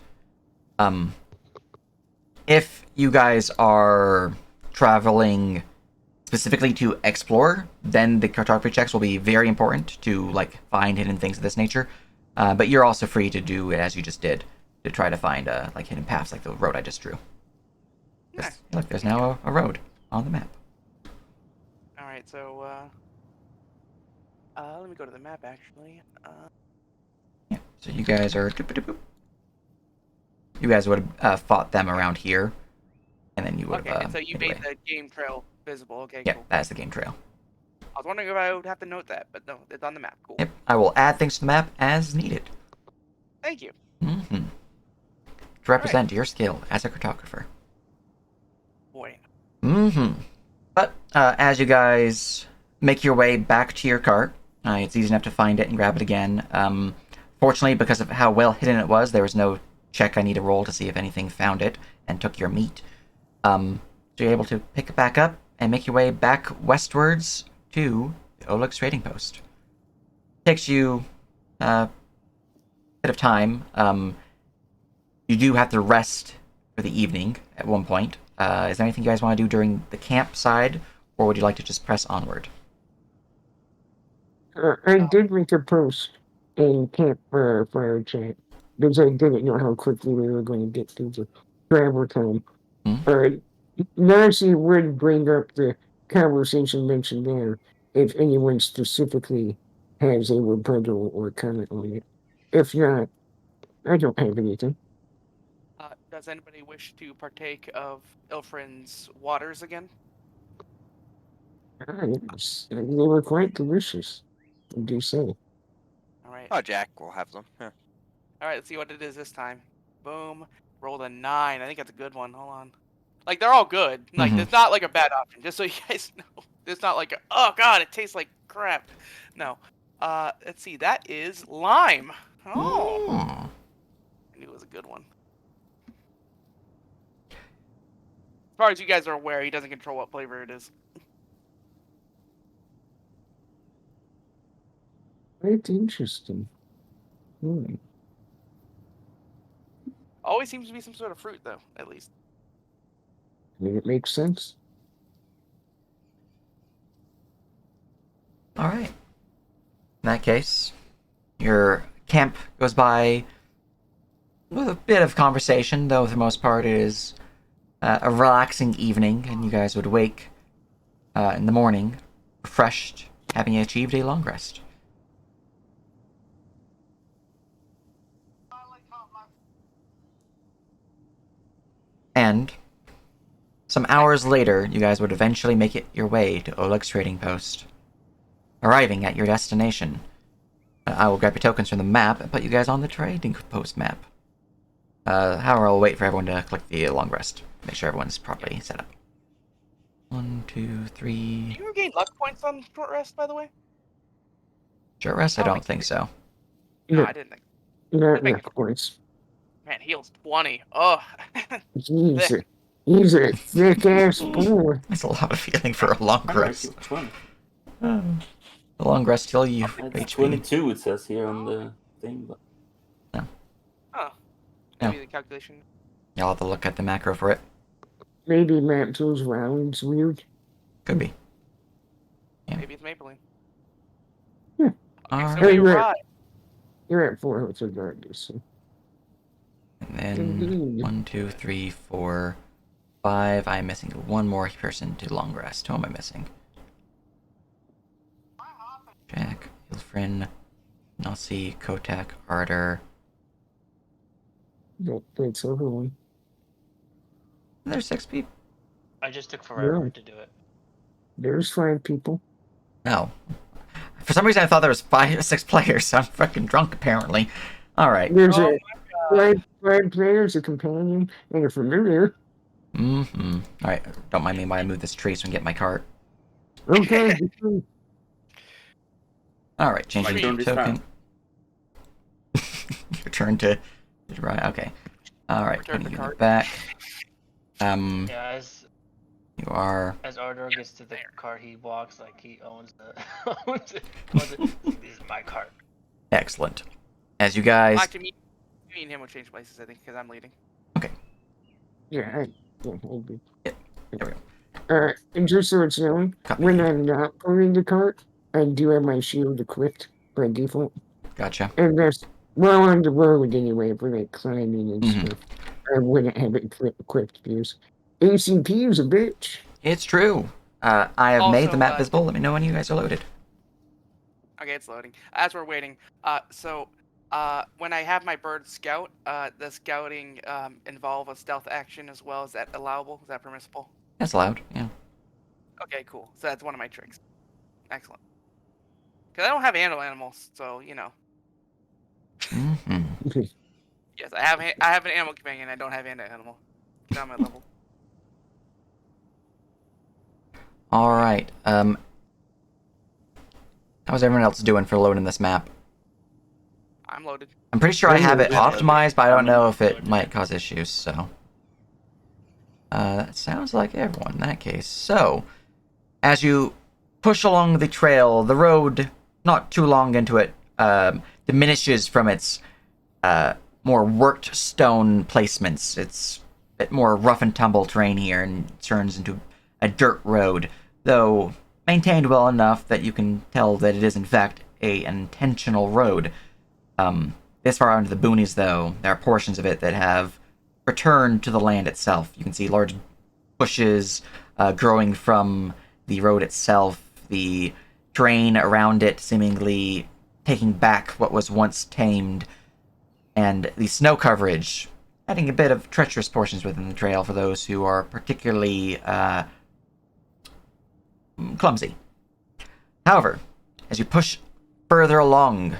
If you guys are traveling specifically to explore, then the cartography checks will be very important to like find hidden things of this nature. But you're also free to do it as you just did, to try to find like hidden paths like the road I just drew. Look, there's now a road on the map. All right, so let me go to the map actually. Yeah. So you guys are. You guys would have fought them around here, and then you would Okay, have. and so you made made away. the game trail visible. Okay, Yeah, cool. that's the game trail. I was wondering if I would have to note that, but no, it's on the map. Cool. Yep, I will add things to the map as needed. Thank you. Mm-hmm. To represent your skill as a cartographer. Boy. Mm-hmm. But as you guys make your way back to your cart, it's easy enough to find it and grab it again. Fortunately, because of how well hidden it was, there was no check I need to roll to see if anything found it and took your meat. So you're able to pick it back up and make your way back westwards to the Oleg's trading post. Takes you a bit of time. You do have to rest for the evening at one point. Is there anything you guys want to do during the camp side, or would you like to just press onward? I did make a post in Camp Fire Chat because I didn't know how quickly we were going to get through the travel time. Hmm? Nancy would bring up the conversation mentioned there if anyone specifically has a rebuttal or comment on it. If not, I don't have anything. Does anybody wish to partake of Ilfrin's waters again? Yes, they were quite delicious, I do say. All right. Oh, Jack will have them. Yeah. All right. Let's see what it is this time. Boom. Rolled a 9. I think that's a good one. Hold on. Like they're all good. Like there's not like a bad option. Just so you guys know, there's not like oh god, it tastes like crap. No. Let's see. That is lime. Oh. Mm. I knew it was a good one. As far as you guys are aware, he doesn't control what flavor it is. Quite interesting. Hmm. Always seems to be some sort of fruit, though, at least. I mean, it makes sense. All right. In that case, your camp goes by with a bit of conversation, though for the most part it is a relaxing evening, and you guys would wake in the morning, refreshed, having achieved a long rest. And some hours later, you guys would eventually make it your way to Oleg's trading post. Arriving at your destination, I will grab your tokens from the map and put you guys on the trading post map. However, I'll wait for everyone to click the long rest. Make sure everyone's properly set up. 1, 2, 3. Do you gain luck points on short rest, by the way? Short rest? I don't think so. No, Yeah, I didn't think. not Make of course. Man, heals 20. Oh. He's a thick ass boy. That's a lot of healing for a long I like rest. it, 20. The long rest heal you It's HP. 22, it says here on the thing. But Huh. No. Maybe the calculation. You'll have to look at the macro for it. Maybe Matt those rounds weird. Could be. Yeah. Maybe it's Mapeline. Yeah. Alright. So we You're arrive. You're at 4 health regardless. So. And then Indeed. 1, 2, 3, 4, 5. I'm missing one more person to long rest. Who am I missing? Jack, Ilfrin, Nasi, Kotak, Ardor. That's everyone. There's 6 people. I just took forever Yeah. to do it. There's 5 people. No. For some reason, I thought there was 6 players. I'm fucking drunk, apparently. All right. There's Oh five players, a companion, and a familiar. Mm-hmm. All right. Don't mind me while I move this tree so I can get my cart. Okay. All right. Changing My your turn this token. round. Your turn to right. Okay. All right. Return Putting the you cart. back. Yeah, You are. as Ardor gets to the cart, he walks like he owns the owns it. This is my cart. Excellent. As you guys. Actually, me and him will change places, I think, because I'm leading. Yeah, I'll be. There we go. And just so it's known, Copy. when I'm not pulling the cart, I do have my shield equipped by default. Gotcha. And that's well on the road anyway, for like climbing and Mhm. stuff. I wouldn't have it equipped because ACP is a bitch. It's true. I have made the Also, map visible. Let me know when you guys are loaded. Okay, it's loading. As we're waiting, when I have my bird scout, the scouting involve a stealth action as well. Is that allowable? Is that permissible? That's allowed. Yeah. Okay, cool. So that's one of my tricks. Excellent. Because I don't have animals, so you know. Mm-hmm. Yes, I have an animal companion. I don't have an animal. Get on my level. All right. How's everyone else doing for loading this map? I'm loaded. I'm pretty sure I have it Yeah. optimized, but I don't know if it might cause issues. So that sounds like everyone in that case. So as you push along the trail, the road, not too long into it, diminishes from its more worked stone placements. It's a bit more rough and tumble terrain here and turns into a dirt road, though maintained well enough that you can tell that it is in fact an intentional road. This far out into the boonies, though, there are portions of it that have returned to the land itself. You can see large bushes growing from the road itself, the terrain around it seemingly taking back what was once tamed, and the snow coverage adding a bit of treacherous portions within the trail for those who are particularly clumsy. However, as you push further along,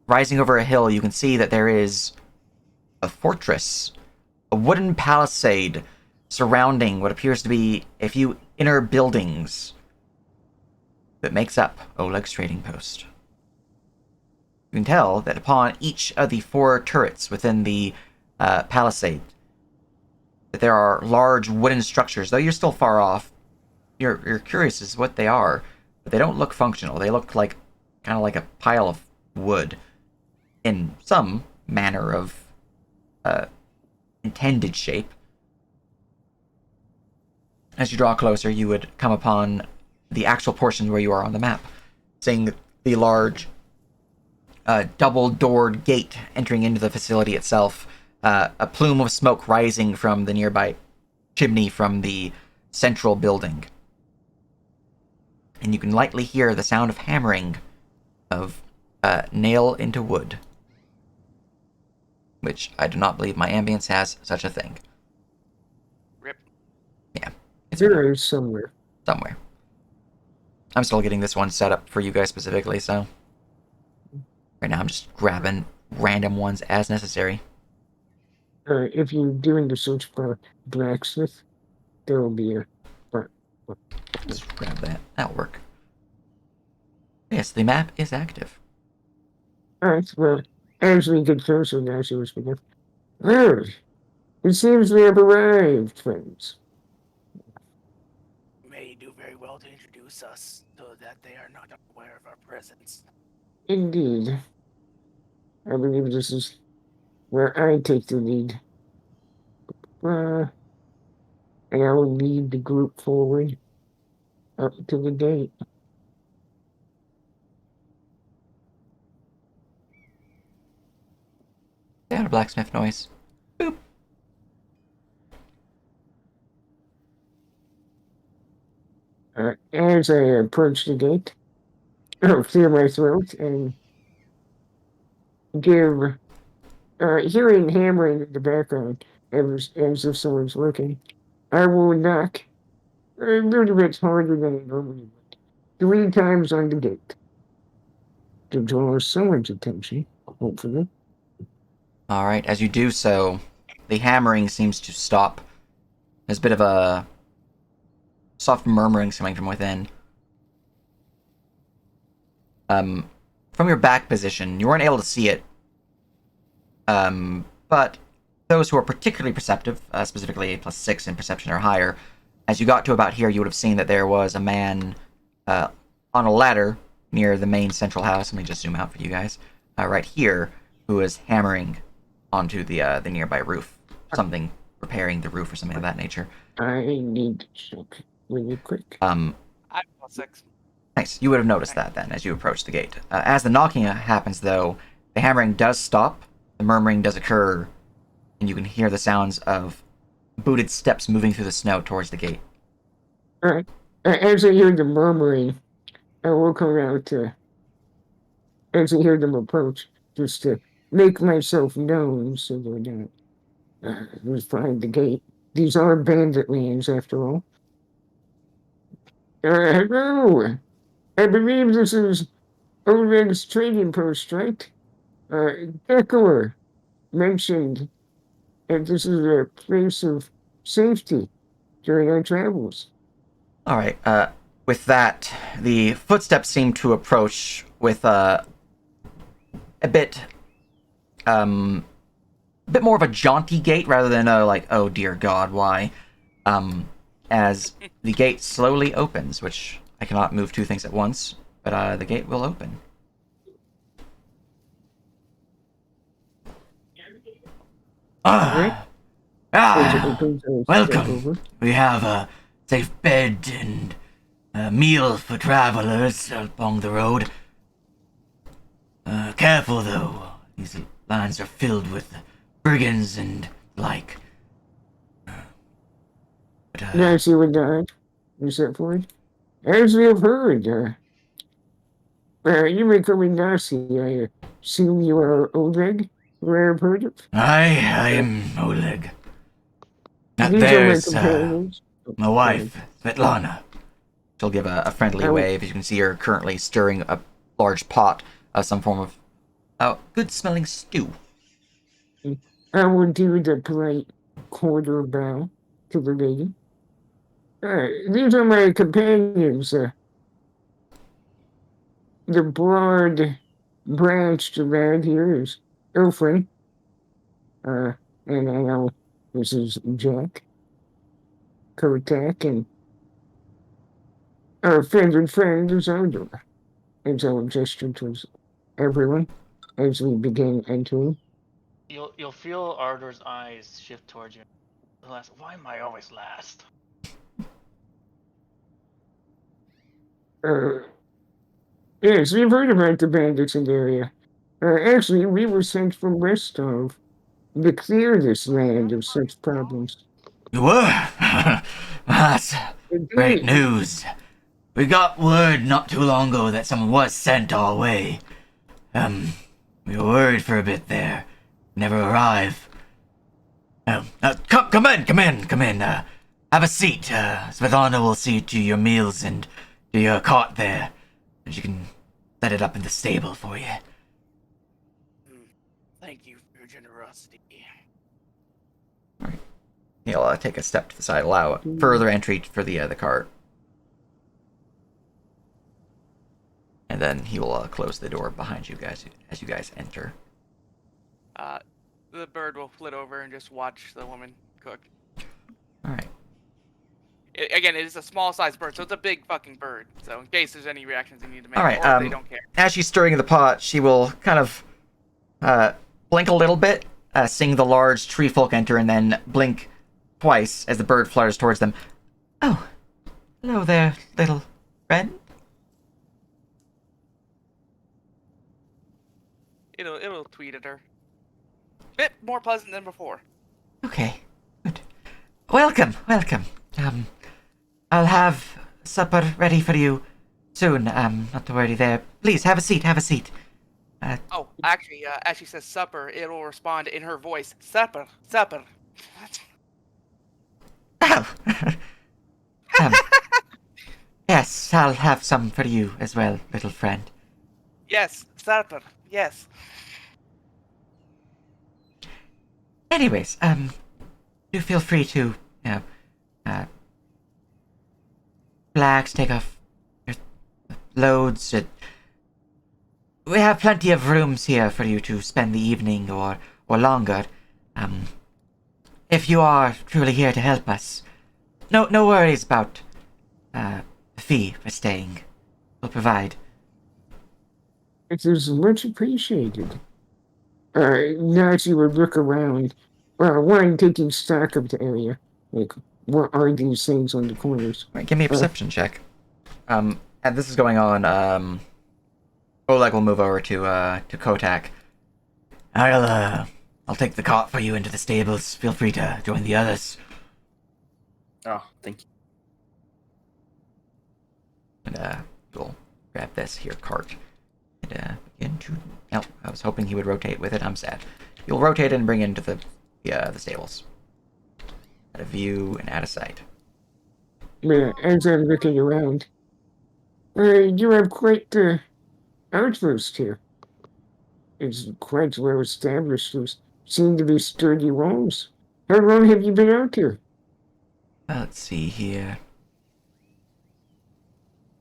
rising over a hill, you can see that there is a fortress, a wooden palisade surrounding what appears to be a few inner buildings that makes up Oleg's trading post. You can tell that upon each of the 4 turrets within the palisade, that there are large wooden structures. Though you're still far off, you're curious as to what they are, but they don't look functional. They look like kind of like a pile of wood in some manner of intended shape. As you draw closer, you would come upon the actual portion where you are on the map, seeing the large double-doored gate entering into the facility itself, a plume of smoke rising from the nearby chimney from the central building. And you can lightly hear the sound of hammering of nail into wood, which I do not believe my ambience has such a thing. Rip. Yeah, it's There is somewhere. somewhere. I'm still getting this one set up for you guys specifically, so right now I'm just grabbing random ones as necessary. If you're doing the search for blacksmith, there will be a. Just grab that. That'll work. Yes, the map is active. Alright, well, as we get closer, guys, you begin. Well, it seems we have arrived, friends. May do very well to introduce us so that they are not aware of our presence. Indeed. I believe this is where I take the lead. And I will lead the group forward up to the gate. They had a blacksmith noise. Boop. As I approach the gate, I'll clear my throat and give, hearing hammering in the background as if someone's looking, I will knock a little bit harder than I normally would. 3 times on the gate. To draw someone's attention, hopefully. Alright, as you do so, the hammering seems to stop. There's a bit of a soft murmuring coming from within. From your back position, you weren't able to see it. But those who are particularly perceptive, specifically +6 in perception or higher, as you got to about here, you would have seen that there was a man on a ladder near the main central house. Let me just zoom out for you guys. Right here, who was hammering onto the nearby roof. Something, repairing the roof or something of that nature. I need to check really quick. I'm +6. Nice. You would have noticed that then as you approach the gate. As the knocking happens, though, the hammering does stop, the murmuring does occur, and you can hear the sounds of booted steps moving through the snow towards the gate. Alright. As I hear the murmuring, I will come out as I hear them approach, just to make myself known so they're not just behind the gate. These are bandit lands, after all. Hello! I believe this is Oleg's trading post, right? Dekor mentioned that this is a place of safety during our travels. All right. With that, the footsteps seem to approach with a bit more of a jaunty gait rather than a like, oh dear God, why? As the gate slowly opens, which I cannot move two things at once, but the gate will open. Welcome. We have a safe bed and a meal for travelers along the road. Careful though, these lands are filled with brigands and the like. Nancy would die. Is that for it? As we have heard, you may call me Nasi. I assume you are Oleg, who I have heard of? I am Oleg. These There's are my companions. my wife, Svetlana. She'll give a friendly wave. As you can see her currently stirring a large pot of some form of good-smelling stew. I will do the polite quarter bow to the lady. These are my companions. The broad branched lad here is Ilfrin. And I know this is Jack, Kotak, and our favorite friend is Odor. And so I'll gesture towards everyone as we begin entering. You'll feel Ardor's eyes shift towards you. Why am I always last? Yes, we've heard about the bandits in the area. Actually, we were sent from Restov to clear this land of such problems. You were? That's great news. We got word not too long ago that someone was sent our way. We were worried for a bit there. Never arrive. Come in. Have a seat. Svetlana will see to your meals and to your cot there. And she can set it up in the stable for you. Thank you for your generosity. Alright. He'll take a step to the side, allow further entry for the cart. And then he will close the door behind you guys as you guys enter. The bird will flit over and just watch the woman cook. Alright. Again, it is a small-sized bird, so it's a big fucking bird. So in case there's any reactions you need to make, Alright, or if they don't care. as she's stirring the pot, she will kind of blink a little bit, seeing the large tree folk enter, and then blink twice as the bird flutters towards them. Oh, hello there, little friend. It'll tweet at her. Bit more pleasant than before. Okay, good. Welcome. I'll have supper ready for you soon. Not to worry there. Please, have a seat. Actually, as she says supper, it'll respond in her voice, supper. Oh. Yes, I'll have some for you as well, little friend. Yes, supper, yes. Anyways, do feel free to, relax, take off your loads. We have plenty of rooms here for you to spend the evening or longer. If you are truly here to help us, no worries about the fee for staying. We'll provide. It is much appreciated. Nazi would look around, one taking stock of the area. Like, what are these things on the corners? Right, give me a perception check. And this is going on. Oleg will move over to Kotak. I'll take the cart for you into the stables. Feel free to join the others. Oh, thank you. And you'll grab this here cart. And begin to... No, I was hoping he would rotate with it. I'm sad. You'll rotate and bring it into the stables. Out of view and out of sight. As I'm looking around, you have quite the outpost here. It's quite well established. There seem to be sturdy walls. How long have you been out here? Well, let's see here.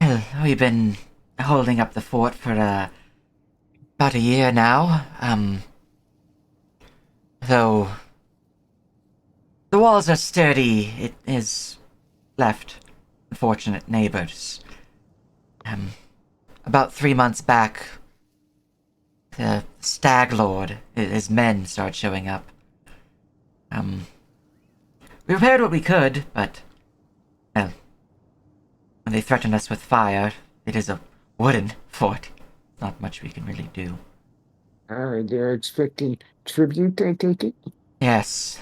Well, we've been holding up the fort for about a year now. Though the walls are sturdy, it has left unfortunate neighbors. About 3 months back, the Stag Lord, his men started showing up. We repaired what we could, but, well, when they threatened us with fire, it is a wooden fort. Not much we can really do. They're expecting tribute, I take it? Yes,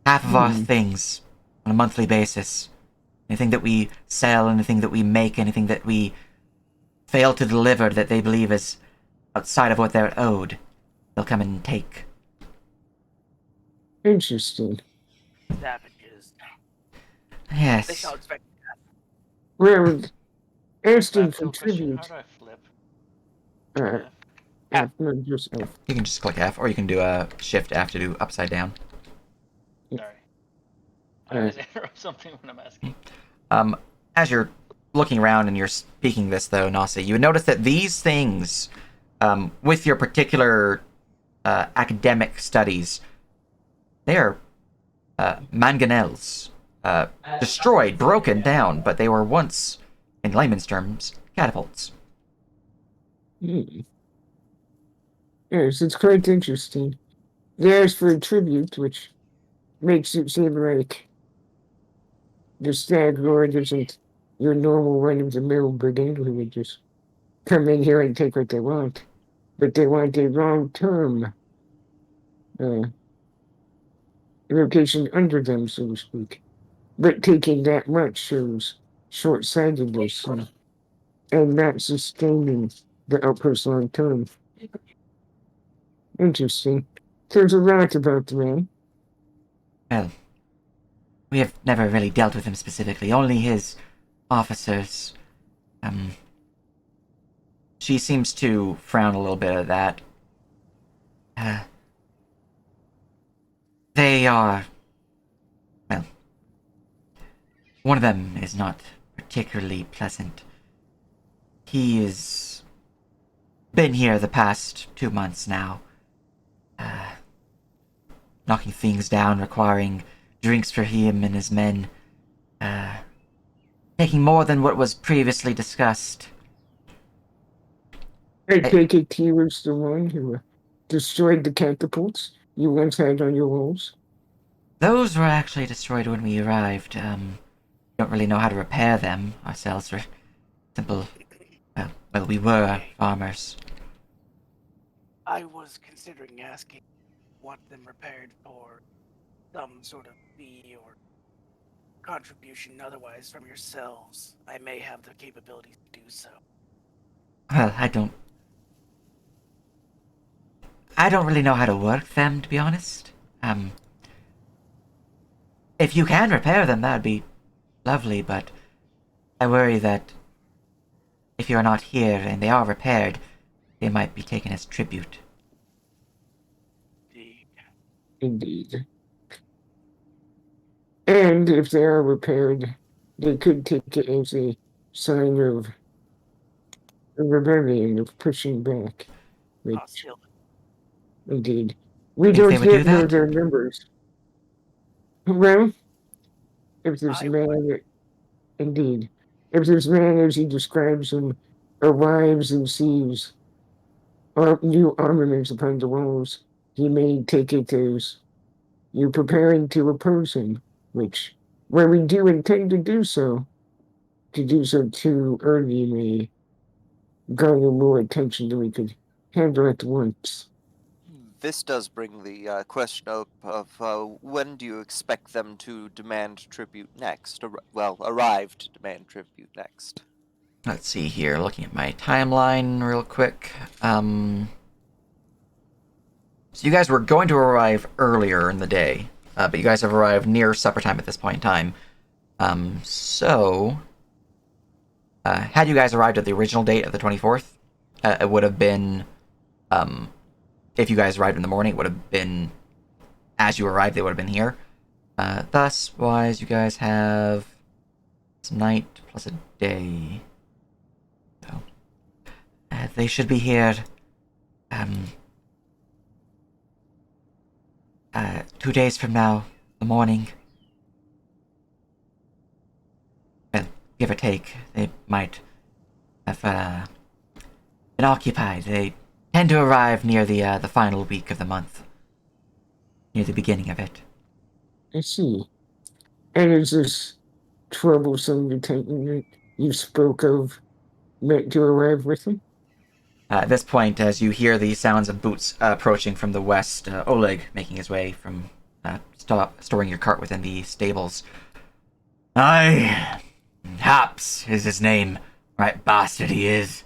half of our things on a monthly basis. Anything that we sell, anything that we make, anything that we fail to deliver that they believe is outside of what they're owed, they'll come and take. Interesting. Savages. They Yes. shall expect. Well, asking Back to for a question, tribute, how do I flip? after yourself. You can just click F, or you can do a Shift F to do upside down. Sorry. I always interrupt something when I'm asking. As you're looking around and you're speaking this, though, Nasi, you would notice that these things, with your particular academic studies, they are mangonels. Destroyed, broken down, but they were once, in layman's terms, catapults. Yes, it's quite interesting. They asked for a tribute, which makes it seem like the Stag Lord isn't your normal run-of-the-mill brigand who would just come in here and take what they want. But they want a long-term location under them, so to speak. But taking that much shows short-sightedness and not sustaining the outpost long-term. Interesting. There's a lot about the man. Well, we have never really dealt with him specifically, only his officers. She seems to frown a little bit at that. They are... Well, one of them is not particularly pleasant. He has been here the past 2 months now. Knocking things down, requiring drinks for him and his men. Taking more than what was previously discussed. I take it he was the one who destroyed the catapults you once had on your walls. Those were actually destroyed when we arrived. Don't really know how to repair them ourselves. We're simple... Well, we were farmers. I was considering asking what them repaired for some sort of fee or contribution otherwise from yourselves. I may have the capabilities to do so. Well, I don't really know how to work them, to be honest. If you can repair them, that would be lovely, but I worry that if you're not here and they are repaired, they might be taken as tribute. Indeed. And if they are repaired, they could take it as a sign of rebellion, of pushing back. Which, indeed. We Think don't they would do yet know that? their numbers. Well, if this man, indeed, if this man, as he describes him, arrives and sees new armaments upon the walls, he may take it as you preparing to oppose him, which, when we do intend to do so too early may garner more attention than we could handle at once. This does bring the question up of when do you expect them to demand tribute next? Arrive to demand tribute next. Let's see here. Looking at my timeline real quick. So you guys were going to arrive earlier in the day, but you guys have arrived near supper time at this point in time. Had you guys arrived at the original date of the 24th, it would have been, if you guys arrived in the morning, it would have been, as you arrived, they would have been here. Thus, wise, you guys have night plus a day. So, they should be here, 2 days from now, the morning. Well, give or take, they might have been occupied. They tend to arrive near the final week of the month, near the beginning of it. I see. And is this troublesome Titan that you spoke of meant to arrive with him? At this point, as you hear the sounds of boots approaching from the west, Oleg making his way from storing your cart within the stables. Haps is his name. Right bastard he is.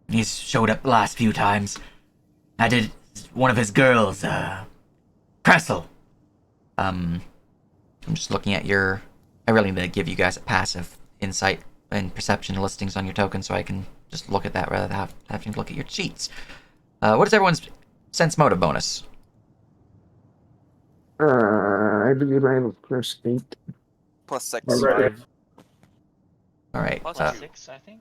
He's showed up the last few times. I did one of his girls, Kressel. I'm just looking at your... I really need to give you guys a passive insight and perception listings on your token so I can just look at that rather than having to look at your sheets. What is everyone's sense motive bonus? I believe I have a +8. +6. Right. Alright. Plus 6, I think.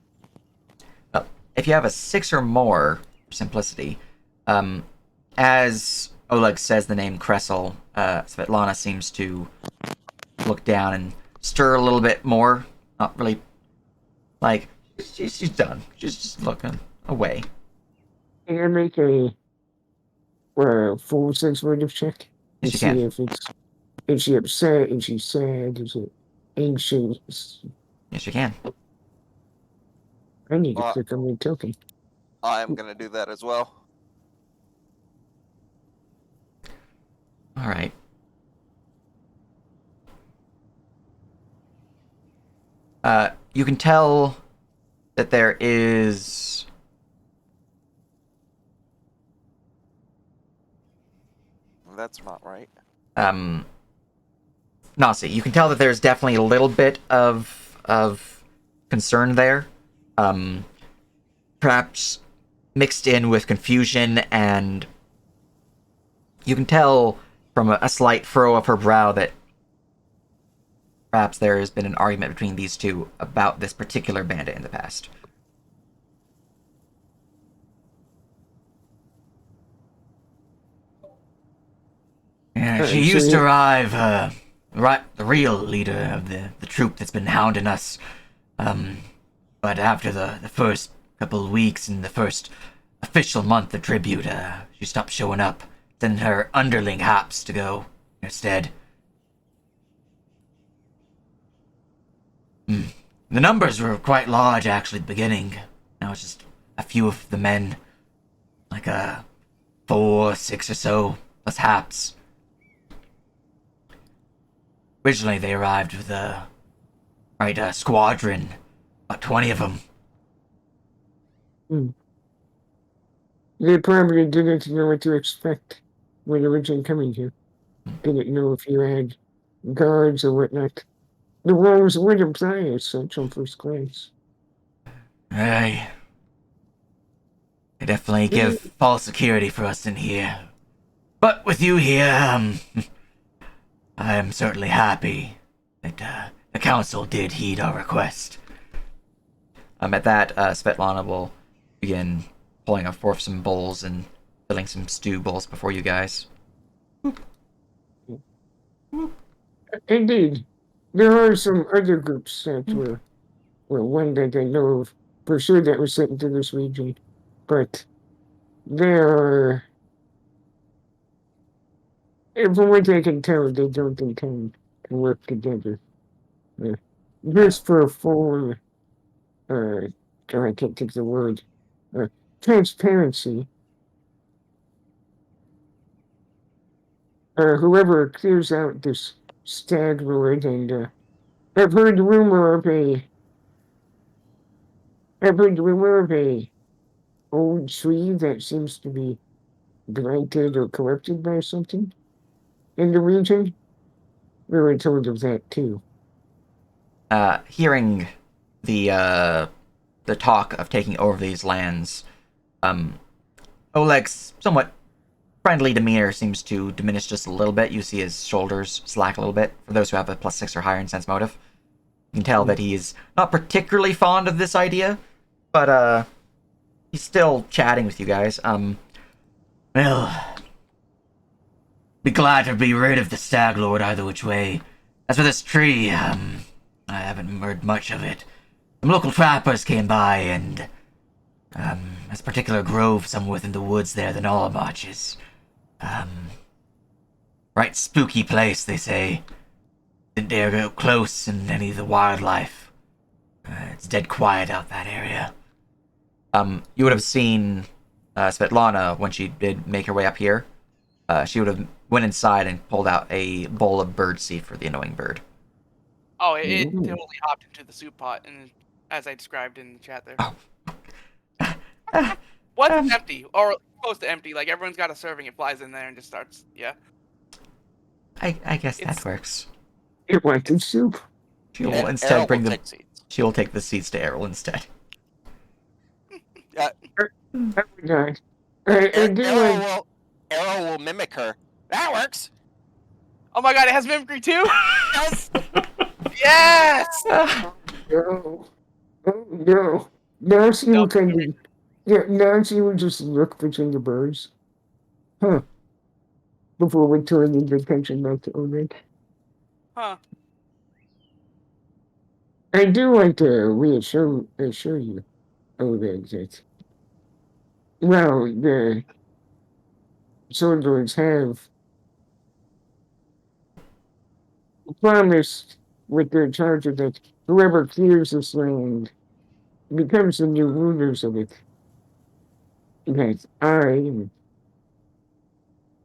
If you have a 6 or more simplicity, as Oleg says the name Kressel, Svetlana seems to look down and stir a little bit more. Not really, like, she's done. She's just looking away. Can I make a full sense motive check to Yes, you see can. if she upset, if she's sad, is it anxious? Yes, you can. I need to click on my token. I'm gonna do that as well. Alright. You can tell that there is... That's not right. Nasi, you can tell that there's definitely a little bit of concern there. Perhaps mixed in with confusion, and you can tell from a slight furrow of her brow that perhaps there has been an argument between these two about this particular bandit in the past. Yeah, she used to arrive, the real leader of the troop that's been hounding us. But after the first couple of weeks and the first official month of tribute, she stopped showing up, sending her underling Haps to go instead. The numbers were quite large, actually, at the beginning. Now it's just a few of the men. Like, 4, 6 or so, plus Haps. Originally, they arrived with a squadron. About 20 of them. They probably didn't know what to expect when originally coming here. Didn't know if you had guards or whatnot. The walls would imply as such on first glance. They definitely give false security for us in here. But with you here, I am certainly happy that the council did heed our request. At that, Svetlana will begin pulling forth some bowls and filling some stew bowls before you guys. Indeed. There are some other groups that were one that I know of for sure that was sent into this region. But there are, from what I can tell, they don't intend to work together. Just for full, I can't think of the word, transparency. whoever clears out this stag lord, and I've heard rumor of a I've heard rumor of a old tree that seems to be blighted or corrupted by something in the region. We were told of that too. Hearing the talk of taking over these lands, Oleg's somewhat friendly demeanor seems to diminish just a little bit. You see his shoulders slack a little bit. For those who have a +6 or higher in sense motive, you can tell that he's not particularly fond of this idea, but he's still chatting with you guys. Well, be glad to be rid of the Stag Lord either which way. As for this tree, I haven't heard much of it. Some local trappers came by and, this particular grove somewhere within the woods there, the Nalamarch is, right spooky place, they say. Didn't dare go close in any of the wildlife. It's dead quiet out that area. You would have seen Svetlana when she did make her way up here. She would have went inside and pulled out a bowl of birdseed for the annoying bird. Oh, it Ooh. totally hopped into the soup pot, and as I described in the chat there. Oh. Once it's empty, or close to empty, like everyone's got a serving, it flies in there and just starts. Yeah. I guess It's- that works. It wanted soup. She will And instead Errol bring will the. take seeds. She will take the seeds to Errol instead. Oh my god. I do like. Errol will mimic her. That works. Oh my god, it has mimicry too. Yes. Yes. No. Oh no. Now she No, will kind of. Yeah, now she will just look between the birds. Huh. Before returning the attention back to Oleg. Huh. I do want to assure you, Oleg, that. Well, the sword lords have promised with their charter that whoever clears this land becomes the new rulers of it. That I,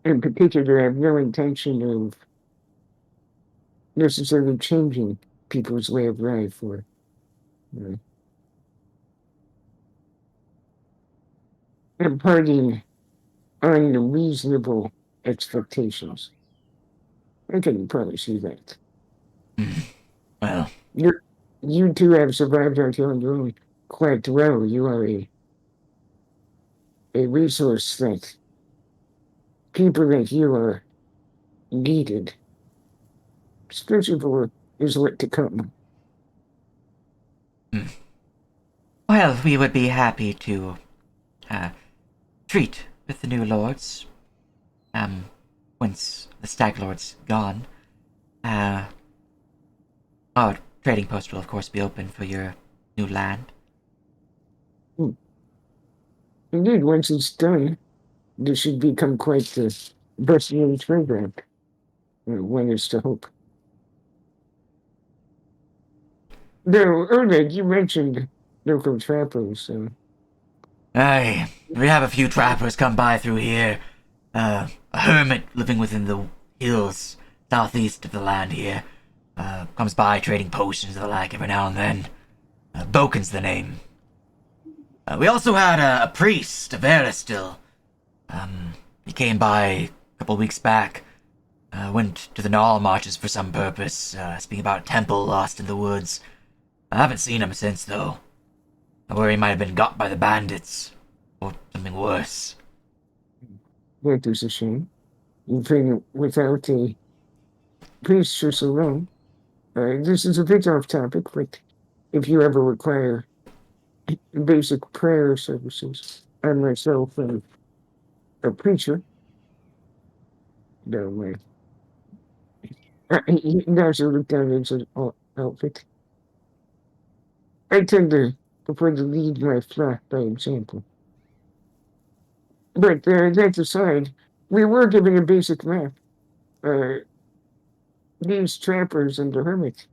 in particular, have no intention of necessarily changing people's way of life or imparting unreasonable expectations. I can probably see that. Well, You two have survived out here on your own quite well. You are a resource that people like you are needed, especially for is what to come. well, we would be happy to, treat with the new lords, once the Stag Lord's gone. Our trading post will of course be open for your new land. Indeed, once it's done, this should become quite the bustling trade ramp. One is to hope. Though, Oleg, you mentioned local trappers, so. Aye, we have a few trappers come by through here. A hermit living within the hills southeast of the land here. Comes by trading potions and the like every now and then. Boken's the name. We also had a priest, a Veristil. He came by a couple weeks back. Went to the Nall marches for some purpose, speaking about a temple lost in the woods. I haven't seen him since, though. I worry he might have been got by the bandits. Or something worse. That is a shame. You've been without a priest for so long. This is a bit off topic, but if you ever require basic prayer services, I myself am a preacher. No way. He does look down at his outfit. I tend to prefer to lead my flock by example. But that aside, we were given a basic map. These trappers and the hermit,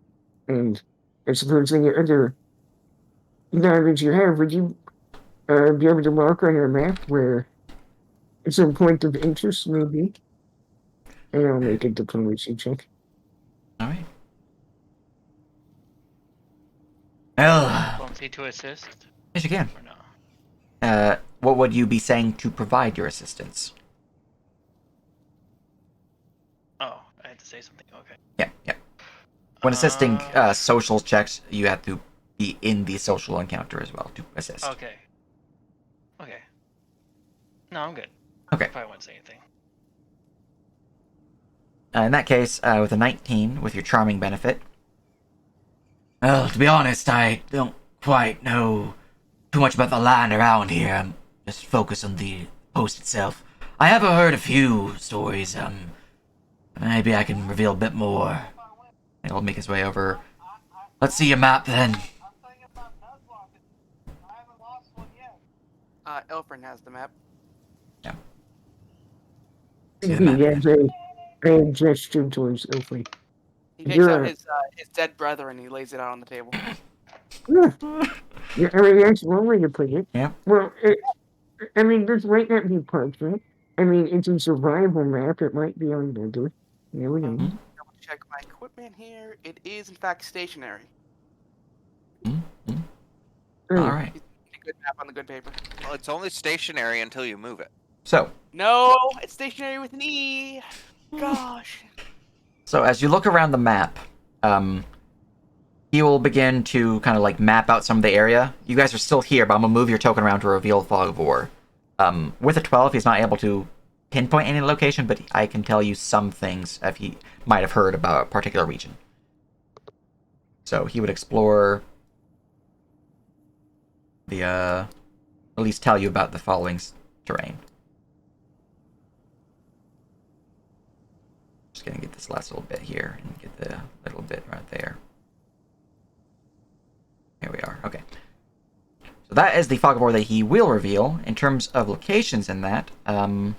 and I suppose any other knowledge you have, would you be able to mark on your map where some point of interest may be? And I'll make a diplomacy check. All right. Well, Diplomacy to assist yes, you can. or no? What would you be saying to provide your assistance? Oh, I had to say something. Okay. Yeah, yeah. When assisting social checks, you have to be in the social encounter as well to assist. Okay. Okay. No, I'm good. Okay. If I won't say anything. In that case, with a 19, with your charming benefit. Well, to be honest, I don't quite know too much about the land around here. I'm just focused on the post itself. I have heard a few stories. Maybe I can reveal a bit more. He'll make his way over. Let's see your map then. Elfrin has the map. Yeah. See the map. Yes, I gesture towards Ilfrey. He takes You're out a- his dead brother and he lays it out on the table. Yeah. Yeah, I mean, that's one way to put it. Yeah. Well, I mean, this might not be perfect. I mean, it's a survival map. It might be on Google. Yeah, we know. Mhm. Double check my equipment here. It is in fact stationary. Mm-hmm. Mm. All right. A good map on the good paper. Well, it's only stationary until you move it. So, No, it's stationary with an E. Gosh. as you look around the map, he will begin to kind of like map out some of the area. You guys are still here, but I'm gonna move your token around to reveal Fog of War. With a 12, he's not able to pinpoint any location, but I can tell you some things if he might have heard about a particular region. So he would explore the, at least tell you about the following terrain. Just gonna get this last little bit here and get the little bit right there. Here we are. Okay. So that is the Fog of War that he will reveal. In terms of locations in that, let's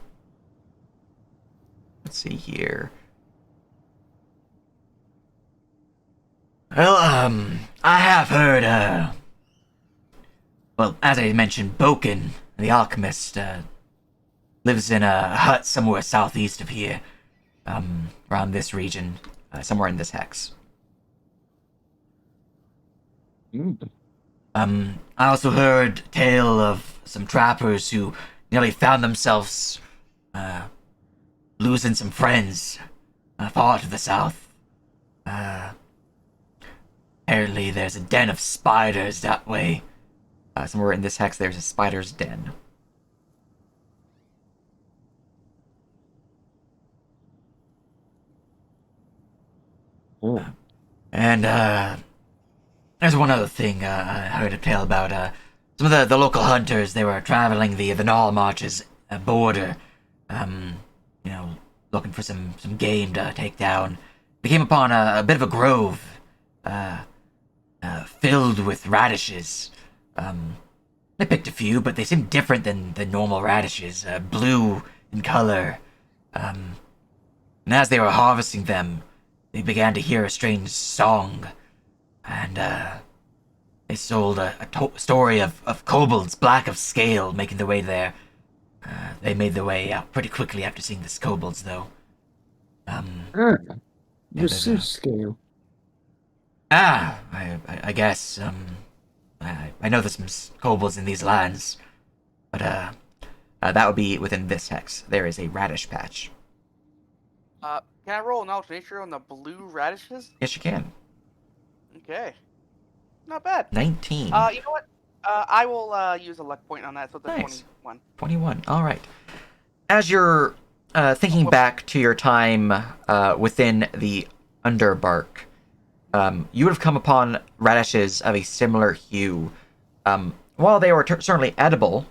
see here. Well, I have heard, well, as I mentioned, Boken, the alchemist, lives in a hut somewhere southeast of here, around this region, somewhere in this hex. Mm. I also heard a tale of some trappers who nearly found themselves, losing some friends, far to the south. Apparently there's a den of spiders that way. Somewhere in this hex there's a spider's den. Oh. And, there's one other thing I heard a tale about. Some of the local hunters, they were traveling the Null Marches border, looking for some game to take down. They came upon a bit of a grove, filled with radishes. They picked a few, but they seemed different than the normal radishes, blue in color. And as they were harvesting them, they began to hear a strange song. And, they sold a story of kobolds, black of scale, making their way there. They made their way out pretty quickly after seeing the kobolds, though. The there's sea a- scale. I guess, I know there's some kobolds in these lands, but, that would be within this hex. There is a radish patch. Can I roll an nature on the blue radishes? Yes, you can. Okay. Not bad. 19. You know what? I will use a luck point on that, so it's a Nice. 21. 21. All right. As you're thinking back to your time within the Underbark, you would have come upon radishes of a similar hue. While they were certainly edible,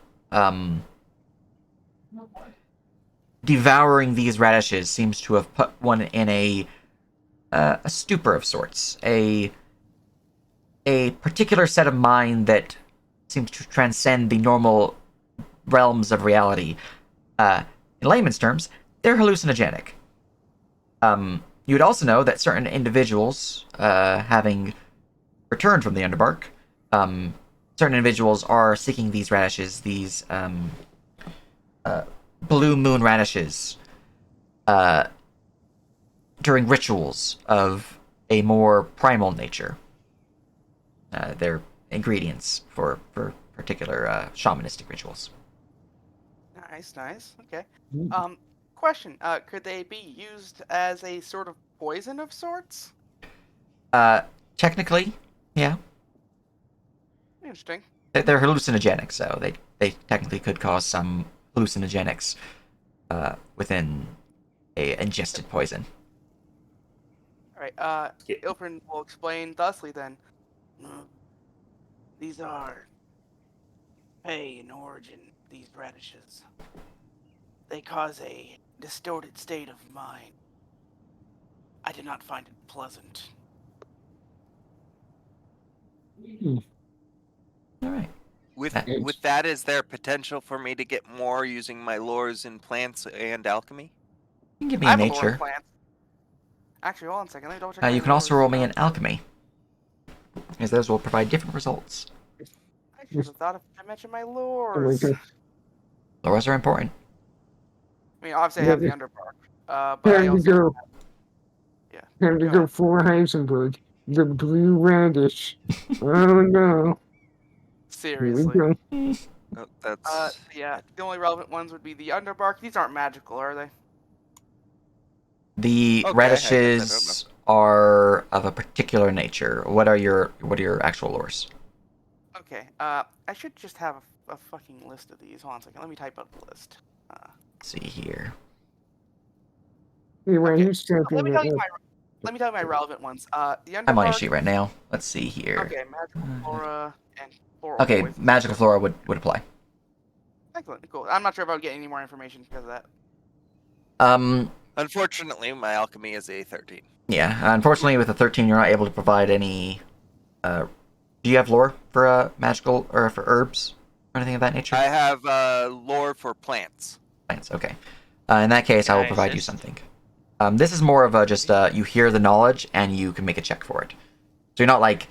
devouring these radishes seems to have put one in a stupor of sorts, a particular set of mind that seems to transcend the normal realms of reality. In layman's terms, they're hallucinogenic. You would also know that certain individuals, having returned from the Underbark, certain individuals are seeking these radishes, these blue moon radishes, during rituals of a more primal nature. They're ingredients for particular shamanistic rituals. Nice. Okay. Mm. Question. Could they be used as a sort of poison of sorts? Technically, yeah. Interesting. They're hallucinogenic, so they technically could cause some hallucinogenics within a ingested poison. All right. Yeah. Ilprin will explain thusly then. These are fey in origin. These radishes. They cause a distorted state of mind. I did not find it pleasant. Mm. All right. With That- with that, is there potential for me to get more using my lores in plants and alchemy? You can give me I a have a lore in nature. plants. Actually, hold on a second. Let me double check. You my can also lores. roll me an alchemy, as those will provide different results. I should have thought if I mentioned my Oh my lores. God. Lores are important. I mean, obviously, I have the Yeah. underbark. But I Time to also. go. Yeah. Time to Go go ahead. for Heisenberg. The blue radish. Oh no. Here we Seriously. go. Oh, that's Yeah. The only relevant ones would be the underbark. These aren't magical, are they? The Okay, I guess I don't know. radishes are of a particular nature. What are your actual lores? Okay. I should just have a fucking list of these. Hold on a second. Let me type up the list. Let's see here. Hey, while Okay. he's Let typing me that tell you up. my. Let me tell you my relevant ones. The I'm on your underbark. sheet right now. Let's see here. Okay. Magical flora and floral Okay, poison. magical flora would apply. Excellent. Cool. I'm not sure if I would get any more information because of that. unfortunately my alchemy is a 13. Yeah. Unfortunately, with a 13, you're not able to provide any. Do you have lore for magical or for herbs or anything of that nature? I have lore for plants. Plants. Okay. In that case, Can I will I provide you assist? something. This is more of a just you hear the knowledge and you can make a check for it. So you're not like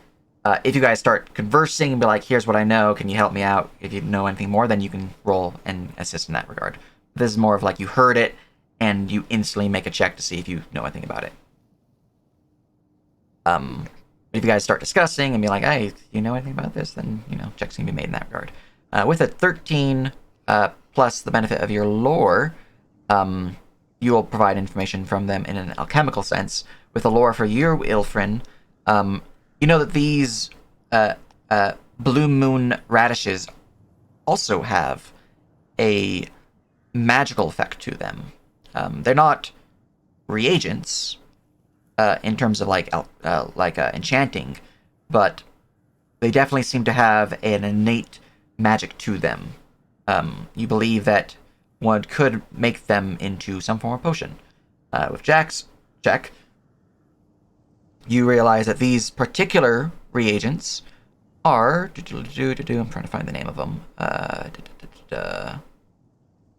if you guys start conversing and be like, "Here's what I know. Can you help me out?" If you know anything more, then you can roll and assist in that regard. This is more of like you heard it and you instantly make a check to see if you know anything about it. If you guys start discussing and be like, "Hey, you know anything about this?" Then checks can be made in that regard. With a 13 plus the benefit of your lore, you will provide information from them in an alchemical sense. With a lore for you, Ilfrin, you know that these blue moon radishes also have a magical effect to them. They're not reagents in terms of like enchanting, but they definitely seem to have an innate magic to them. You believe that one could make them into some form of potion. With Jack's check, you realize that these particular reagents are. I'm trying to find the name of them.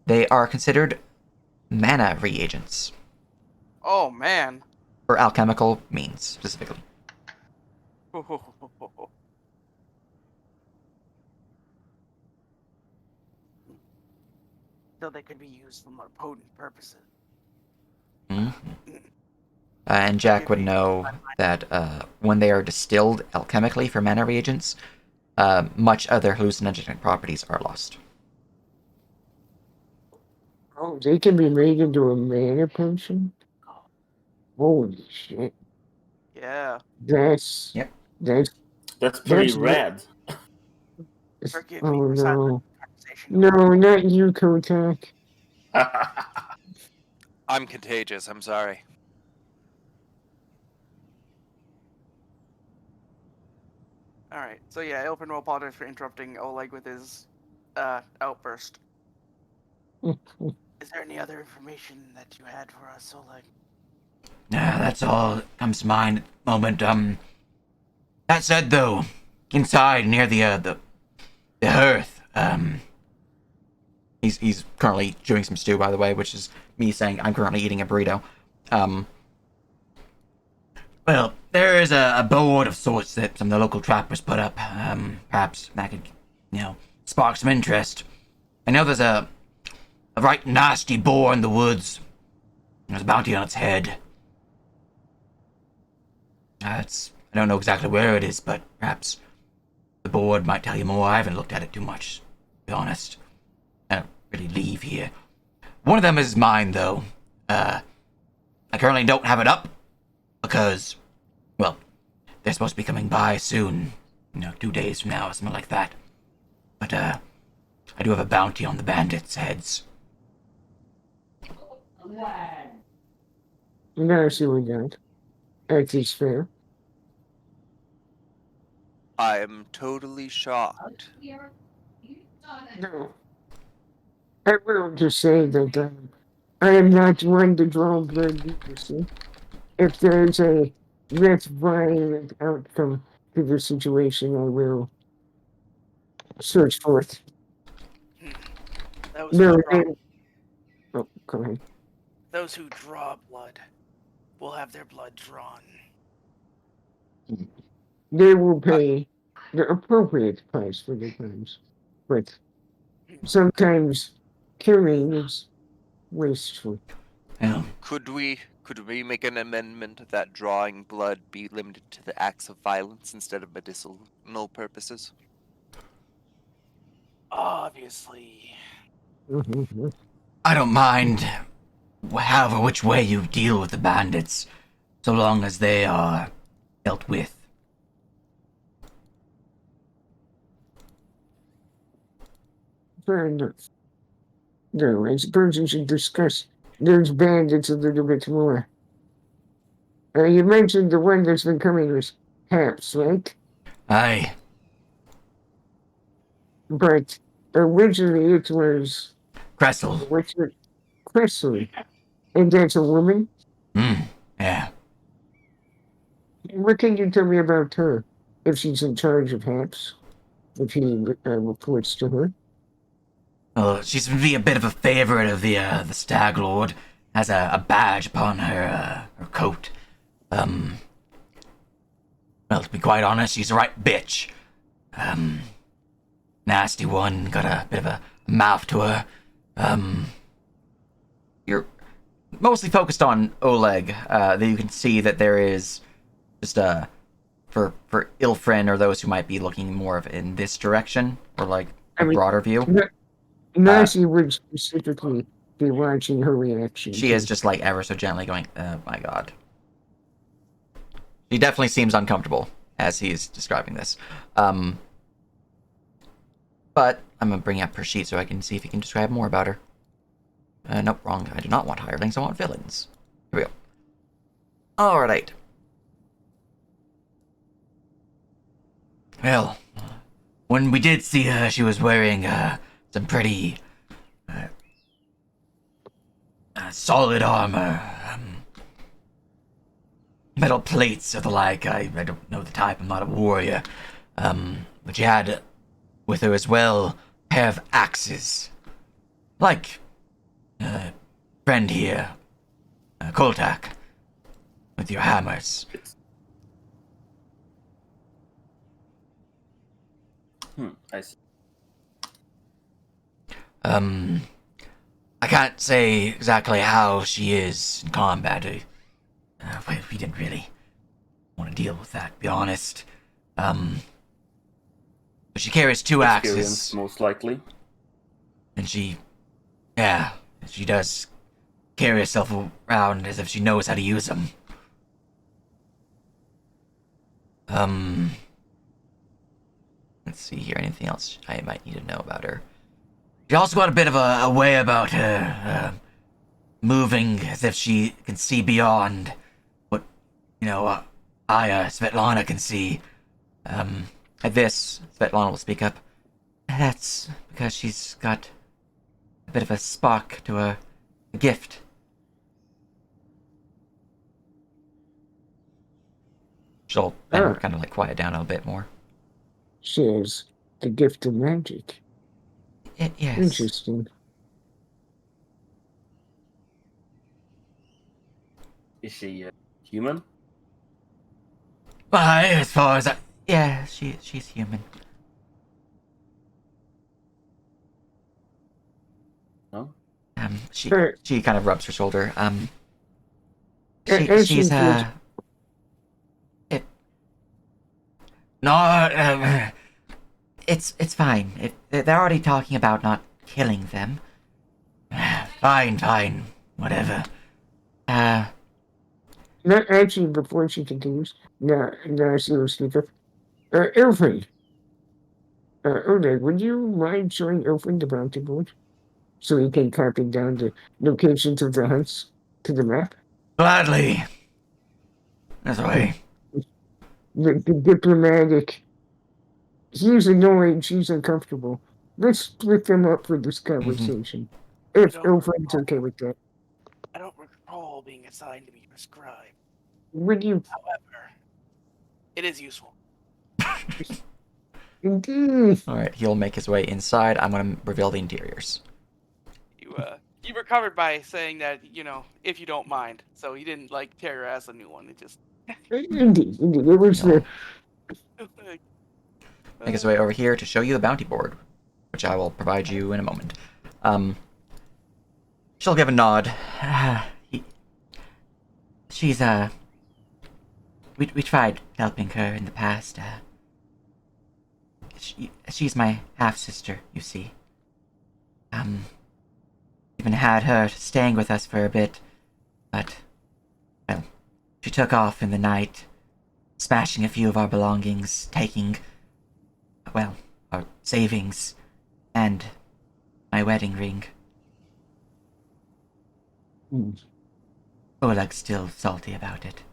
They are considered mana reagents Oh man. for alchemical means specifically. So they could be used for more potent purposes. Mhm. And Jack would know that when they are distilled alchemically for mana reagents, much of their hallucinogenic properties are lost. Oh, they can be made into a mana potion? Holy shit. Yeah. That's Yep. that's That's pretty that's rad. Forgive oh me for no. conversation. No, not you, Kotak. I'm contagious, I'm sorry. All right. So yeah, Ilprin will apologize for interrupting Oleg with his outburst. Is there any other information that you had for us, Oleg? That's all that comes to mind at the moment. That said, though, inside near the hearth, He's currently chewing some stew, by the way, which is me saying I'm currently eating a burrito. well, there is a board of sorts that some of the local trappers put up. Perhaps that could, spark some interest. I know there's a right nasty boar in the woods. There's a bounty on its head. I don't know exactly where it is, but perhaps the board might tell you more. I haven't looked at it too much, to be honest. I don't really leave here. One of them is mine, though. I currently don't have it up because, well, they're supposed to be coming by soon. 2 days from now, or something like that. But, I do have a bounty on the bandits' heads. No, she would not. That is fair. I am totally shocked. No. I will just say that I am not one to draw blood needlessly. If there's a less violent outcome to the situation, I will search forth. Those No, who draw, they, oh, go ahead. those who draw blood will have their blood drawn. They will pay the appropriate price for their crimes. But sometimes killing is wasteful. Yeah. Could we make an amendment that drawing blood be limited to the acts of violence instead of medicinal purposes? Obviously. I don't mind however which way you deal with the bandits, so long as they are dealt with. Fair enough. No, I suppose we should discuss those bandits a little bit more. You mentioned the one that's been coming was Haps, right? Aye. But originally it was Cressel. what's it? Presley. And that's a woman? Yeah. What can you tell me about her? If she's in charge of Haps? If he reports to her? Well, she seems to be a bit of a favorite of the Stag Lord. Has a badge upon her coat. Well, to be quite honest, she's a right bitch. Nasty one, got a bit of a mouth to her. You're mostly focused on Oleg. That you can see that there is just for Ilfrin or those who might be looking more of in this direction or like a broader view. Nancy would specifically be watching her reaction. She is just like ever so gently going, oh my god. She definitely seems uncomfortable as he's describing this. But I'm going to bring up her sheet so I can see if he can describe more about her. Nope, wrong. I do not want hirelings, I want villains. Here we go. Alright. Well, when we did see her, she was wearing some pretty solid armor. Metal plates or the like. I don't know the type, I'm not a warrior. But she had with her as well a pair of axes. Like friend here, Koltak, with your hammers. I see. I can't say exactly how she is in combat. We didn't really want to deal with that, to be honest. But she carries two Experience, axes, most likely. and she does carry herself around as if she knows how to use them. Let's see here. Anything else I might need to know about her? She also got a bit of a way about her, moving as if she can see beyond what, Svetlana can see. At this, Svetlana will speak up. That's because she's got a bit of a spark to a gift. She'll then kind of like quiet down a bit more. She has the gift of magic. Yes. Interesting. Is she human? Why, as far as Yeah, she's human. No? She Sure. she kind of rubs her shoulder. As She's she feels- No, it's fine. They're already talking about not killing them. Fine, whatever. Not actually, before she continues, no, seriously, Ilfrid, Oleg, would you mind showing Ilfrid the bounty board so he can copy down the locations of the hunts to the map? Gladly. This way. The diplomatic. He's annoyed, she's uncomfortable. Let's split them up for this conversation. If don't Ilfrid's okay with that. I don't recall being assigned to be your scribe. Would you However, it is useful. indeed? Alright, he'll make his way inside. I'm gonna reveal the interiors. You recovered by saying that, if you don't mind. So you didn't like tear your ass a new one. It just Indeed. It was No. like, Make his way over here to show you the bounty board, which I will provide you in a moment. She'll give a nod. She's we tried helping her in the past. She's my half sister, you see. Even had her staying with us for a bit, but well, she took off in the night, smashing a few of our belongings, taking our savings, and my wedding ring. Oleg's still salty about it.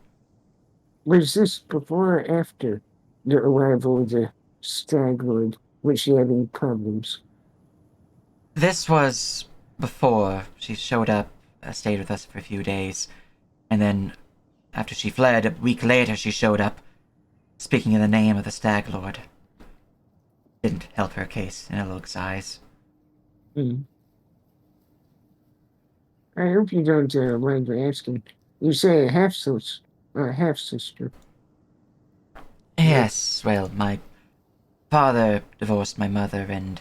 Was this before or after the arrival of the Stag Lord? Was she having problems? This was before she showed up, stayed with us for a few days, and then after she fled, a week later she showed up, speaking in the name of the Stag Lord. Didn't help her case in Oleg's eyes. I hope you don't mind me asking. You say a half sister. Yes, well, my father divorced my mother, and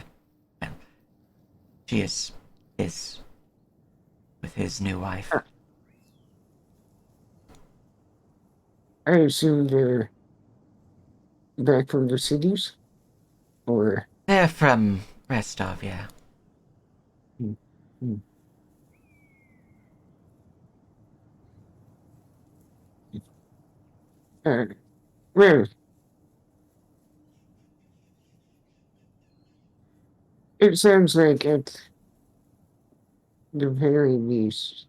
well, she is with his new wife. I assume they're back from the cities? Or They're from Restov, yeah. well, it sounds like at the very least,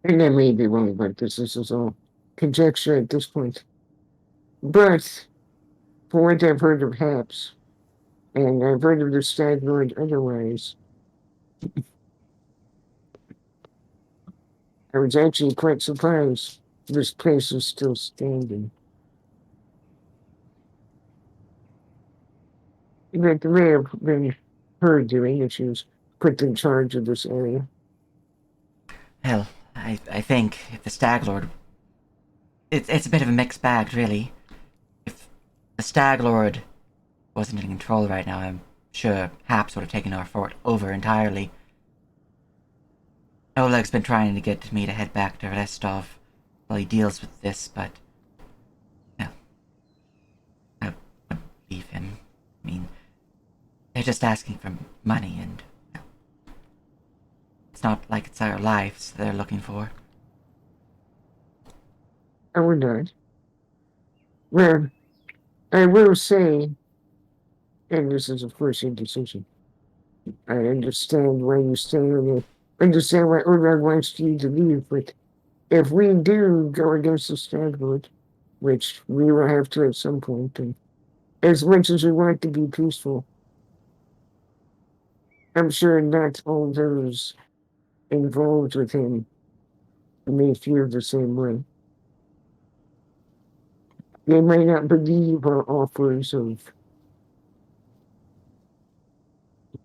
and I may be wrong about this is all conjecture at this point, but for what I've heard of Haps, and I've heard of the Stag Lord otherwise, I was actually quite surprised this place is still standing. That may have been her doing if she was put in charge of this area. Hell, I think if the Stag Lord... It's a bit of a mixed bag, really. If the Stag Lord wasn't in control right now, I'm sure Haps would have taken our fort over entirely. Oleg's been trying to get me to head back to Rostov while he deals with this, but... no. I wouldn't leave him. I mean, they're just asking for money, and... no. It's not like it's our lives they're looking for. I would not. Well, I will say, and this is of course your decision. I understand why you stay on it. Understand why Urag wants you to leave, but if we do go against the Stag Lord, which we will have to at some point, and as much as we want to be peaceful, I'm sure not all those involved with him may feel the same way. They may not believe our offers of,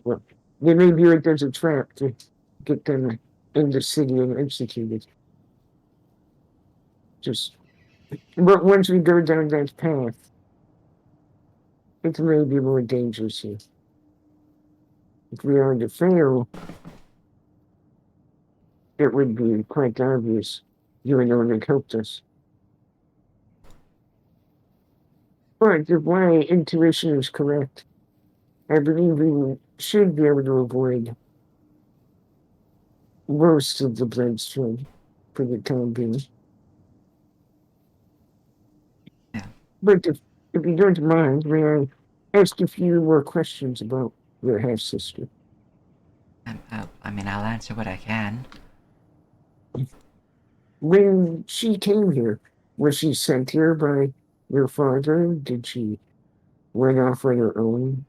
well, they may view it as a trap to get them in the city and executed. Just, but once we go down that path, it may be more dangerous here. If we are to fail, it would be quite obvious you and Oleg helped us. But if my intuition is correct, I believe we should be able to avoid most of the bloodshed for the time being. Yeah. But if you don't mind, may I ask a few more questions about your half sister? I mean, I'll answer what I can. When she came here, was she sent here by your father? Did she run off on her own?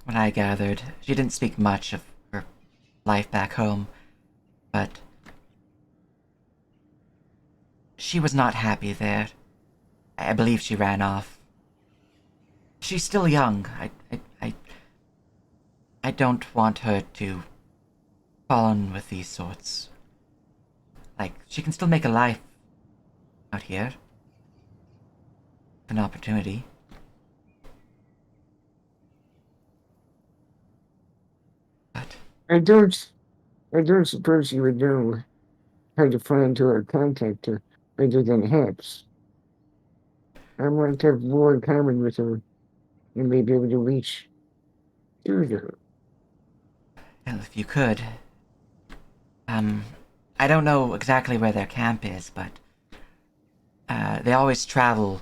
What I gathered, she didn't speak much of her life back home, but she was not happy there. I believe she ran off. She's still young. I don't want her to fall in with these sorts. Like, she can still make a life out here. An opportunity. But I don't suppose you would know how to find her or contact her other than Habs. I want to have more in common with her and may be able to reach through to her. well, if you could. I don't know exactly where their camp is, but they always travel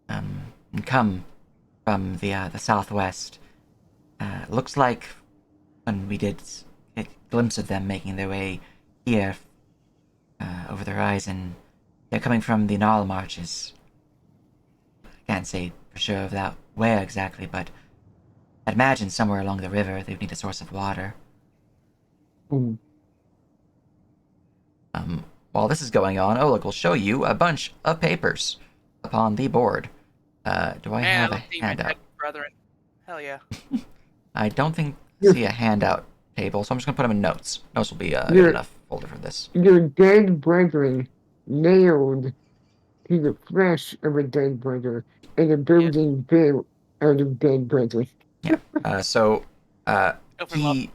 and come from the southwest. Looks like when we did get a glimpse of them making their way here over the horizon, they're coming from the Gnarl Marches. I can't say for sure of that where exactly, but I'd imagine somewhere along the river they would need a source of water. Hmm. While this is going on, Oleg will show you a bunch of papers upon the board. Do I have a let's see my handout? dead brethren. Hell yeah. I don't think I Yeah. see a handout table, so I'm just gonna put them in notes. Notes will be a Yeah. good enough folder for this. Your dead brethren nailed to the flesh of a dead brother and a building built out of dead brethren. So Go for love. he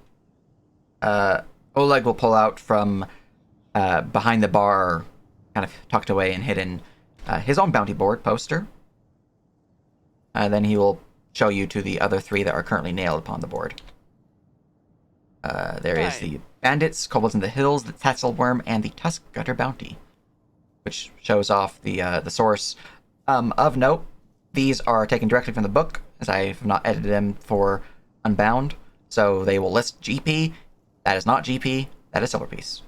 Oleg will pull out from behind the bar, kind of tucked away and hidden, his own bounty board poster. Then he will show you to the other three that are currently nailed upon the board. There is Right. the Bandits, Kobolds in the Hills, the Tatzelworm, and the Tusk Gutter Bounty, which shows off the source. Of note, these are taken directly from the book, as I have not edited them for Unbound. So they will list GP. That is not GP. That is silver piece.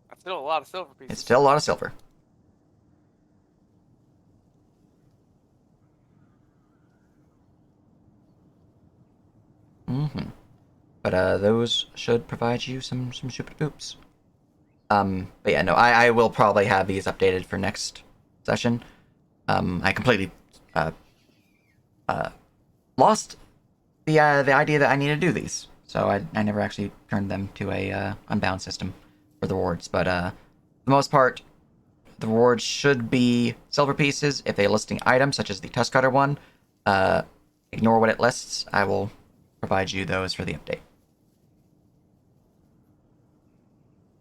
That's still a lot of silver pieces. It's still a lot of silver. Mm-hmm. But those should provide you some super poops. But yeah, no, I will probably have these updated for next session. I completely lost the idea that I need to do these, so I never actually turned them to a Unbound system for the rewards. But for the most part, the rewards should be silver pieces. If they listing items such as the Tusk Cutter one, ignore what it lists. I will provide you those for the update.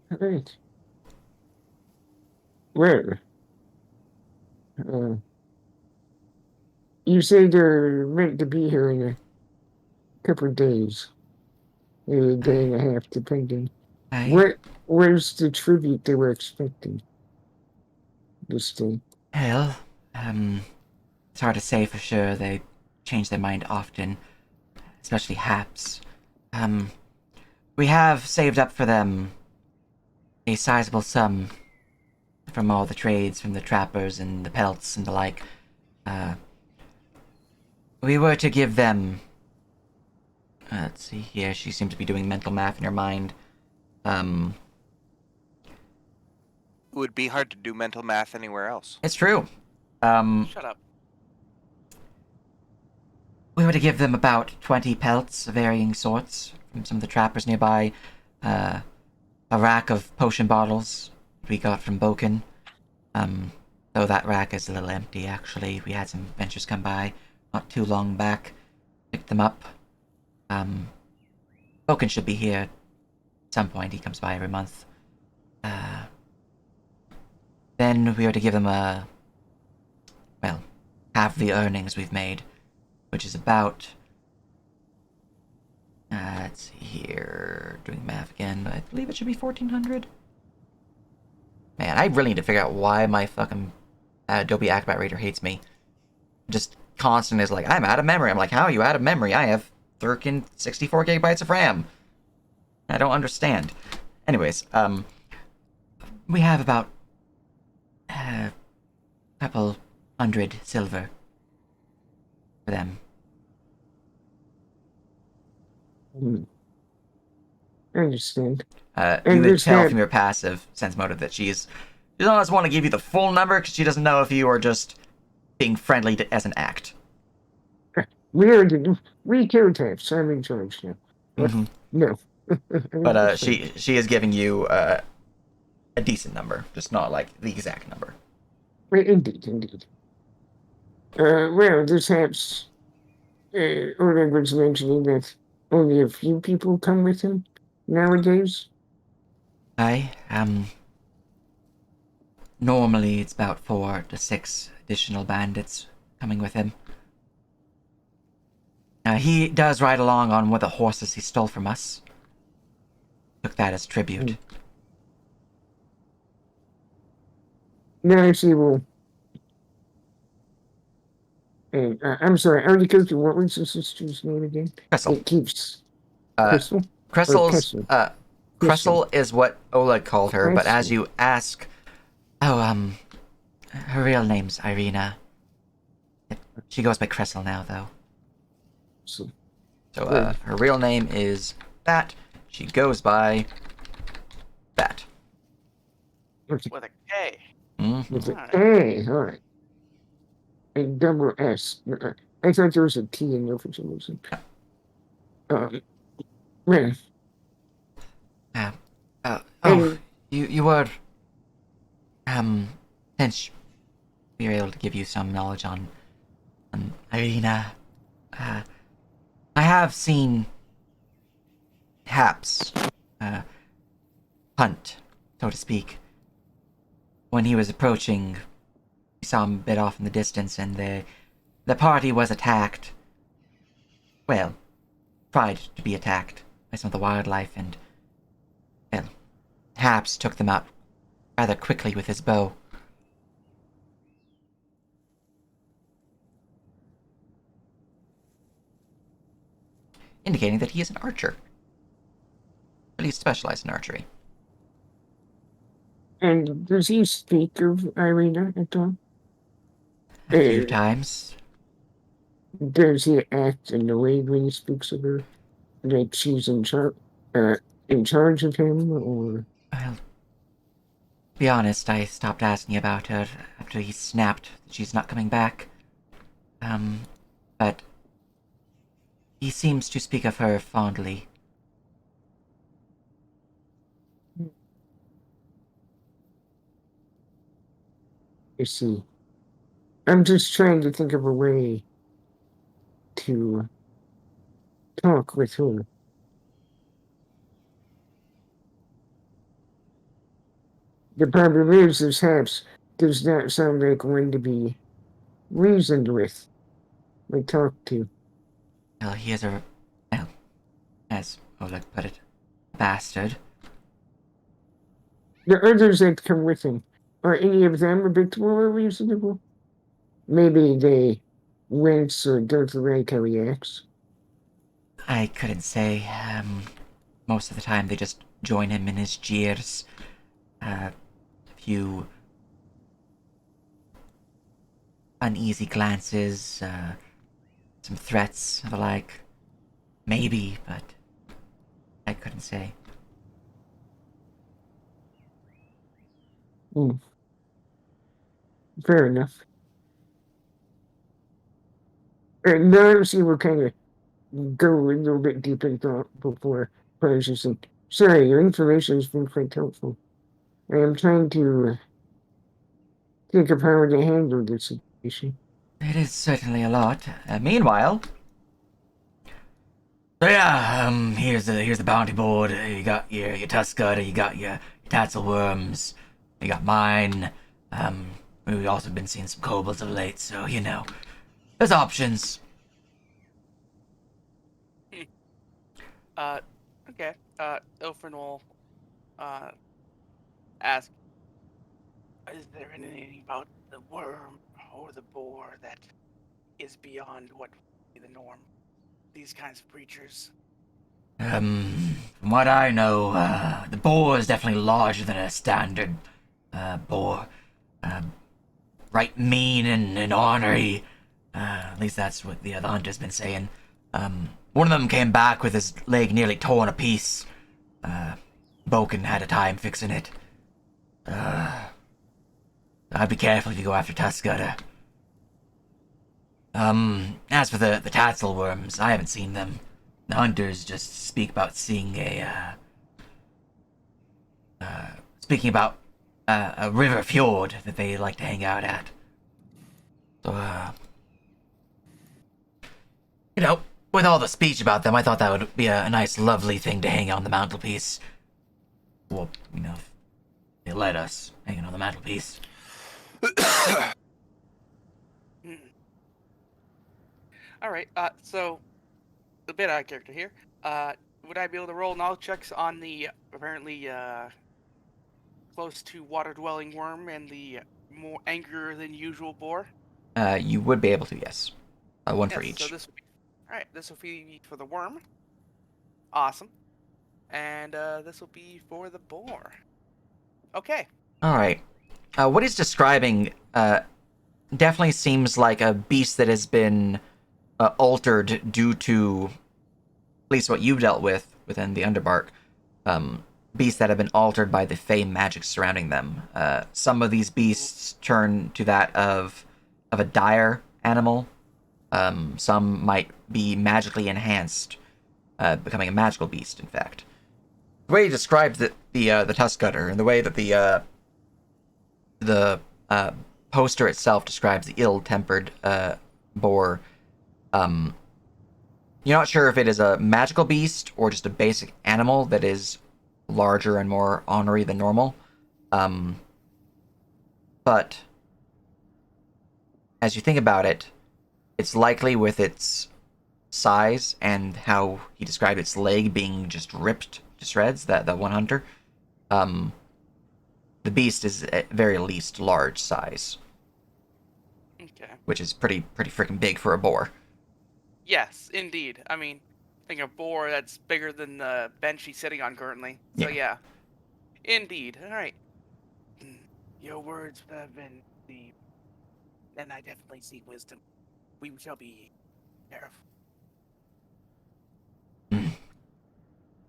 Right. Well, you say they're meant to be here in a couple of days, maybe a day and a half, depending. Where's the tribute they were expecting this day? Hell, it's hard to say for sure. They change their mind often, especially Haps. We have saved up for them a sizable sum from all the trades, from the trappers and the pelts and the like. We were to give them... let's see here, she seems to be doing mental math in her mind. It would be hard to do mental math anywhere else. It's true. Shut up. We were to give them about 20 pelts of varying sorts from some of the trappers nearby. A rack of potion bottles we got from Boken. Though that rack is a little empty, actually. We had some adventurers come by not too long back. Picked them up. Boken should be here at some point. He comes by every month. Then we were to give them a half the earnings we've made, which is about... let's see here, doing math again, but I believe it should be 1,400. Man, I really need to figure out why my fucking Adobe Acrobat Reader hates me. Just constant is like, I'm out of memory. I'm like, how are you out of memory? I have 64 gigabytes of RAM. I don't understand. Anyways, we have about a couple hundred silver for them. I understand. You And would there's tell that- from your passive sense motive that she doesn't always want to give you the full number because she doesn't know if you are just being friendly as an act. We kill types. I'm in charge now. What? Mhm. No. But she is giving you a decent number, just not like the exact number. Indeed. Well, this perhaps Oleg was mentioning that only a few people come with him nowadays. Normally it's about 4 to 6 additional bandits coming with him. He does ride along on one of the horses he stole from us. Took that as tribute. Now I see. Well, I'm sorry. Articles, what was the sister's name again? Cressel. It keeps Uh, Crystal. Cressel's, Cressel. Cressel is what Oleg called her, but as Cressel. you ask... Oh, her real name's Irina. She goes by Cressel now, though. So, So, Good. her real name is Bat. She goes by Bat. okay. With a K. Mm. With Alright. a all right. A double S. I thought there was a T in there for some reason. Well, Oh, And- you were... since we were able to give you some knowledge on Irina, I have seen Haps, hunt, so to speak. When he was approaching, we saw him a bit off in the distance, and the party was attacked. Well, tried to be attacked by some of the wildlife, and well, Haps took them out rather quickly with his bow. Indicating that he is an archer. At least specialized in archery. and does he speak of Irina at all? A few Uh, times. Does he act annoyed when he speaks of her? Like she's in charge of him, or Well, to be honest, I stopped asking about her after he snapped that she's not coming back. But he seems to speak of her fondly. I see. I'm just trying to think of a way to talk with her. The problem is, this Haps does not sound like one to be reasoned with, like talked to. Well, he is well, as Oleg put it, bastard. The others that come with him, are any of them a bit more reasonable? Maybe they wince or don't like how he acts. I couldn't say. Most of the time they just join him in his jeers. A few uneasy glances, some threats and the like. Maybe, but I couldn't say. Fair enough. And now see we'll kind of go a little bit deeper in thought before processing. Sorry, your information has been quite helpful. I am trying to think of how to handle this situation. It is certainly a lot. Meanwhile, so yeah, here's the bounty board. You got your Tuskgutter, you got your Tatzelworms, you got mine. We've also been seeing some kobolds of late, so you know, There's options. Okay. Ilfrin will ask, is there anything about the worm or the boar that is beyond what would be the norm? These kinds of creatures. From what I know, the boar is definitely larger than a standard boar. Right mean and ornery. At least that's what the other hunter's been saying. One of them came back with his leg nearly torn a piece. Boken had a time fixing it. I'd be careful if you go after Tuscutter. As for the tassel worms, I haven't seen them. The hunters just speak about seeing speaking about a river fjord that they like to hang out at. So, with all the speech about them, I thought that would be a nice, lovely thing to hang on the mantelpiece. Well, if they let us hang it on the mantelpiece. All right. So a bit out of character here. Would I be able to roll knowledge checks on the apparently close to water-dwelling worm and the more angrier than usual boar? You would be able to, yes. One for Yes, each. so this will be all right. This will be for the worm. Awesome. And this will be for the boar. Okay. All right. What he's describing definitely seems like a beast that has been altered due to, at least what you've dealt with within the Underbark, beasts that have been altered by the fey magic surrounding them. Some of these beasts turn to that of a dire animal. Some might be magically enhanced, becoming a magical beast, in fact. The way he describes the Tuskcutter, and the way that the poster itself describes the ill-tempered boar, you're not sure if it is a magical beast or just a basic animal that is larger and more ornery than normal. But as you think about it, it's likely with its size and how he described its leg being just ripped to shreds, that one hunter, the beast is at very least large size. Okay. Which is pretty freaking big for a boar. Yes, indeed. I mean, I think a boar that's bigger than the bench he's sitting on currently. So yeah. Indeed. All right. Your words have been the, and I definitely see wisdom. We shall be careful.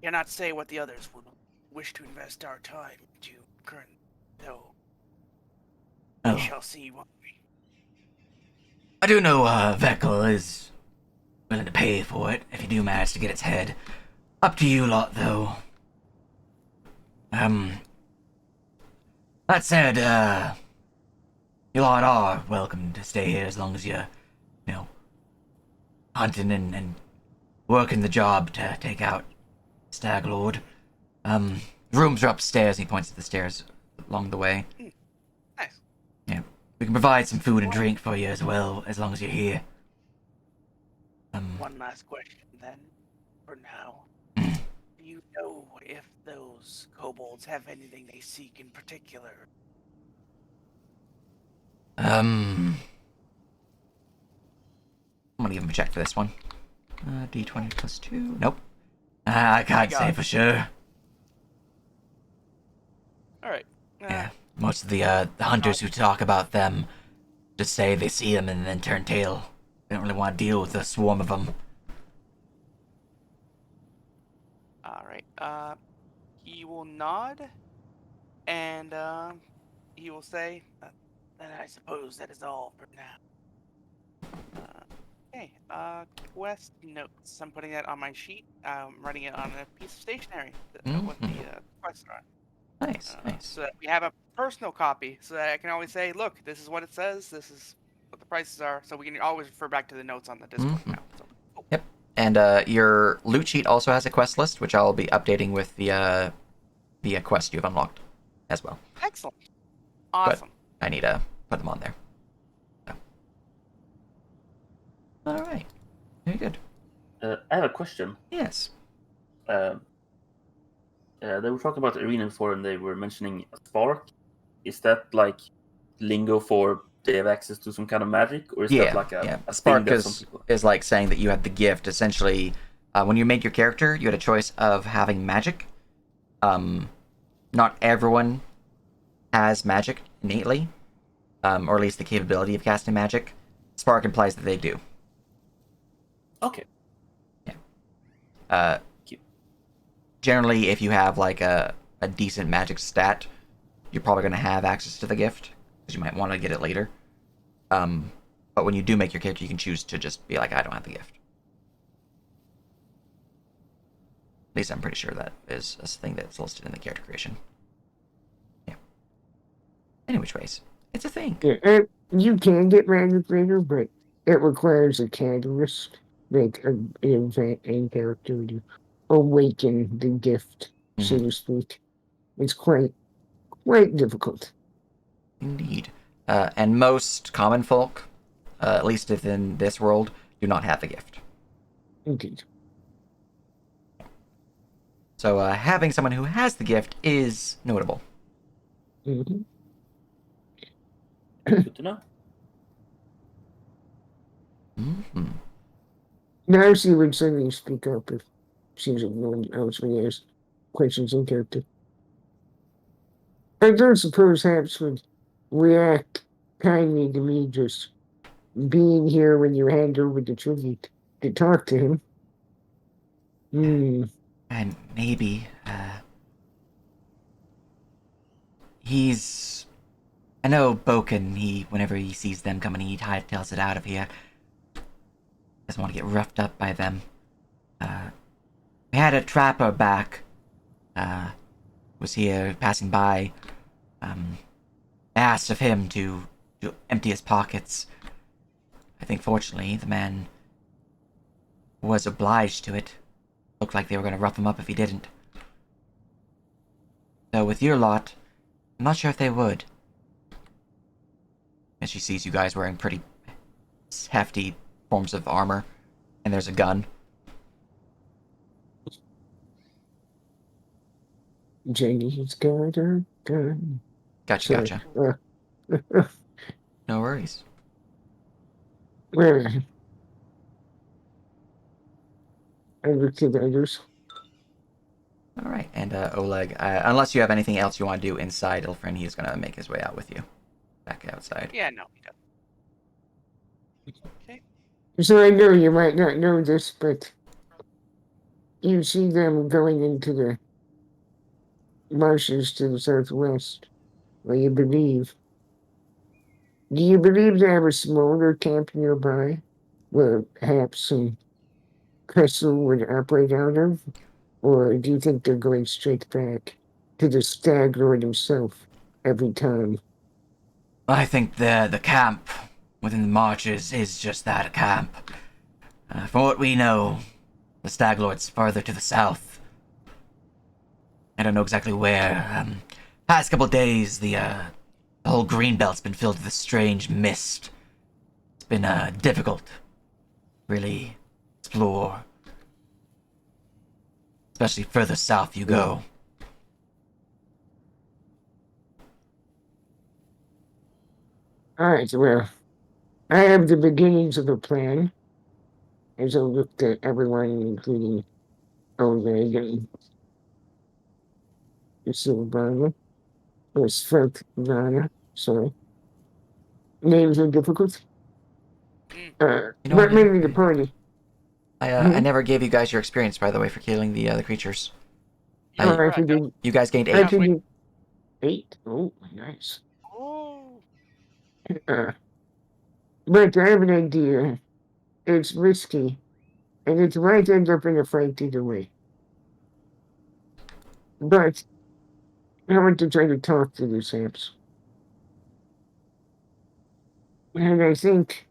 Cannot say what the others would wish to invest our time to current, though. We shall see what we. I do know Vekel is willing to pay for it if you do manage to get its head. Up to you lot, though. That said, you lot are welcome to stay here as long as you're, hunting and working the job to take out Stag Lord. Rooms are upstairs, and he points to the stairs along the way. Nice. Yeah. We can provide some food and drink for you as well, as long as you're here. One last question, then, for now. Do you know if those kobolds have anything they seek in particular? I'm gonna give him a check for this one. D20 plus 2. Nope. I can't say for sure. All right. Yeah. Most of the hunters who talk about them just say they see them and then turn tail. They don't really want to deal with a swarm of them. All right. He will nod, and he will say, "Then I suppose that is all for now." Okay. Quest notes. I'm putting that on my sheet. I'm writing it on a piece of stationery. What the quests are. Nice. So that we have a personal copy, so that I can always say, "Look, this is what it says. This is what the prices are." So we can always refer back to the notes on the Discord now. So, Yep. And your loot sheet also has a quest list, which I'll be updating with the quest you've unlocked as well. Excellent. Awesome. I need to put them on there. All right. Very good. I have a question. Yes. They were talking about arena before, and they were mentioning a spark. Is that like lingo for they have access to some kind of magic, or is that like Yeah. a thing Spark that some people? is like saying that you had the gift. Essentially, when you made your character, you had a choice of having magic. Not everyone has magic innately, or at least the capability of casting magic. Spark implies that they do. Okay. Uh, generally, if you have like a decent magic stat, you're probably going to have access to the gift because you might want to get it later. But when you do make your character, you can choose to just be like, I don't have the gift. At least I'm pretty sure that is a thing that's listed in the character creation. Yeah. Any which ways, it's a thing. Yeah, and you can get magic later, but it requires a catalyst, like an event and character to awaken the gift, so to speak. It's quite difficult. Indeed. And most common folk, at least within this world, do not have the gift. Indeed. So having someone who has the gift is notable. Mm-hmm. Good to know. Mm-hmm. Now she would suddenly speak up if she's ignoring else when there's questions in character. I don't suppose Haps would react kindly to me just being here when you hand over the tribute to talk to him. Hmm. And maybe, he's... I know Boken, whenever he sees them coming, he hightails it out of here. Doesn't want to get roughed up by them. We had a trapper back, was here passing by, asked of him to empty his pockets. I think fortunately the man was obliged to it. Looked like they were going to rough him up if he didn't. So with your lot, I'm not sure if they would. And she sees you guys wearing pretty hefty forms of armor, and there's a gun. Jenny's got a gun. Gotcha. Sorry. No worries. Well, I looked at others. All right, and Oleg, unless you have anything else you want to do inside Ilfrin, he's going to make his way out with you. Back outside. Yeah, no, he doesn't. Okay. So I know you might not know this, but you see them going into the marshes to the southwest, or you believe. Do you believe they have a smaller camp nearby, where perhaps some Crystal would operate out of? Or do you think they're going straight back to the Stag Lord himself every time? I think the camp within the marches is just that, a camp. From what we know, the Stag Lord's farther to the south. I don't know exactly where. Past couple days, the whole green belt's been filled with a strange mist. It's been difficult, really, explore. Especially further south you go. Alright, well, I have the beginnings of a plan. As I looked at everyone, including Oleg and Silvana, or Svetlana, sorry. Names are difficult. You know, But mainly the party. I never gave you guys your experience, by the way, for killing the creatures. Oh, I Right, figured, You guys gained I 8. figured 8. Oh, nice. Oh, Uh, but I have an idea. It's risky, and it might end up in a fight either way. But I want to try to talk to the Samps. And I think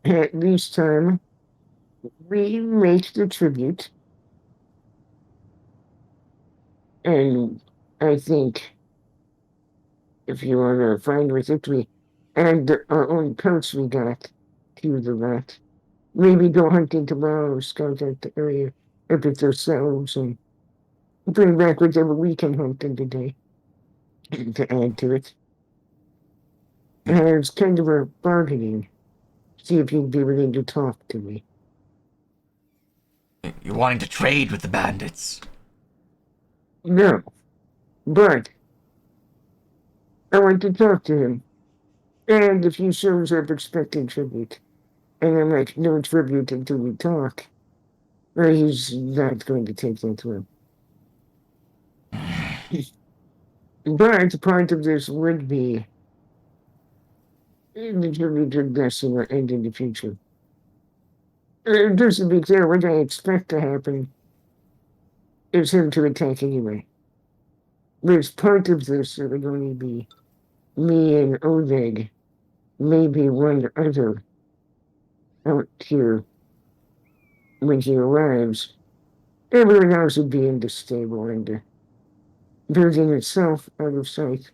at this time we make the tribute. And I think if you are fine with it, we add our own coats we got to the rat. Maybe go hunting tomorrow, scout out the area if it's ourselves, and bring back whatever we can hunt in the day to add to it. And it's kind of a bargaining. See if you'd be willing to talk to me. You're wanting to trade with the bandits. No, but I want to talk to him. And if he shows up expecting tribute, and I'm like, no tribute until we talk, or he's not going to take that to him. But part of this would be the tribute of blessing or end in the future. Just to be clear, what I expect to happen is him to attack anyway. There's part of this that would only be me and Oleg, maybe one other out here when he arrives. Everyone else would be in the stable and the building itself out of sight.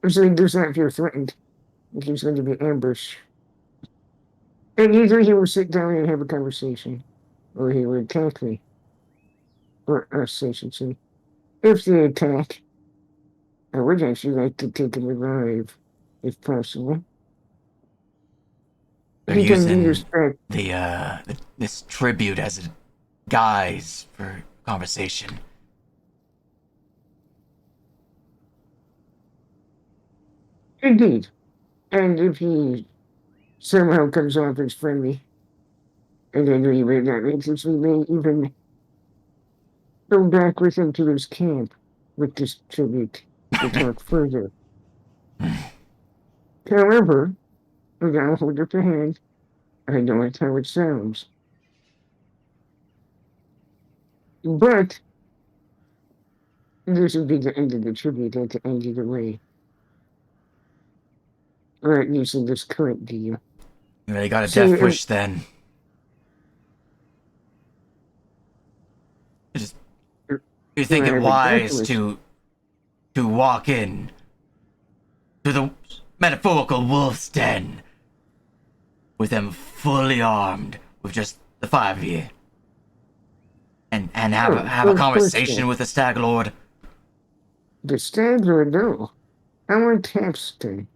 So he does not feel threatened. He's going to be ambushed. And either he will sit down and have a conversation, or he will attack me. Or us, I should say. If they attack, I would actually like to take him alive, if possible. They're He can lead us using back. this tribute as a guise for conversation. Indeed. And if he somehow comes off as friendly, and then we may not make this, we may even go back with him to his camp with this tribute to talk further. However, we gotta hold up a hand. I know it's how it sounds. But this would be the end of the tribute at the end of the way. Or at least in this current deal. You really got a See, death wish then. You think I it have a wise death wish. to walk in to the metaphorical wolf's den with them fully armed, with just the five of you, and have Oh, have a of course conversation not. with the stag lord? The stag or no? I want Tapston.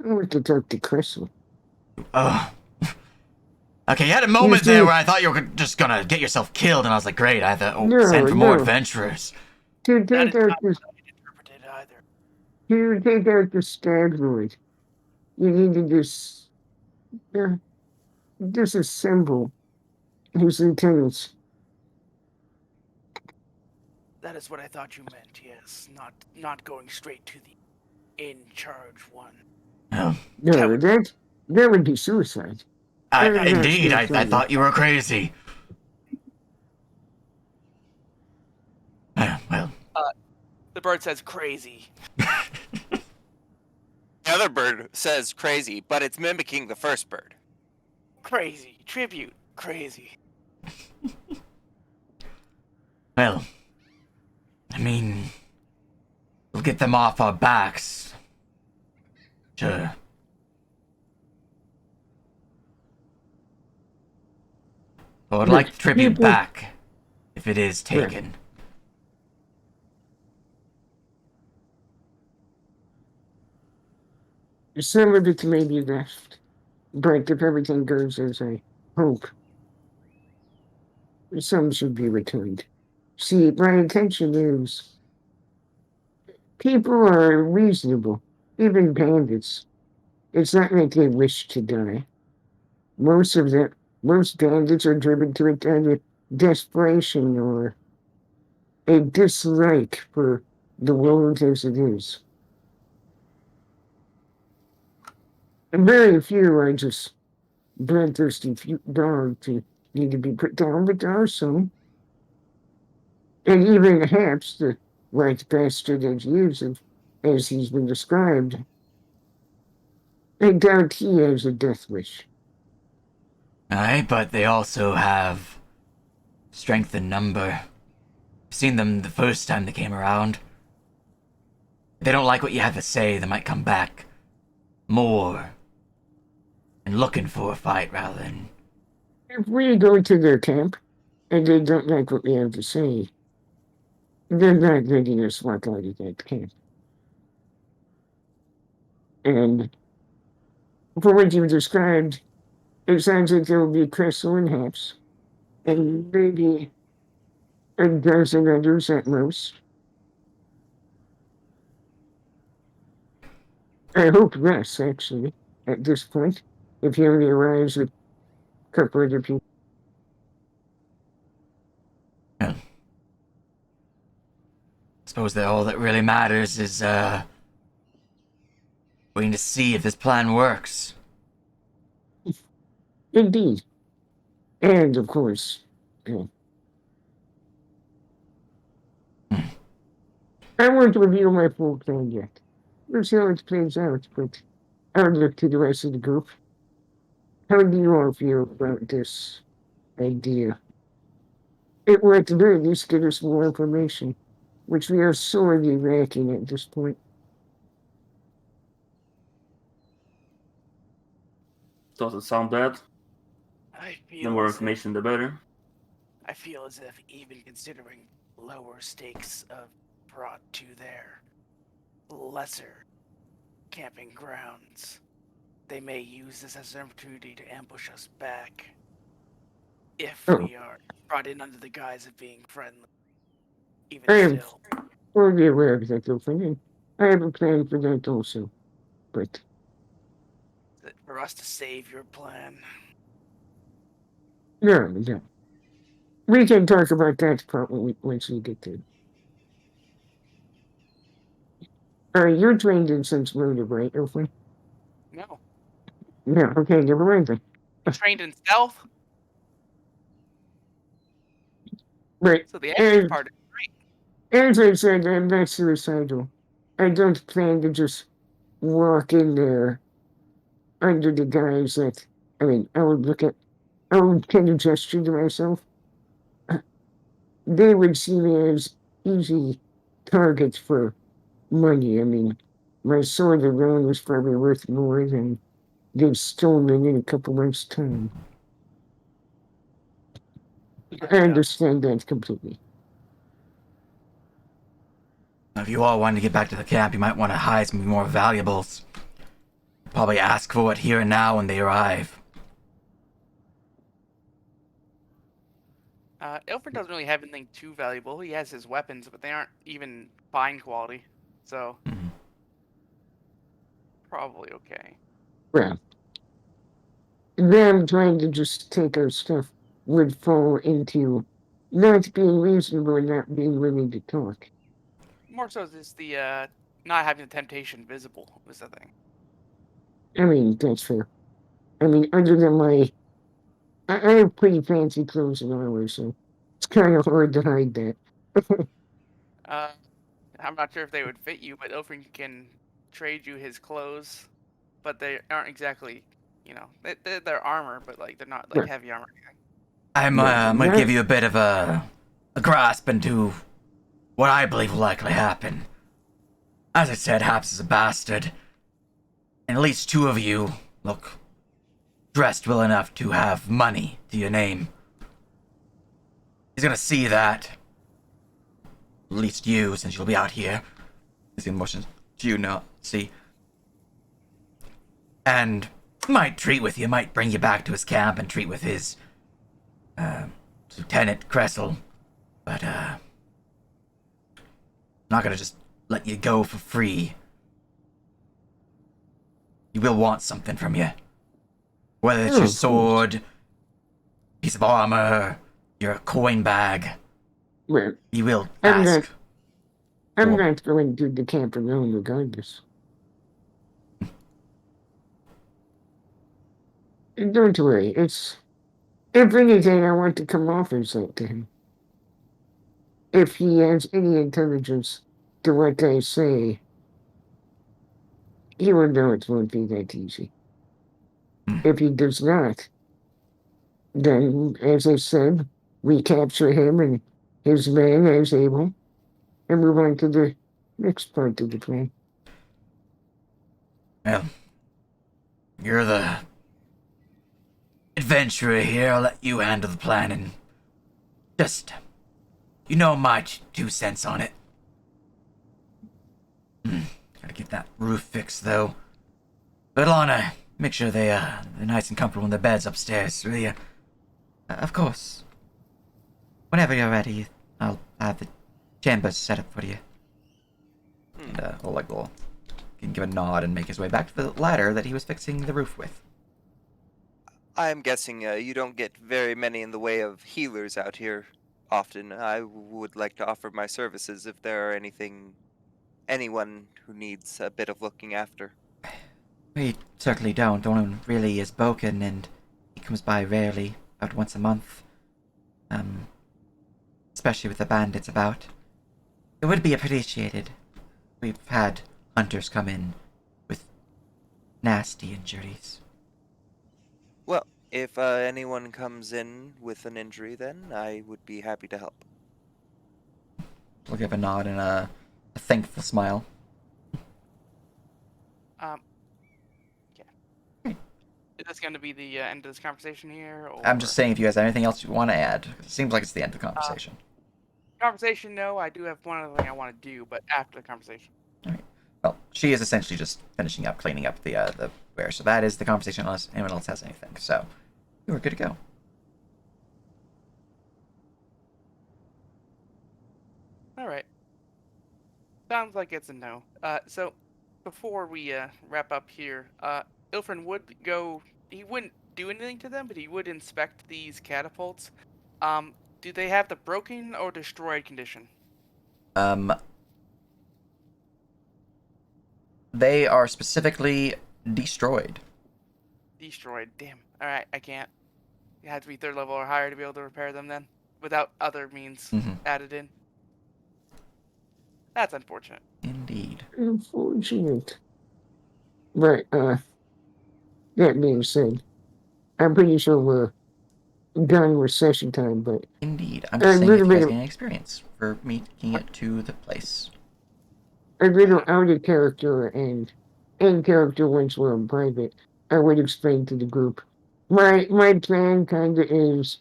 I want to talk to Crystal. Oh. Okay, you had a moment see- there where I thought you were just gonna get yourself killed, and I was like, great, I thought, No, send for more no. adventurers. To That is take out not this, what I interpreted either. to take out the stag lord, you need to disassemble his lieutenants. That is what I thought you meant. Yes, not going straight to the in charge one. Oh, No, that would be suicide. indeed, I suicidal. thought you were crazy. Well, The bird says crazy. The other bird says crazy, but it's mimicking the first bird. Crazy. Tribute. Crazy. well, I mean, we'll get them off our backs. Sure. But I'd like tribute people- back, if it is taken. Some of it may be left, but if everything goes as I hope, some should be returned. See, my intention is people are reasonable, even bandits. It's not like they wish to die. Most bandits are driven to it out of desperation or a dislike for the world as it is. And very few are just bloodthirsty dogs who need to be put down, but there are some. And even Haps, the white bastard as as he's been described, I doubt he has a death wish. Aye, but they also have strength in number. I've seen them the first time they came around. If they don't like what you have to say, they might come back more and looking for a fight rather than. If we go to their camp and they don't like what we have to say, they're not letting us walk out of that camp. And for what you described, it sounds like there will be Crystal and Haps, and maybe a dozen others at most. I hope less, actually, at this point, if he only arrives with a couple other people. I suppose that all that really matters is waiting to see if this plan works. Indeed. And, of course, I won't reveal my full plan yet. We'll see how it plays out, but I'll look to the rest of the group. How do you all feel about this idea? It will at the very least give us more information, which we are sorely lacking at this point. Doesn't sound bad. I The feel more as if, information, the better. I feel as if even considering lower stakes of brought to their lesser camping grounds, they may use this as an opportunity to ambush us back if Oh. we are brought in under the guise of being friendly. Even I am still, fully aware of that, Dolphin, and I have a plan for that also. But for us to save your plan, no. We can talk about that part once we get there. You're trained in sense motive, right, Dolphin? no. No, okay, never mind then. You trained in stealth, But so the ambush part is as I said, I'm not suicidal. I don't plan to just walk in there under the guise that, I would kind of gesture to myself. They would see me as easy targets for money. My sword alone was probably worth more than they've stolen in a couple months' time. I understand that completely. If you all want to get back to the camp, you might want to hide some more valuables. Probably ask for it here and now when they arrive. Ilford doesn't really have anything too valuable. He has his weapons, but they aren't even fine quality, so probably okay. Well, them trying to just take our stuff would fall into not being reasonable and not being willing to talk. More so just the not having the temptation visible was the thing. That's fair. Other than I have pretty fancy clothes and armor, so it's kind of hard to hide that. I'm not sure if they would fit you, but Ilford can trade you his clothes, but they aren't exactly, they're armor, but like they're not like Right. heavy armor. I'm gonna give you a bit of a grasp into what I believe will likely happen. As I said, Haps is a bastard, and at least two of you look dressed well enough to have money to your name. He's gonna see that. At least you, since you'll be out here. He's gonna motion to you now, see. And might treat with you, might bring you back to his camp and treat with his Lieutenant Cressel. But not gonna just let you go for free. He will want something from you. Whether it's your sword, piece of armor, your coin bag. Well, He will I'm ask. not going to the camp alone regardless. Don't worry, if anything, I want to come off as that to him. If he has any intelligence to what I say, he will know it won't be that easy. If he does not, then, as I said, we capture him and his men as able, and move on to the next part of the plan. Well, you're the adventurer here, I'll let you handle the planning. Just, you know my 2 cents on it. Gotta get that roof fixed, though. But Lana, make sure they're nice and comfortable in their beds upstairs, will you? Of course. Whenever you're ready, I'll have the chambers set up for you. And Oleg will give a nod and make his way back to the ladder that he was fixing the roof with. I'm guessing you don't get very many in the way of healers out here often. I would like to offer my services if there are anyone who needs a bit of looking after. We certainly don't. The one really is Boken, and he comes by rarely, about once a month. Especially with the bandits about. It would be appreciated. We've had hunters come in with nasty injuries. Well, if anyone comes in with an injury, then I would be happy to help. We'll give a nod and a thankful smile. Okay. Is this going to be the end of this conversation here? Or... I'm just saying if you guys have anything else you want to add. It seems like it's the end of the conversation. Conversation, no. I do have one other thing I want to do, but after the conversation. Alright. Well, she is essentially just finishing up, cleaning up the where. So that is the conversation unless anyone else has anything. So, you are good to go. All right. Sounds like it's a no. So before we wrap up here, Ilfrin would go. He wouldn't do anything to them, but he would inspect these catapults. Do they have the broken or destroyed condition? They are specifically destroyed. Destroyed. Damn. All right, I can't. You have to be 3rd level or higher to be able to repair them then, without other means added in. That's unfortunate. Indeed. Unfortunate. But, that being said, I'm pretty sure we're done with session time, but... Indeed. I'm just saying if you guys gain experience for making it to the place. A little out of character and in character once we're in private, I would explain to the group. My plan kinda is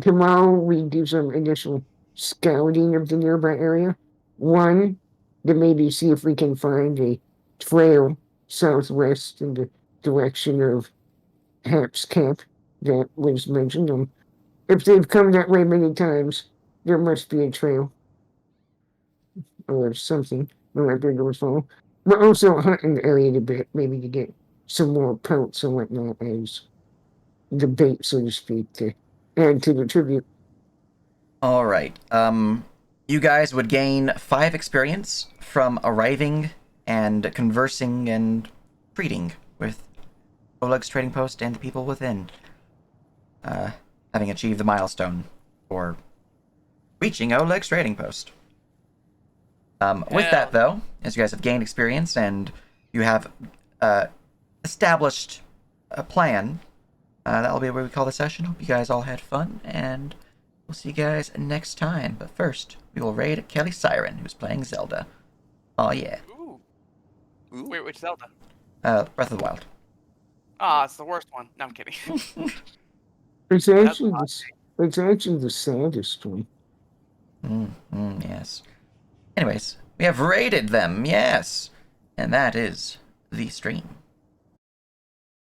tomorrow we do some initial scouting of the nearby area. One, to maybe see if we can find a trail southwest in the direction of Hap's camp that was mentioned. If they've come that way many times, there must be a trail or something. We'll follow. But also hunting the area a bit, maybe to get some more pelts and whatnot as the bait, so to speak, to add to the tribute. Alright. You guys would gain 5 experience from arriving and conversing and treating with Oleg's trading post and the people within. Having achieved the milestone for reaching Oleg's trading post. With that, though, as you guys have gained experience and you have established a plan, that'll be where we call the session. Hope you guys all had fun, and we'll see you guys next time. But first, we will raid Kelly Siren, who's playing Zelda. Oh, yeah. Ooh. Wait, which Zelda? Breath of the Wild. Ah, it's the worst one. No, I'm kidding. It's actually the saddest one. Yes. Anyways, we have raided them, yes. And that is the stream.